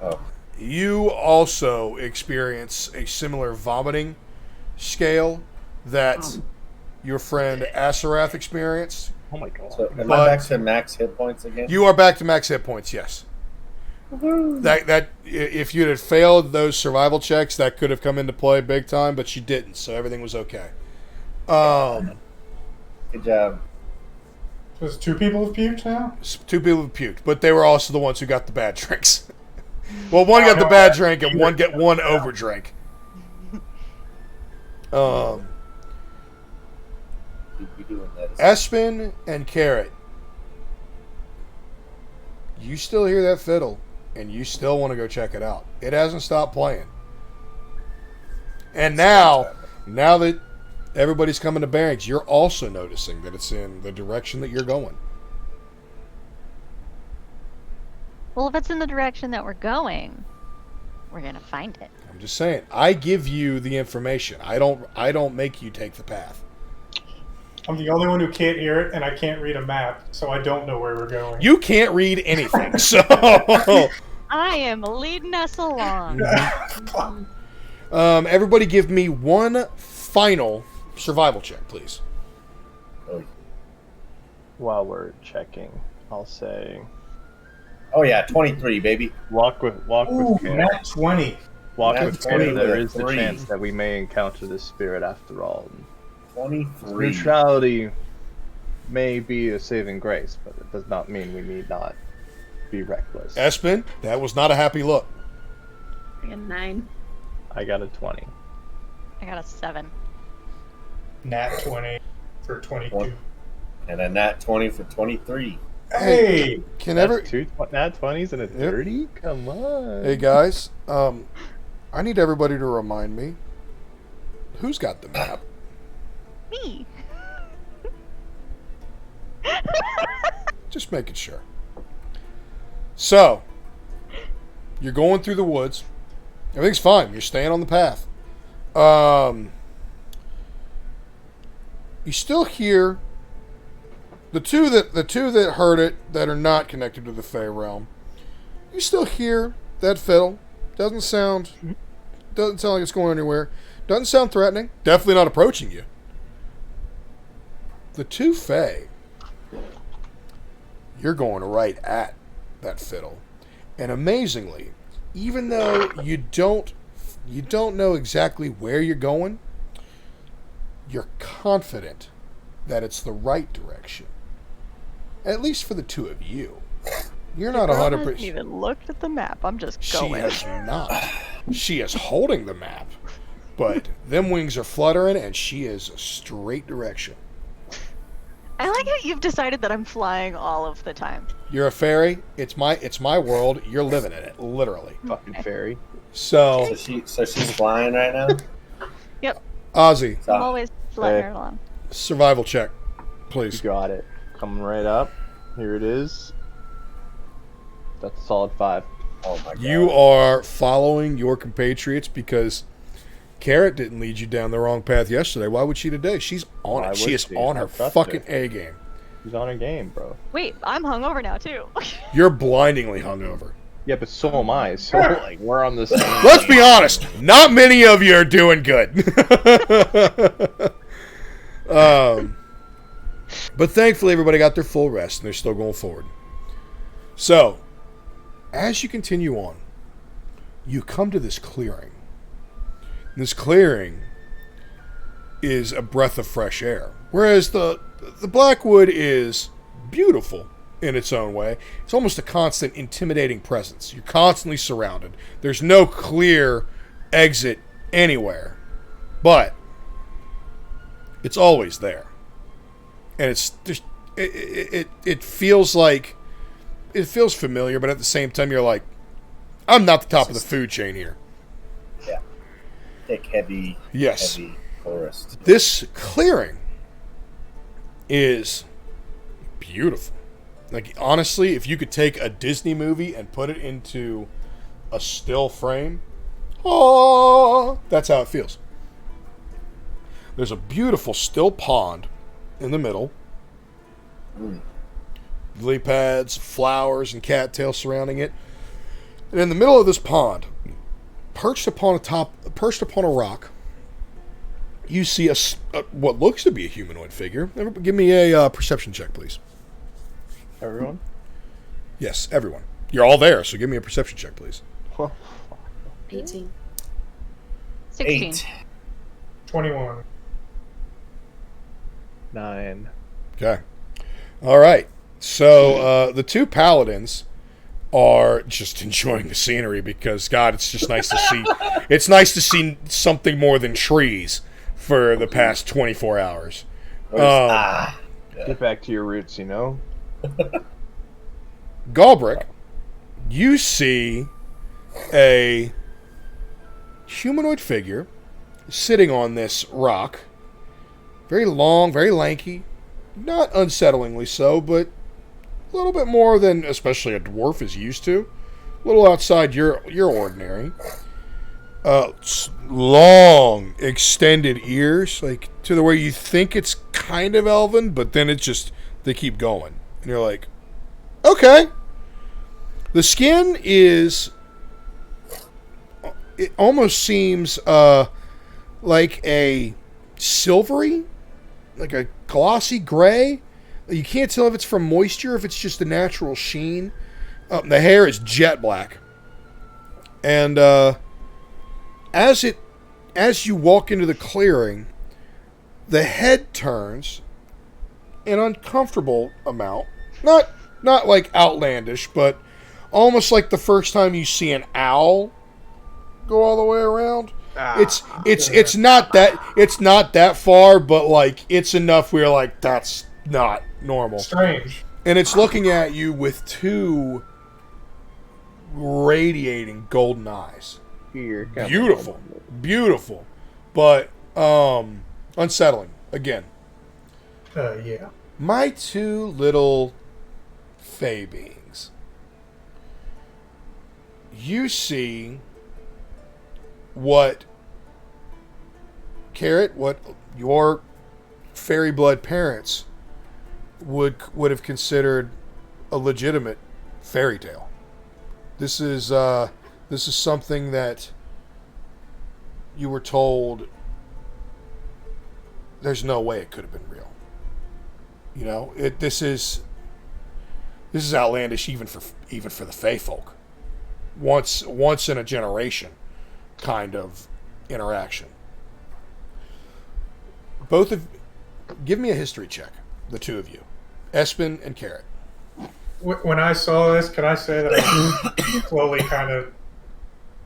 that? Oh. You also experience a similar vomiting scale that your friend Asarath experienced. Oh my god. So am I back to max hit points again? You are back to max hit points, yes. That if you had failed those survival checks, that could have come into play big time, but you didn't, so everything was okay. Good job. So it's 2 people have puked now? 2 people have puked, but they were also the ones who got the bad drinks. Well, one got the bad drink and one overdrank. Espen and Carrot, you still hear that fiddle, and you still want to go check it out. It hasn't stopped playing. And now that everybody's coming to bearings, you're also noticing that it's in the direction that you're going. Well, if it's in the direction that we're going, we're gonna find it. I'm just saying. I give you the information. I don't make you take the path. I'm the only one who can't hear it, and I can't read a map, so I don't know where we're going. You can't read anything, so I am leading us along. everybody give me one final survival check, please. While we're checking, I'll say Oh yeah, 23, baby. walk with care. Nat 20. Walk Nat with care. 20 There with is the 3. chance that we may encounter this spirit after all. 23. Neutrality may be a saving grace, but it does not mean we need not be reckless. Espen, that was not a happy look. I got a 9. I got a 20. I got a 7. Nat 20 for 22. And a nat 20 for 23. Hey! Can ever Two nat 20s and a 30? Come on. Hey guys, I need everybody to remind me who's got the map. Me. Just making sure. So, you're going through the woods. Everything's fine. You're staying on the path. You still hear the two that heard it that are not connected to the Fey realm. You still hear that fiddle. Doesn't sound like it's going anywhere. Doesn't sound threatening. Definitely not approaching you. The two Fey, you're going right at that fiddle. And amazingly, even though you don't know exactly where you're going, you're confident that it's the right direction. At least for the two of you. You're not 100%. Hasn't even looked at the map. I'm just going. She has not. She is holding the map, but them wings are fluttering, and she is a straight direction. I like how you've decided that I'm flying all of the time. You're a fairy. It's my world. You're living in it, literally. Fucking fairy. So she's flying right now? Yep. Ozzy, I'm always letting her along. survival check, please. You got it. Coming right up. Here it is. That's a solid 5. Oh my god. You are following your compatriots because Carrot didn't lead you down the wrong path yesterday. Why would she today? She's on Why it. She would is she? on I her trust fucking her. A game. She's on her game, bro. Wait, I'm hungover now too. You're blindingly hungover. Yeah, but so am I. So, like, we're on the same. Let's be honest. Not many of you are doing good. But thankfully, everybody got their full rest, and they're still going forward. So, as you continue on, you come to this clearing. This clearing is a breath of fresh air. Whereas the Blackwood is beautiful, in its own way. It's almost a constant intimidating presence. You're constantly surrounded. There's no clear exit anywhere. But it's always there. And it's just, it feels like, it feels familiar, but at the same time you're like, I'm not the top of the food chain here. Yeah. Thick, heavy, yes. heavy forest. This clearing is beautiful. Like, honestly, if you could take a Disney movie and put it into a still frame, oh, that's how it feels. There's a beautiful still pond in the middle. Lily pads, flowers, and cattails surrounding it. And in the middle of this pond, perched upon a rock, you see what looks to be a humanoid figure. Give me a perception check, please. Everyone? Yes, everyone. You're all there, so give me a perception check, please. 18. 16. 21. 9. Okay. All right. So the two paladins are just enjoying the scenery because, God, it's just nice to see. It's nice to see something more than trees for the past 24 hours. Get back to your roots, you know? Galbrick, you see a humanoid figure sitting on this rock. Very long, very lanky. Not unsettlingly so, but a little bit more than especially a dwarf is used to. A little outside your ordinary. Long, extended ears, like to the way you think it's kind of elven, but then it just, they keep going. And you're like, okay. The skin is, it almost seems like a silvery, like a glossy gray. You can't tell if it's from moisture, if it's just a natural sheen. The hair is jet black. And as you walk into the clearing, the head turns an uncomfortable amount. Not like outlandish, but almost like the first time you see an owl go all the way around. It's not that far, but like it's enough where you're like, that's not normal. Strange. And it's looking at you with two radiating golden eyes. Beautiful, but unsettling again. Yeah. My two little fey beings. You see what your fairy blood parents would have considered a legitimate fairy tale. This is something that you were told there's no way it could have been real. You know, this is outlandish even for the Fey folk. Once in a generation kind of interaction. Both of, give me a history check, the two of you, Espen and Carrot. When I saw this, can I say that I slowly kind of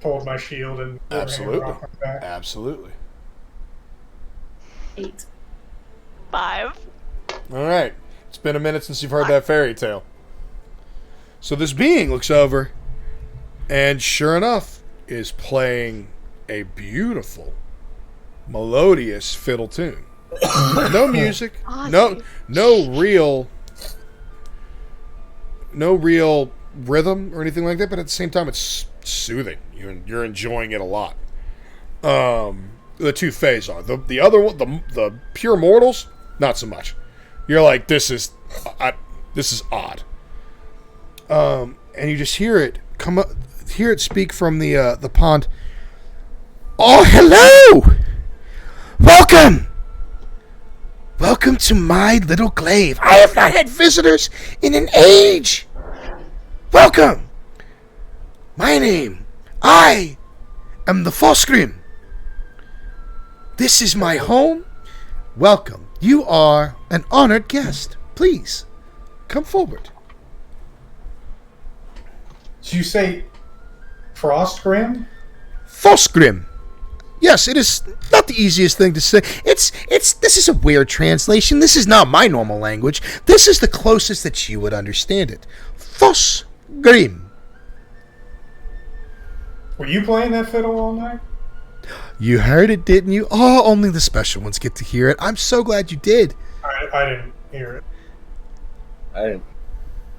pulled my shield and Absolutely. off my back? Absolutely. 8. 5. All right. It's been a minute since you've heard that fairy tale. So this being looks over and sure enough is playing a beautiful, melodious fiddle tune. No music, no real rhythm or anything like that, but at the same time it's soothing. You're enjoying it a lot. The two fays are. The other one, the pure mortals, not so much. You're like, this is odd. And you just hear it speak from the pond. Oh, hello! Welcome to my little glaive. I have not had visitors in an age. Welcome. My name, I am the Fosgrim. This is my home. Welcome. You are an honored guest. Please, come forward. Did you say Frostgrim? Frostgrim. Yes, it is not the easiest thing to say. This is a weird translation. This is not my normal language. This is the closest that you would understand it. Frostgrim. Were you playing that fiddle all night? You heard it, didn't you? Oh, only the special ones get to hear it. I'm so glad you did. I didn't hear it. I didn't.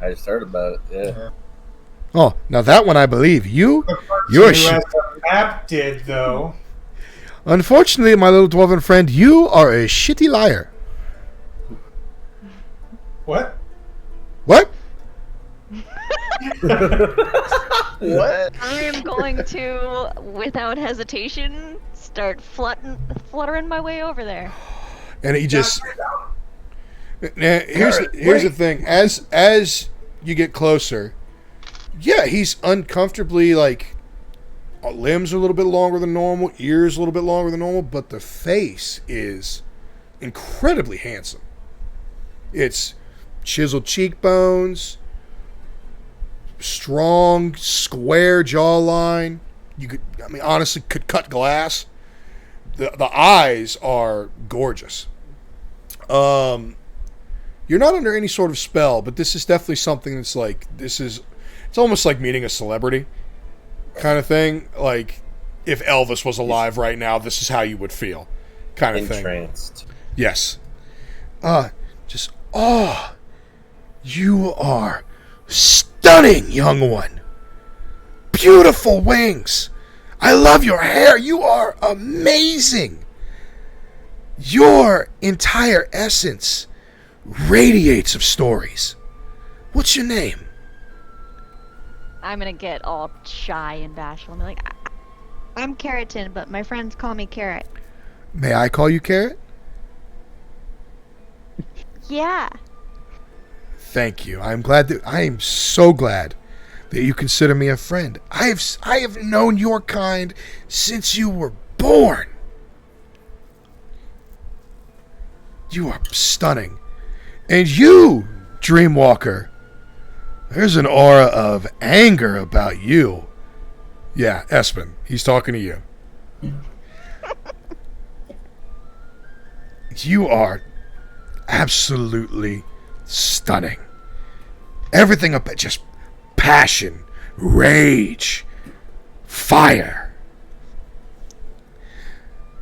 I just heard about it. Yeah. Oh, now that one I believe. You're Who has the map did, though. Unfortunately, my little dwarven friend, you are a shitty liar. What? What? What? I am going to, without hesitation, start fluttering my way over there. And he just... Here's the thing. As you get closer, yeah, he's uncomfortably, like, limbs are a little bit longer than normal, ears a little bit longer than normal, but the face is incredibly handsome. It's chiseled cheekbones, strong, square jawline. You could, honestly, could cut glass. The eyes are gorgeous. You're not under any sort of spell, but this is definitely something that's like, it's almost like meeting a celebrity kind of thing. Like, if Elvis was alive right now, this is how you would feel kind of thing. Entranced. Yes. You are stunning, young one. Beautiful wings. I love your hair. You are amazing. Your entire essence radiates of stories. What's your name? I'm gonna get all shy and bashful and be like, I'm Keratin, but my friends call me Carrot. May I call you Carrot? Yeah. Thank you. I am so glad that you consider me a friend. I have known your kind since you were born. You are stunning. And you, Dreamwalker, there's an aura of anger about you. Yeah, Espen, he's talking to you. You are absolutely stunning. Everything about just passion, rage, fire.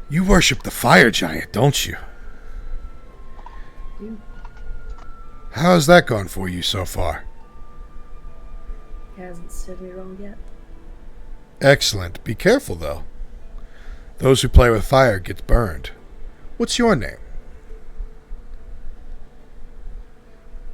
You worship the fire giant, don't you? How's that gone for you so far? He hasn't stood me wrong yet. Excellent. Be careful, though. Those who play with fire get burned. What's your name?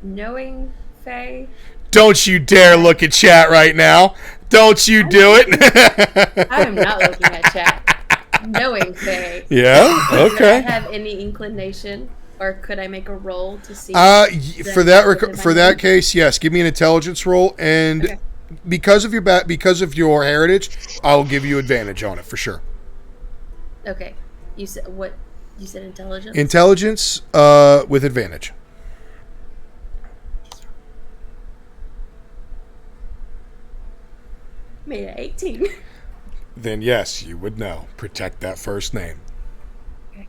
Knowing Faye. Don't you dare look at chat right now. Don't you do it. I am not looking at chat. Knowing Faye. Yeah? Okay. Do I have any inclination, or could I make a roll to see? For that case, yes. Give me an intelligence roll, and Okay. because of your heritage, I'll give you advantage on it for sure. Okay. You said what? You said intelligence. Intelligence with advantage. Made it 18. Then yes, you would know. Protect that first name. Okay.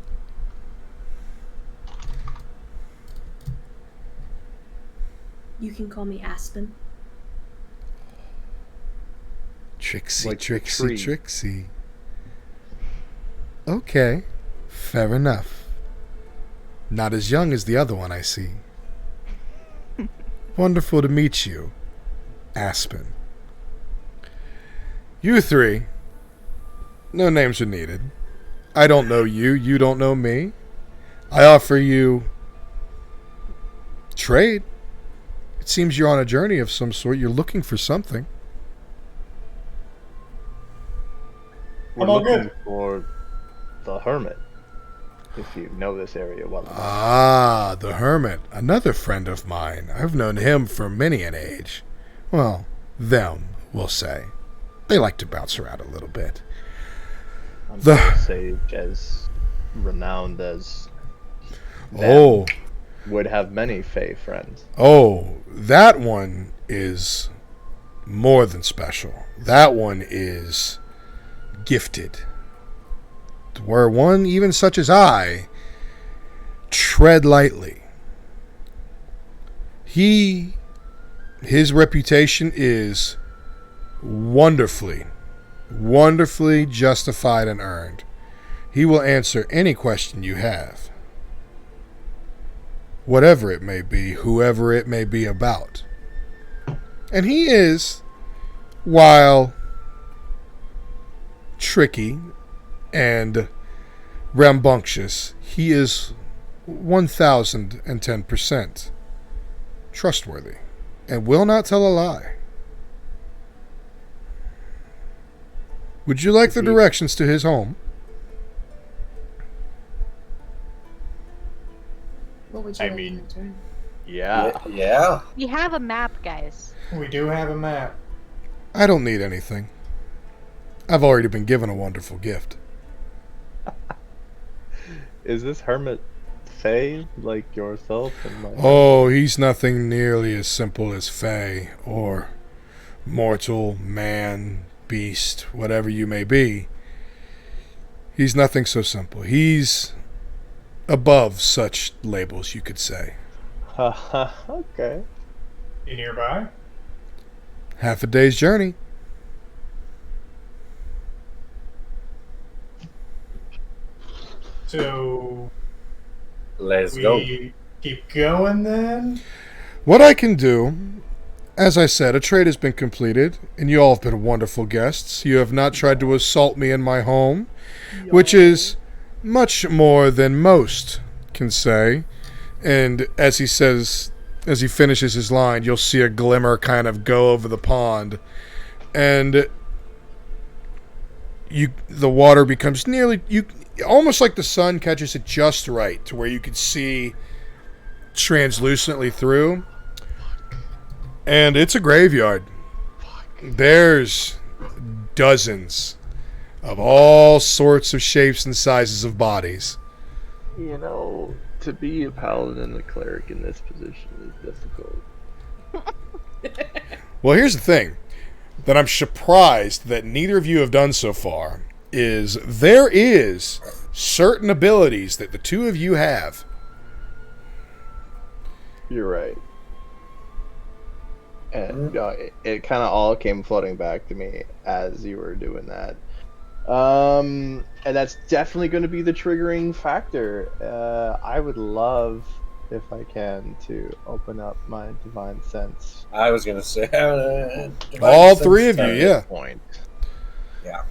You can call me Aspen. Trixie, Like Trixie, tree. Trixie. Okay, fair enough. Not as young as the other one, I see. Wonderful to meet you, Aspen. You three, no names are needed. I don't know you, you don't know me. I offer you trade. It seems you're on a journey of some sort. You're looking for something. We're I'm all looking good. for the Hermit, if you know this area well enough. Ah, the Hermit. Another friend of mine. I've known him for many an age. Well, them, we'll say. They like to bounce around a little bit. I'm The- not a sage as renowned as them Oh, would have many Fey friends. that one is more than special. That one is gifted. Where one, even such as I, tread lightly. His reputation is wonderfully justified and earned. He will answer any question you have, whatever it may be, whoever it may be about. And he is, while tricky and rambunctious, he is 1010% trustworthy and will not tell a lie. Would you like the directions to his home? What would you I like mean- in return? Yeah. We have a map, guys. We do have a map. I don't need anything. I've already been given a wonderful gift. Is this hermit Fae like yourself? And my Oh, he's nothing nearly as simple as Fae or mortal, man, beast, whatever you may be. He's nothing so simple. He's above such labels, you could say. Okay. You nearby? Half a day's journey. So Let's we go. keep going then? What I can do, as I said, a trade has been completed, and you all have been wonderful guests. You have not tried to assault me in my home, which is much more than most can say. And as he says, as he finishes his line, you'll see a glimmer kind of go over the pond, and the water becomes nearly almost like the sun catches it just right to where you can see translucently through. And it's a graveyard. There's dozens of all sorts of shapes and sizes of bodies. You know, to be a paladin and a cleric in this position is difficult. Well, here's the thing that I'm surprised that neither of you have done so far is there is certain abilities that the two of you have. You're right. And it kind of all came floating back to me as you were doing that. And that's definitely going to be the triggering factor. I would love, if I can, to open up my divine sense. I was gonna say All three of you, yeah. Point. Yeah.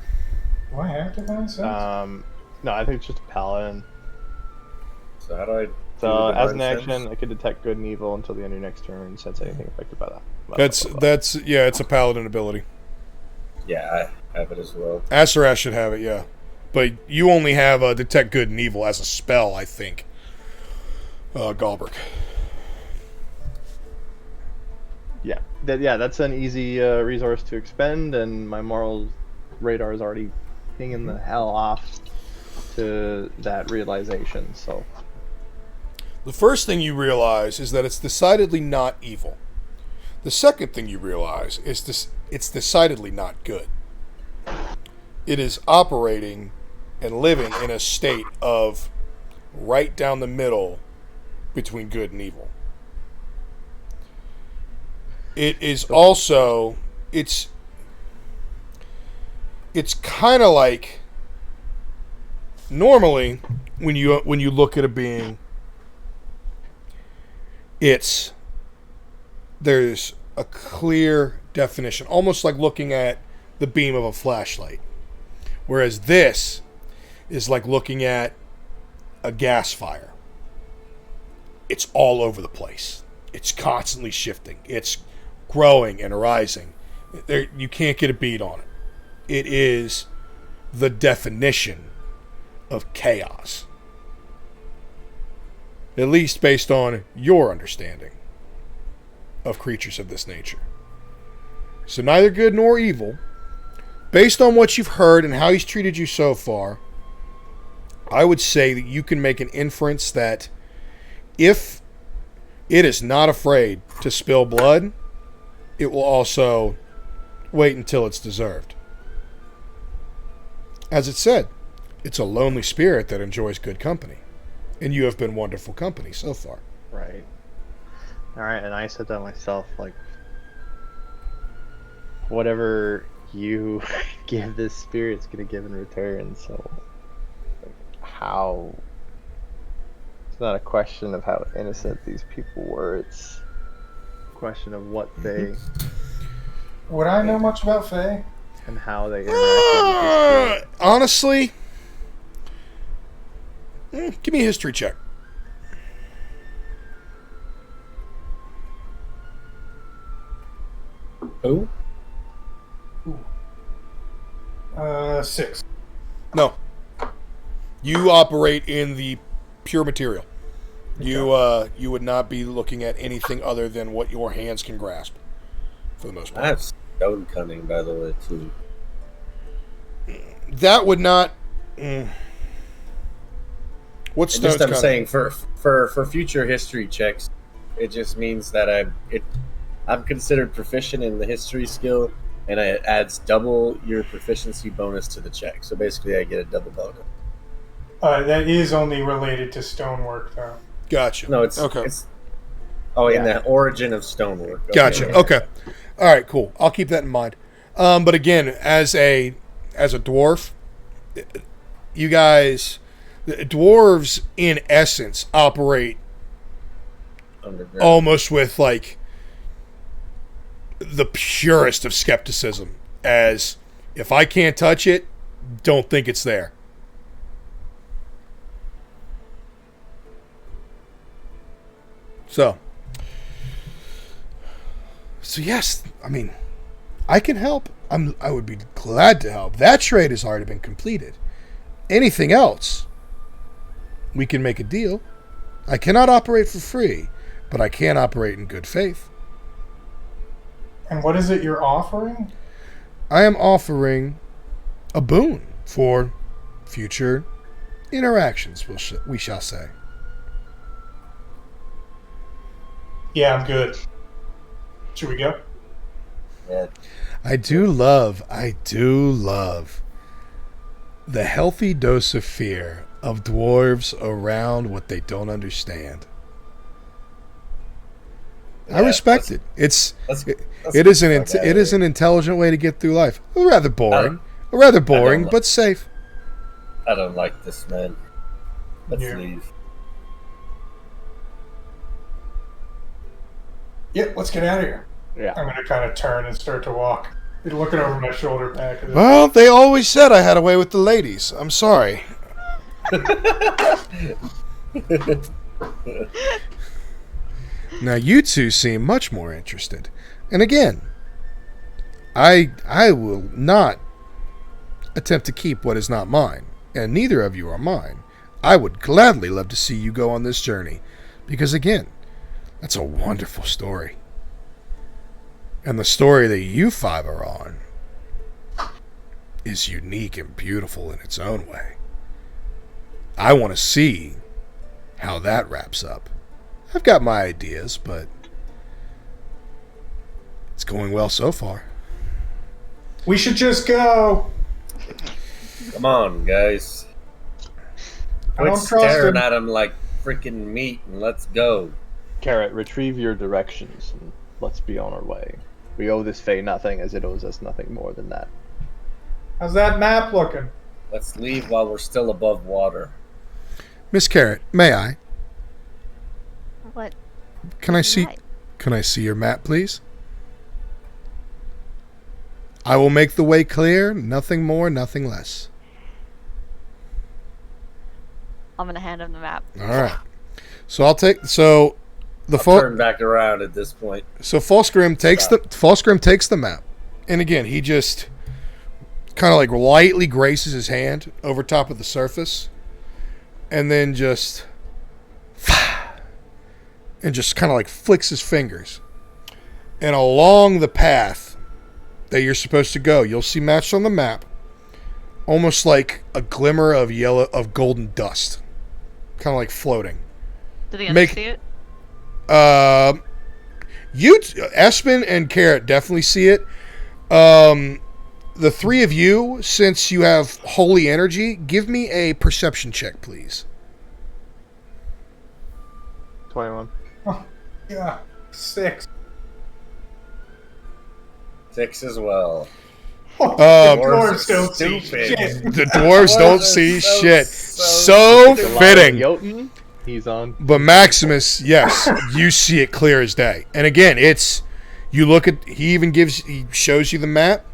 Do I have divine sense? No, I think it's just a paladin. So how do I? So do as an divine action, sense? I can detect good and evil until the end of your next turn. Sense anything affected by that. That's yeah, it's a paladin ability. Yeah, I have it as well. Aseras should have it, yeah. But you only have detect good and evil as a spell, I think. Galbraith. Yeah, that's an easy resource to expend, and my moral radar is already pinging the hell off to that realization. So The first thing you realize is that it's decidedly not evil. The second thing you realize is it's decidedly not good. It is operating and living in a state of right down the middle between good and evil. It is also it's kind of like normally when you look at a being, there's a clear definition, almost like looking at the beam of a flashlight. Whereas this is like looking at a gas fire. It's all over the place. It's constantly shifting. It's growing and rising. You can't get a beat on it. It is the definition of chaos. At least based on your understanding of creatures of this nature. So neither good nor evil. Based on what you've heard and how he's treated you so far, I would say that you can make an inference that if it is not afraid to spill blood, it will also wait until it's deserved. As it said, it's a lonely spirit that enjoys good company. And you have been wonderful company so far. Right. Alright, and I said to myself, like, whatever you give this spirit's gonna give in return, so like, how it's not a question of how innocent these people were, it's a question of what they Would I know much about Faye? and how they interacted with this spirit. Honestly, give me a history check. Who? 6. No. You operate in the pure material. You would not be looking at anything other than what your hands can grasp, for the most I part. have stone cunning, by the way, too. That would not. What's And just stone's I'm cunning? saying for future history checks, it just means that I'm considered proficient in the history skill, and it adds double your proficiency bonus to the check. So basically, I get a double bonus. That is only related to stonework, though. Gotcha. No, it's okay. It's, in the origin of stonework. Okay. Gotcha. Okay. All right. Cool. I'll keep that in mind. But again, as a dwarf, you guys, dwarves in essence operate Underground. almost with like the purest of skepticism. As if I can't touch it, don't think it's there. So yes, I mean, I can help. I would be glad to help. That trade has already been completed. Anything else, we can make a deal. I cannot operate for free, but I can operate in good faith. And what is it you're offering? I am offering a boon for future interactions, we shall say. Yeah, I'm good. Should we go? Yeah. I do love the healthy dose of fear of dwarves around what they don't understand. I respect it. It is an intelligent way to get through life. Rather boring, but safe. I don't like this, man. Let's Yeah. leave. Yeah, let's get out of here. Yeah. I'm going to kind of turn and start to walk. Looking over my shoulder back. Well, they always said I had a way with the ladies. I'm sorry. Now you two seem much more interested. And again, I will not attempt to keep what is not mine, and neither of you are mine. I would gladly love to see you go on this journey, because again, that's a wonderful story. And the story that you five are on is unique and beautiful in its own way. I want to see how that wraps up. I've got my ideas, but it's going well so far. We should just go. Come on, guys. I Quit don't trust staring him. at him like freaking meat and let's go. Carrot, retrieve your directions and let's be on our way. We owe this Fae nothing, as it owes us nothing more than that. How's that map looking? Let's leave while we're still above water. Miss Carrot, may I? What? Can I see Right. your map, please? I will make the way clear, nothing more, nothing less. I'm gonna hand him the map. All right. So I'll take the Turn back around at this point. So Falsgrim takes the map, and again he just kind of like lightly graces his hand over top of the surface, and then just kind of like flicks his fingers, and along the path that you're supposed to go, you'll see matched on the map, almost like a glimmer of golden dust, kind of like floating. Did the others see it? Espen and Carrot definitely see it. The three of you, since you have holy energy, give me a perception check, please. 21. Oh, yeah, 6. 6 as well. Dwarves don't see shit. The dwarves don't see shit. So Goliath fitting. Jotun, he's on. But Maximus, yes, you see it clear as day. And again, you look at, he shows you the map.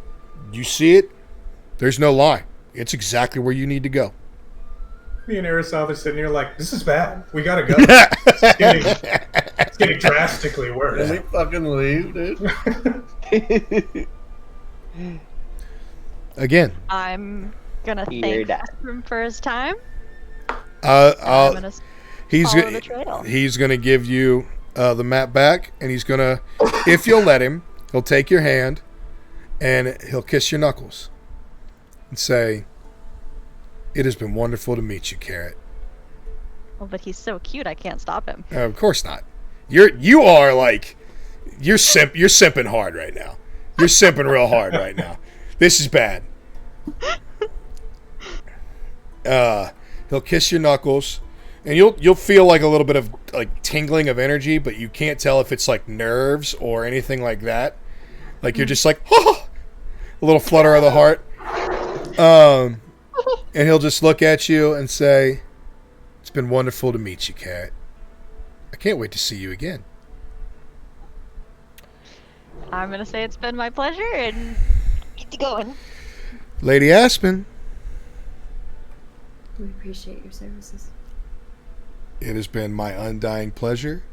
You see it. There's no lie. It's exactly where you need to go. Me and Aristotle are sitting here like, this is bad. We gotta go. It's getting drastically worse. Can we fucking leave, dude? Again, I'm gonna Hear thank that. him for his time. I'll, I'm gonna he's follow the trail. he's gonna give you the map back, and he's gonna, if you'll let him, he'll take your hand, and he'll kiss your knuckles, and say, "It has been wonderful to meet you, Carrot." Oh, but he's so cute, I can't stop him. Of course not. You're simping hard right now. You're simping real hard right now. This is bad. He'll kiss your knuckles, and you'll feel like a little bit of like tingling of energy, but you can't tell if it's like nerves or anything like that. Like you're just like, oh, a little flutter of the heart. And he'll just look at you and say, "It's been wonderful to meet you, Carrot. I can't wait to see you again." I'm gonna say it's been my pleasure and get to going. Lady Aspen, We appreciate your services. it has been my undying pleasure.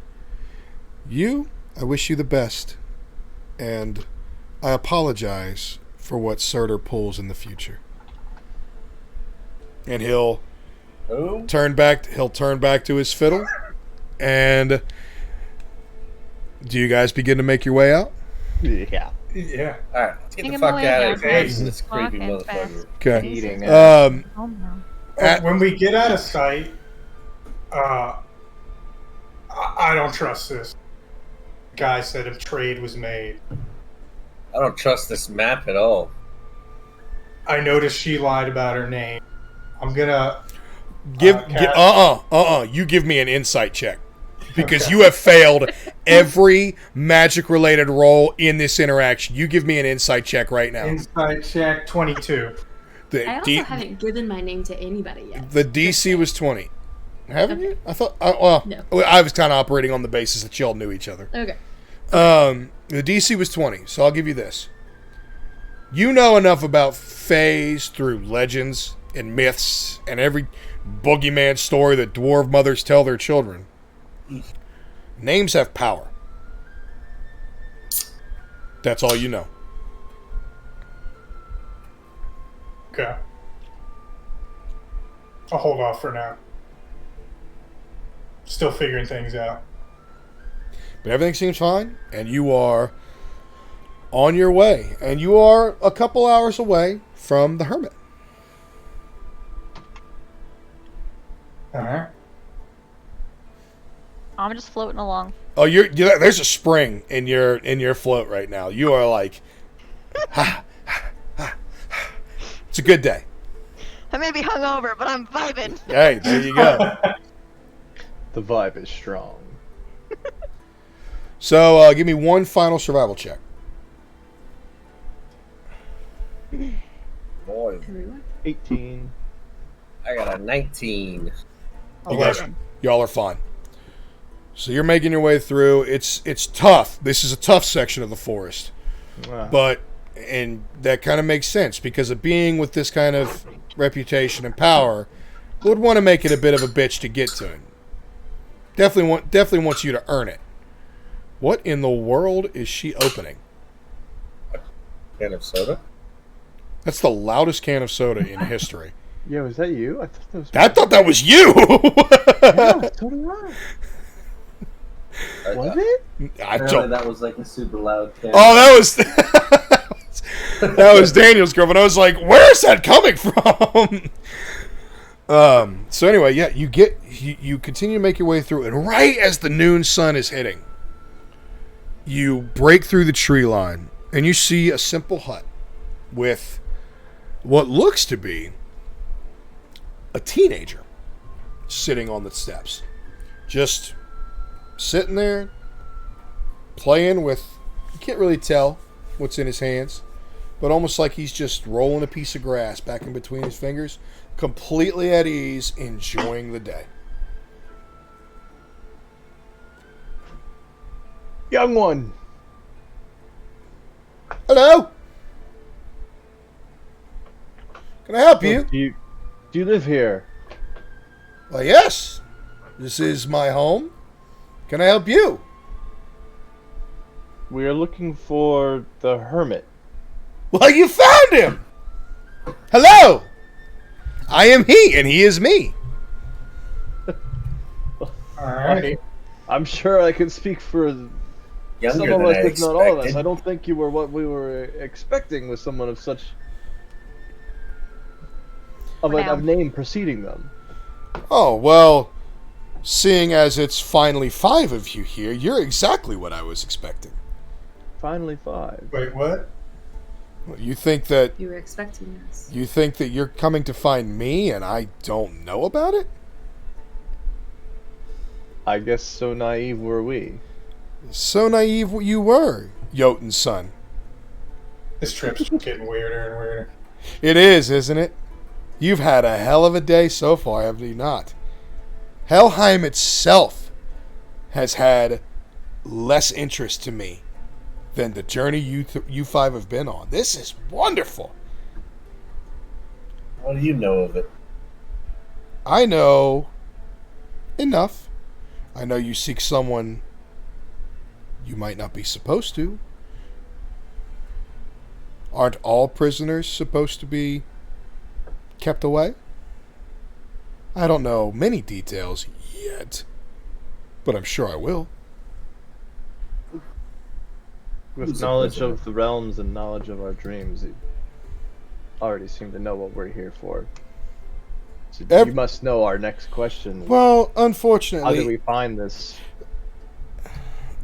I wish you the best. And I apologize for what Surtur pulls in the future. And he'll turn back to his fiddle. And do you guys begin to make your way out? Yeah. Yeah. Alright, let's get Take the him fuck away, out of here. guys. This creepy Walking motherfucker. Okay. Eating. Oh no. When we get out of sight, I don't trust this. Guy said a trade was made. I don't trust this map at all. I noticed she lied about her name. I'm gonna You give me an insight check. Because you have failed every magic related roll in this interaction. You give me an insight check right now. insight check 22. The, I also haven't given my name to anybody yet. the DC was 20. Haven't you? I thought. No. I was kind of operating on the basis that y'all knew each other. Okay. The DC was 20, so I'll give you this. You know enough about fays through legends and myths and every boogeyman story that dwarf mothers tell their children. Names have power. That's all you know. Okay. I'll hold off for now. Still figuring things out. But everything seems fine, and you are on your way. And you are a couple hours away from the hermit. Alright. I'm just floating along. Oh, there's a spring in your float right now. You are like, ha, ha, ha, ha. It's a good day. I may be hungover, but I'm vibing. Hey, there you go. The vibe is strong. So, give me one final survival check. Boy, Everyone? 18. I got a 19. You guys, y'all are fine. So you're making your way through. It's tough. This is a tough section of the forest. And that kind of makes sense because a being with this kind of reputation and power would want to make it a bit of a bitch to get to it. Definitely wants you to earn it. What in the world is she opening? Can of soda? That's the loudest can of soda in history. Yo, is that you? I thought that was. I thought that was you. Yeah, so did I. Was it? I Apparently don't. that was like a super loud can. Oh, that was Daniel's girlfriend. I was like, where is that coming from? So anyway, yeah, you continue to make your way through, and right as the noon sun is hitting, you break through the tree line and you see a simple hut with what looks to be a teenager sitting on the steps. Just sitting there, playing with, you can't really tell what's in his hands, but almost like he's just rolling a piece of grass back in between his fingers, completely at ease, enjoying the day. Young one. Hello? Can I help you? Do you live here? Well, yes. This is my home. Can I help you? We are looking for the hermit. Well, you found him! Hello! I am he, and he is me. Alrighty. I'm sure I can speak for some Younger of than us, I if not all of us. expected. I don't think you were what we were expecting with someone of such of a name preceding them. Oh, well, seeing as it's finally 5 of you here, you're exactly what I was expecting. Finally 5. Wait, what? You think that You were expecting us. you're coming to find me and I don't know about it? I guess so naive were we. So naive you were, Jotun's son. This trip's getting weirder and weirder. It is, isn't it? You've had a hell of a day so far, have you not? Helheim itself has had less interest to me than the journey you 5 have been on. This is wonderful. What do you know of it? I know enough. I know you seek someone you might not be supposed to. Aren't all prisoners supposed to be kept away? I don't know many details yet, but I'm sure I will. With Who's a knowledge prisoner? of the realms and knowledge of our dreams, you already seem to know what we're here for. So you must know our next question. Well, How unfortunately, do we find this?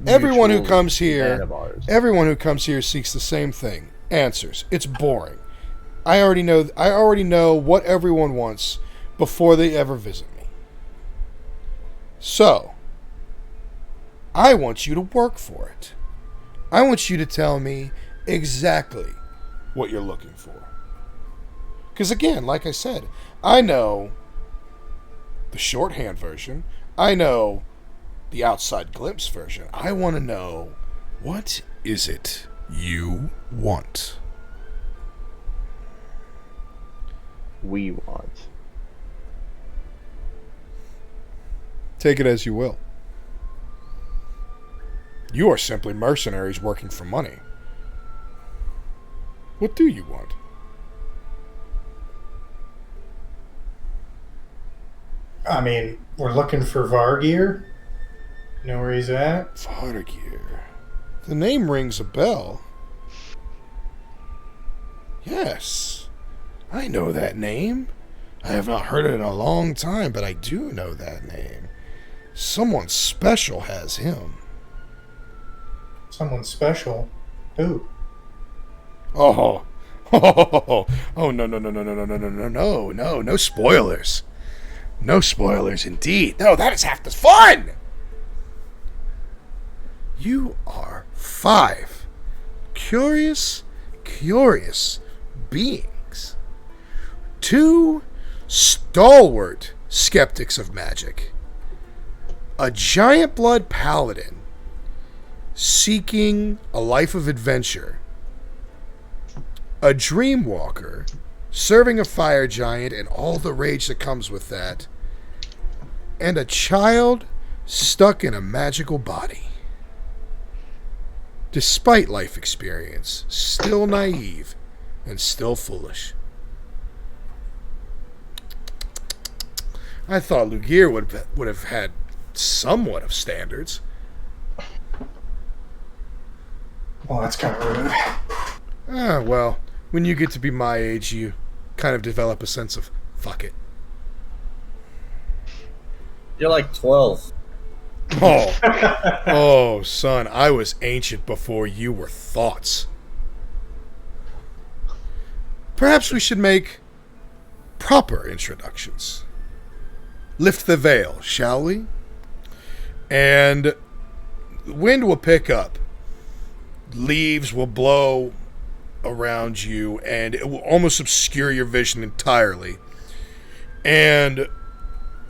everyone who mutual comes here, man of ours? everyone who comes here seeks the same thing: answers. It's boring. I already know what everyone wants before they ever visit me. So, I want you to work for it. I want you to tell me exactly what you're looking for. Because again, like I said, I know the shorthand version. I know the outside glimpse version. I want to know, what is it you want? We want. Take it as you will. You are simply mercenaries working for money. What do you want? I mean, we're looking for Vargir. You know where he's at? Vargir. The name rings a bell. Yes, I know that name. I have not heard it in a long time, but I do know that name. Someone special has him. Someone special. Who? Oh, no, no spoilers. No spoilers indeed. No, that is half the fun. You are 5 curious beings. 2 stalwart skeptics of magic. A giant blood paladin seeking a life of adventure. A dream walker serving a fire giant and all the rage that comes with that. And a child stuck in a magical body. Despite life experience, still naive and still foolish. I thought Lugir would have had somewhat of standards. Well, that's kind of rude. Ah, well, when you get to be my age, you kind of develop a sense of fuck it. You're like 12. Oh, oh, son, I was ancient before you were thoughts. perhaps we should make proper introductions. Lift the veil, shall we? And the wind will pick up. Leaves will blow around you, and it will almost obscure your vision entirely. And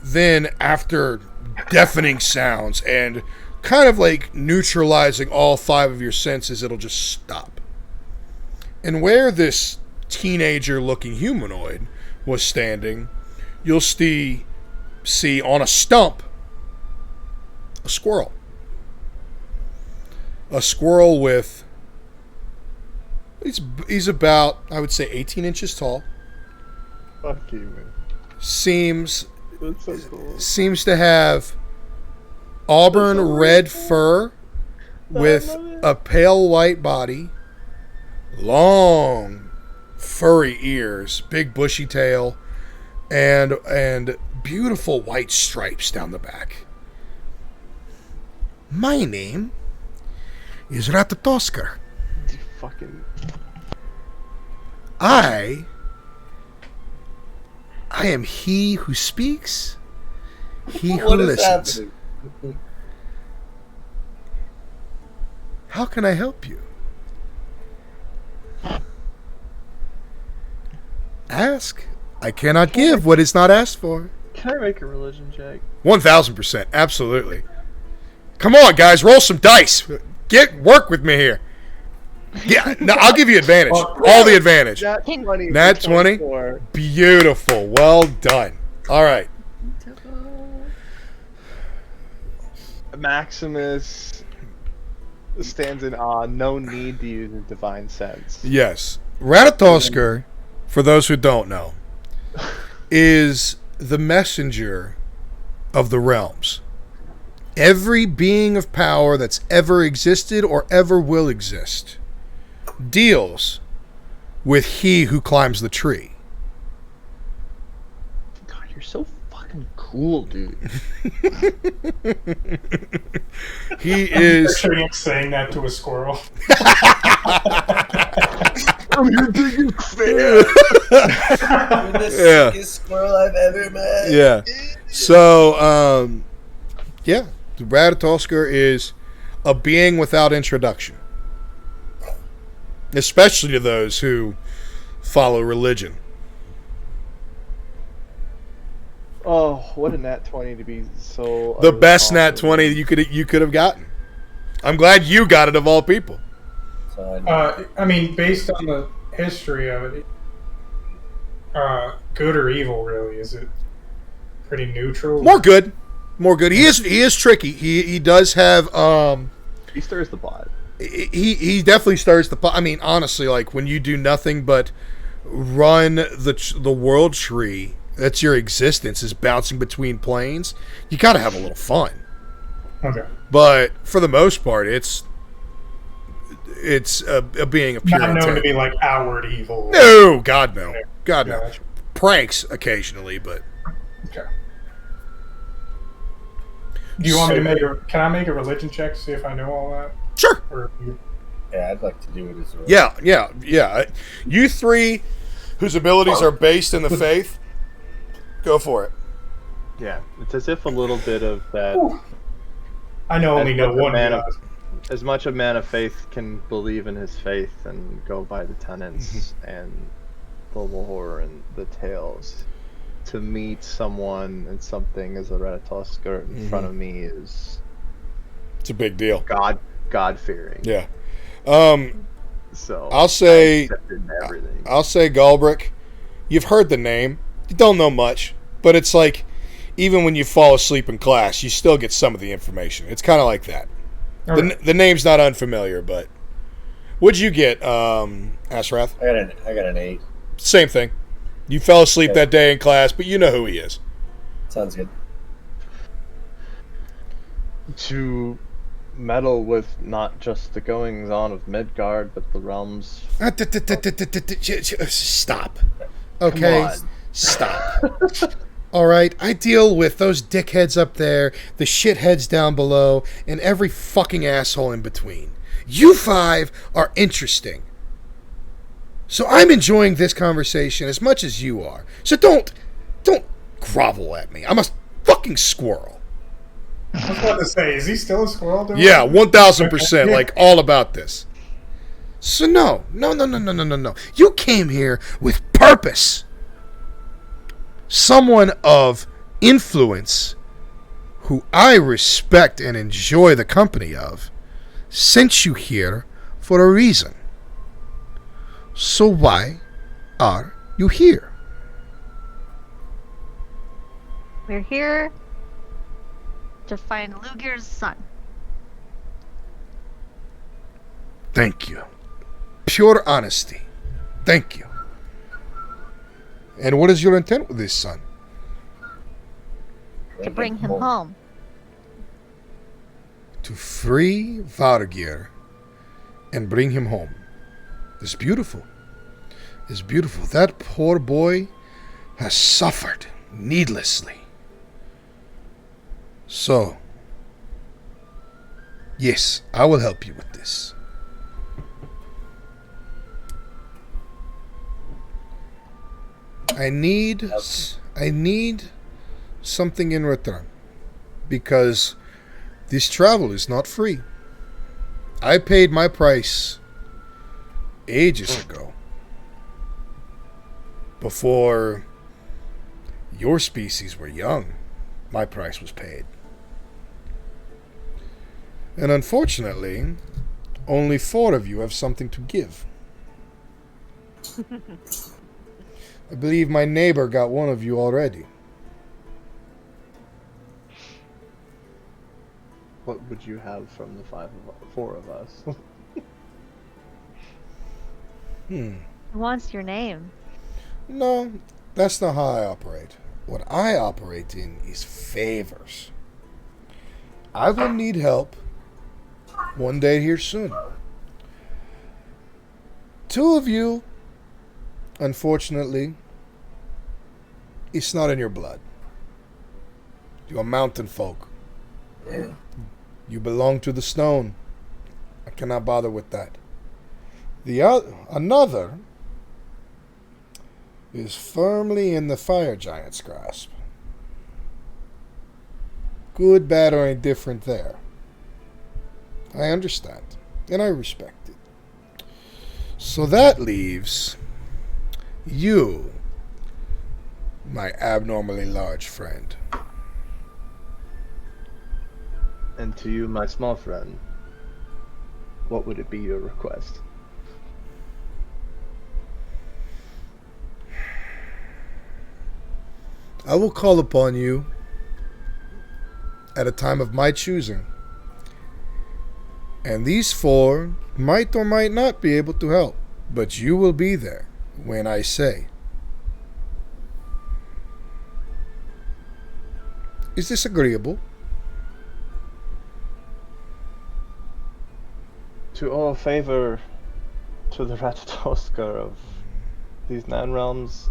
then, after deafening sounds and kind of like neutralizing all 5 of your senses, it'll just stop. And where this teenager-looking humanoid was standing, you'll see on a stump a squirrel. A squirrel with... He's about, I would say, 18 inches tall. Fuck you, man. Seems That's so cool. seems to have auburn red fur with a pale white body, long furry ears, big bushy tail, and beautiful white stripes down the back. My name is Ratatoskar. You fucking... I am he who speaks, he who What is listens. happening? How can I help you? Ask. I cannot give what is not asked for. Can I make a religion check? 1000%. Absolutely. Come on, guys. Roll some dice. Work with me here. Yeah, no, I'll give you advantage. All the advantage. Nat 20. Nat 20? Beautiful. Well done. All right. Maximus stands in awe. No need to use his divine sense. Yes. Ratatoskar, for those who don't know, is the messenger of the realms. Every being of power that's ever existed or ever will exist deals with he who climbs the tree. God, you're so fucking cool, dude. He is... Picturing him saying that to a squirrel. I'm your biggest fan. You're the sickest squirrel I've ever met. Yeah. So, yeah. The Ratatoskar is a being without introduction. Especially to those who follow religion. Oh, what a nat 20 to be so... The best nat 20 you could have gotten. I'm glad you got it of all people. So I mean, based on the history of it, good or evil, really? Is it pretty neutral? More good. He is tricky. He does have He stirs the pot. he definitely stirs the pot. I mean, honestly, like when you do nothing but run the world tree, that's your existence, is bouncing between planes. You gotta have a little fun. Okay. But for the most part, it's a being of pure Not known intent. to be like outward evil. No, God no, God no. Gotcha. Pranks occasionally, but Okay. Do you want me to make a? Can I make a religion check to see if I know all that? sure. Or yeah, I'd like to do it as well. Yeah. You three, whose abilities are based in the faith, go for it. Yeah, it's as if a little bit of that... I only know one man God. as much a man of faith can believe in his faith and go by the tenets and the lore and the tales. To meet someone and something as a Ratatoskar in front of me is... It's a big deal. God-fearing. Yeah. So I'll say everything. Galbrick, you've heard the name. You don't know much, but it's like even when you fall asleep in class, you still get some of the information. It's kind of like that. Okay. The name's not unfamiliar, but what'd you get, Asrath? I got an 8. Same thing. You fell asleep that day in class, but you know who he is. Sounds good. To meddle with not just the goings on of Midgard, but the realms. Stop. Okay? Come on. Stop. All right? I deal with those dickheads up there, the shitheads down below, and every fucking asshole in between. You 5 are interesting. So I'm enjoying this conversation as much as you are. So don't grovel at me. I'm a fucking squirrel. I was about to say, is he still a squirrel? Yeah, 1000%. Like all about this. So no. You came here with purpose. Someone of influence who I respect and enjoy the company of sent you here for a reason. So why are you here? We're here to find Lugir's son. Thank you. Pure honesty. Thank you. And what is your intent with this son? To bring him home. To free Vargir and bring him home. It's beautiful. It's beautiful. That poor boy has suffered needlessly. So, yes, I will help you with this. I need something in return, because this travel is not free. I paid my price ages ago, before your species were young. My price was paid. And unfortunately, only 4 of you have something to give. I believe my neighbor got one of you already. What would you have from the 4 of us? Who wants your name? No, that's not how I operate. What I operate in is favors. I will need help one day here soon. 2 of you, unfortunately, it's not in your blood. You're mountain folk. You belong to the stone. I cannot bother with that. Another is firmly in the fire giant's grasp. Good, bad, or indifferent there. I understand, and I respect it. So that leaves you, my abnormally large friend. And to you, my small friend, what would it be your request? I will call upon you at a time of my choosing. And these 4 might or might not be able to help, but you will be there when I say. Is this agreeable? To owe favor to the Ratatoska of these 9 realms,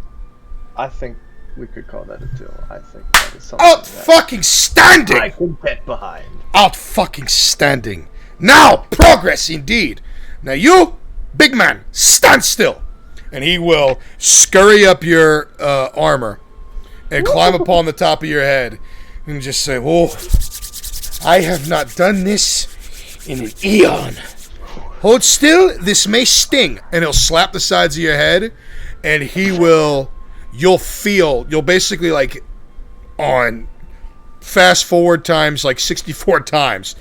I think we could call that a deal. I think that is something Out-fucking-standing! I can get behind. Out-fucking-standing. Now, progress indeed. Now you, big man, stand still. And he will scurry up your armor and climb upon the top of your head and just say, "Oh, I have not done this in an eon. Hold still, this may sting." And he'll slap the sides of your head, and you'll basically, like, on fast forward times, like 64 times,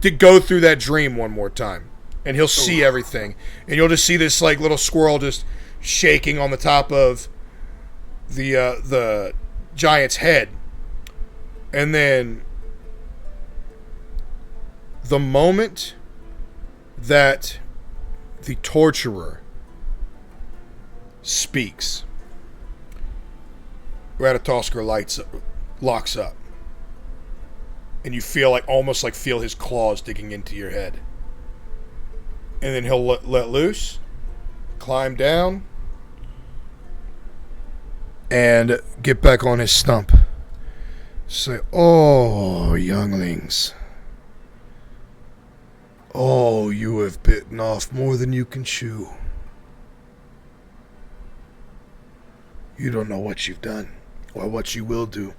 to go through that dream one more time. And he'll see everything. And you'll just see this, like, little squirrel just shaking on the top of the giant's head. And then the moment that the torturer speaks, Ratatosker locks up. And you feel feel his claws digging into your head. And then he'll let loose, climb down, and get back on his stump. Say, "Oh, younglings. Oh, you have bitten off more than you can chew. You don't know what you've done or what you will do.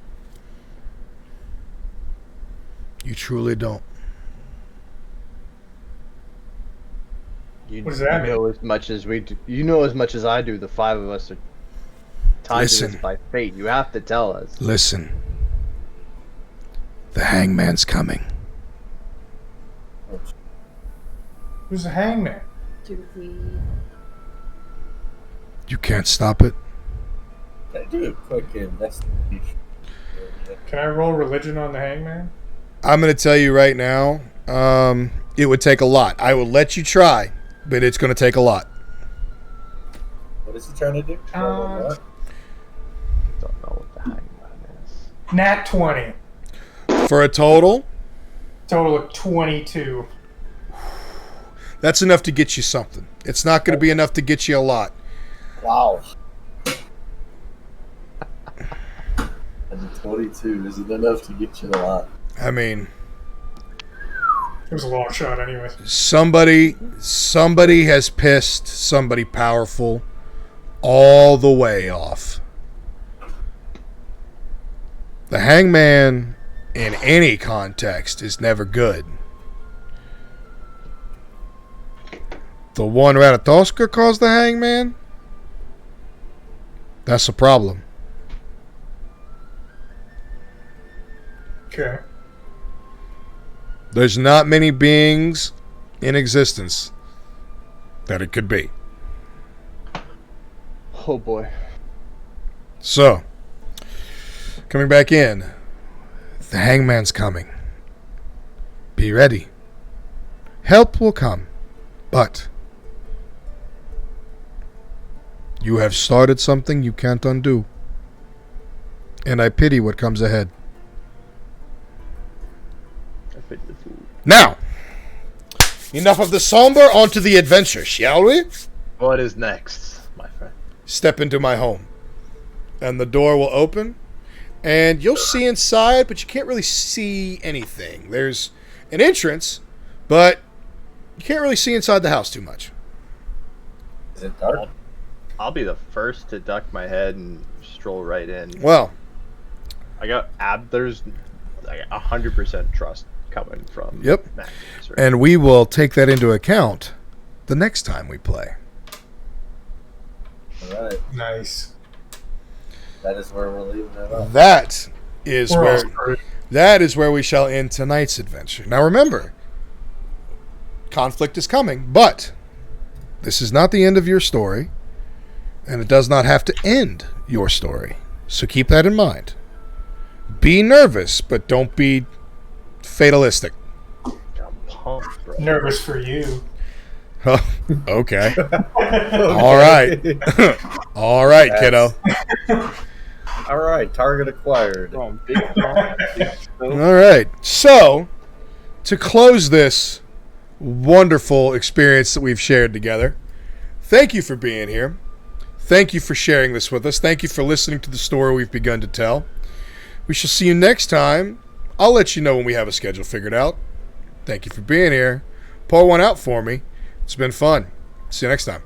You truly don't. You, What does that you know as much as we do. You know as much as I do. The five of us are tied to Listen. this by fate. You have to tell us. Listen. The hangman's coming. Who's the hangman? Do we? You can't stop it. Can I do a quick investigation? Can I roll religion on the hangman? I'm going to tell you right now, it would take a lot. I will let you try, but it's going to take a lot. What is he trying to do? What? Don't know what the hangman is. Nat 20. For a total, Total of 22. that's enough to get you something. It's not going to be enough to get you a lot. Wow. And 22 isn't enough to get you a lot. I mean, It was a long shot, anyway. somebody has pissed somebody powerful all the way off. The hangman in any context is never good. The one Ratatoska caused the hangman? That's a problem. Okay. There's not many beings in existence that it could be. Oh boy. So, coming back in, the hangman's coming. Be ready. Help will come, but you have started something you can't undo, and I pity what comes ahead. Now, enough of the somber, onto the adventure, shall we? What is next, my friend? Step into my home, and the door will open, and you'll see inside, but you can't really see anything. There's an entrance, but you can't really see inside the house too much. Is it dark? I'll be the first to duck my head and stroll right in. Well, There's like 100% trust coming from. Yep. Maximus, right? and we will take that into account the next time we play. All right. Nice. That is where we're leaving it up. That is We're all where screwed. that is where we shall end tonight's adventure. Now remember, conflict is coming, but this is not the end of your story, and it does not have to end your story. So keep that in mind. Be nervous, but don't be fatalistic. I'm pumped, bro. Nervous for you. Okay. All right. All right, kiddo. All right, target acquired. Oh, big pump. All right. So, to close this wonderful experience that we've shared together, thank you for being here. Thank you for sharing this with us. Thank you for listening to the story we've begun to tell. We shall see you next time. I'll let you know when we have a schedule figured out. Thank you for being here. Pour one out for me. It's been fun. See you next time.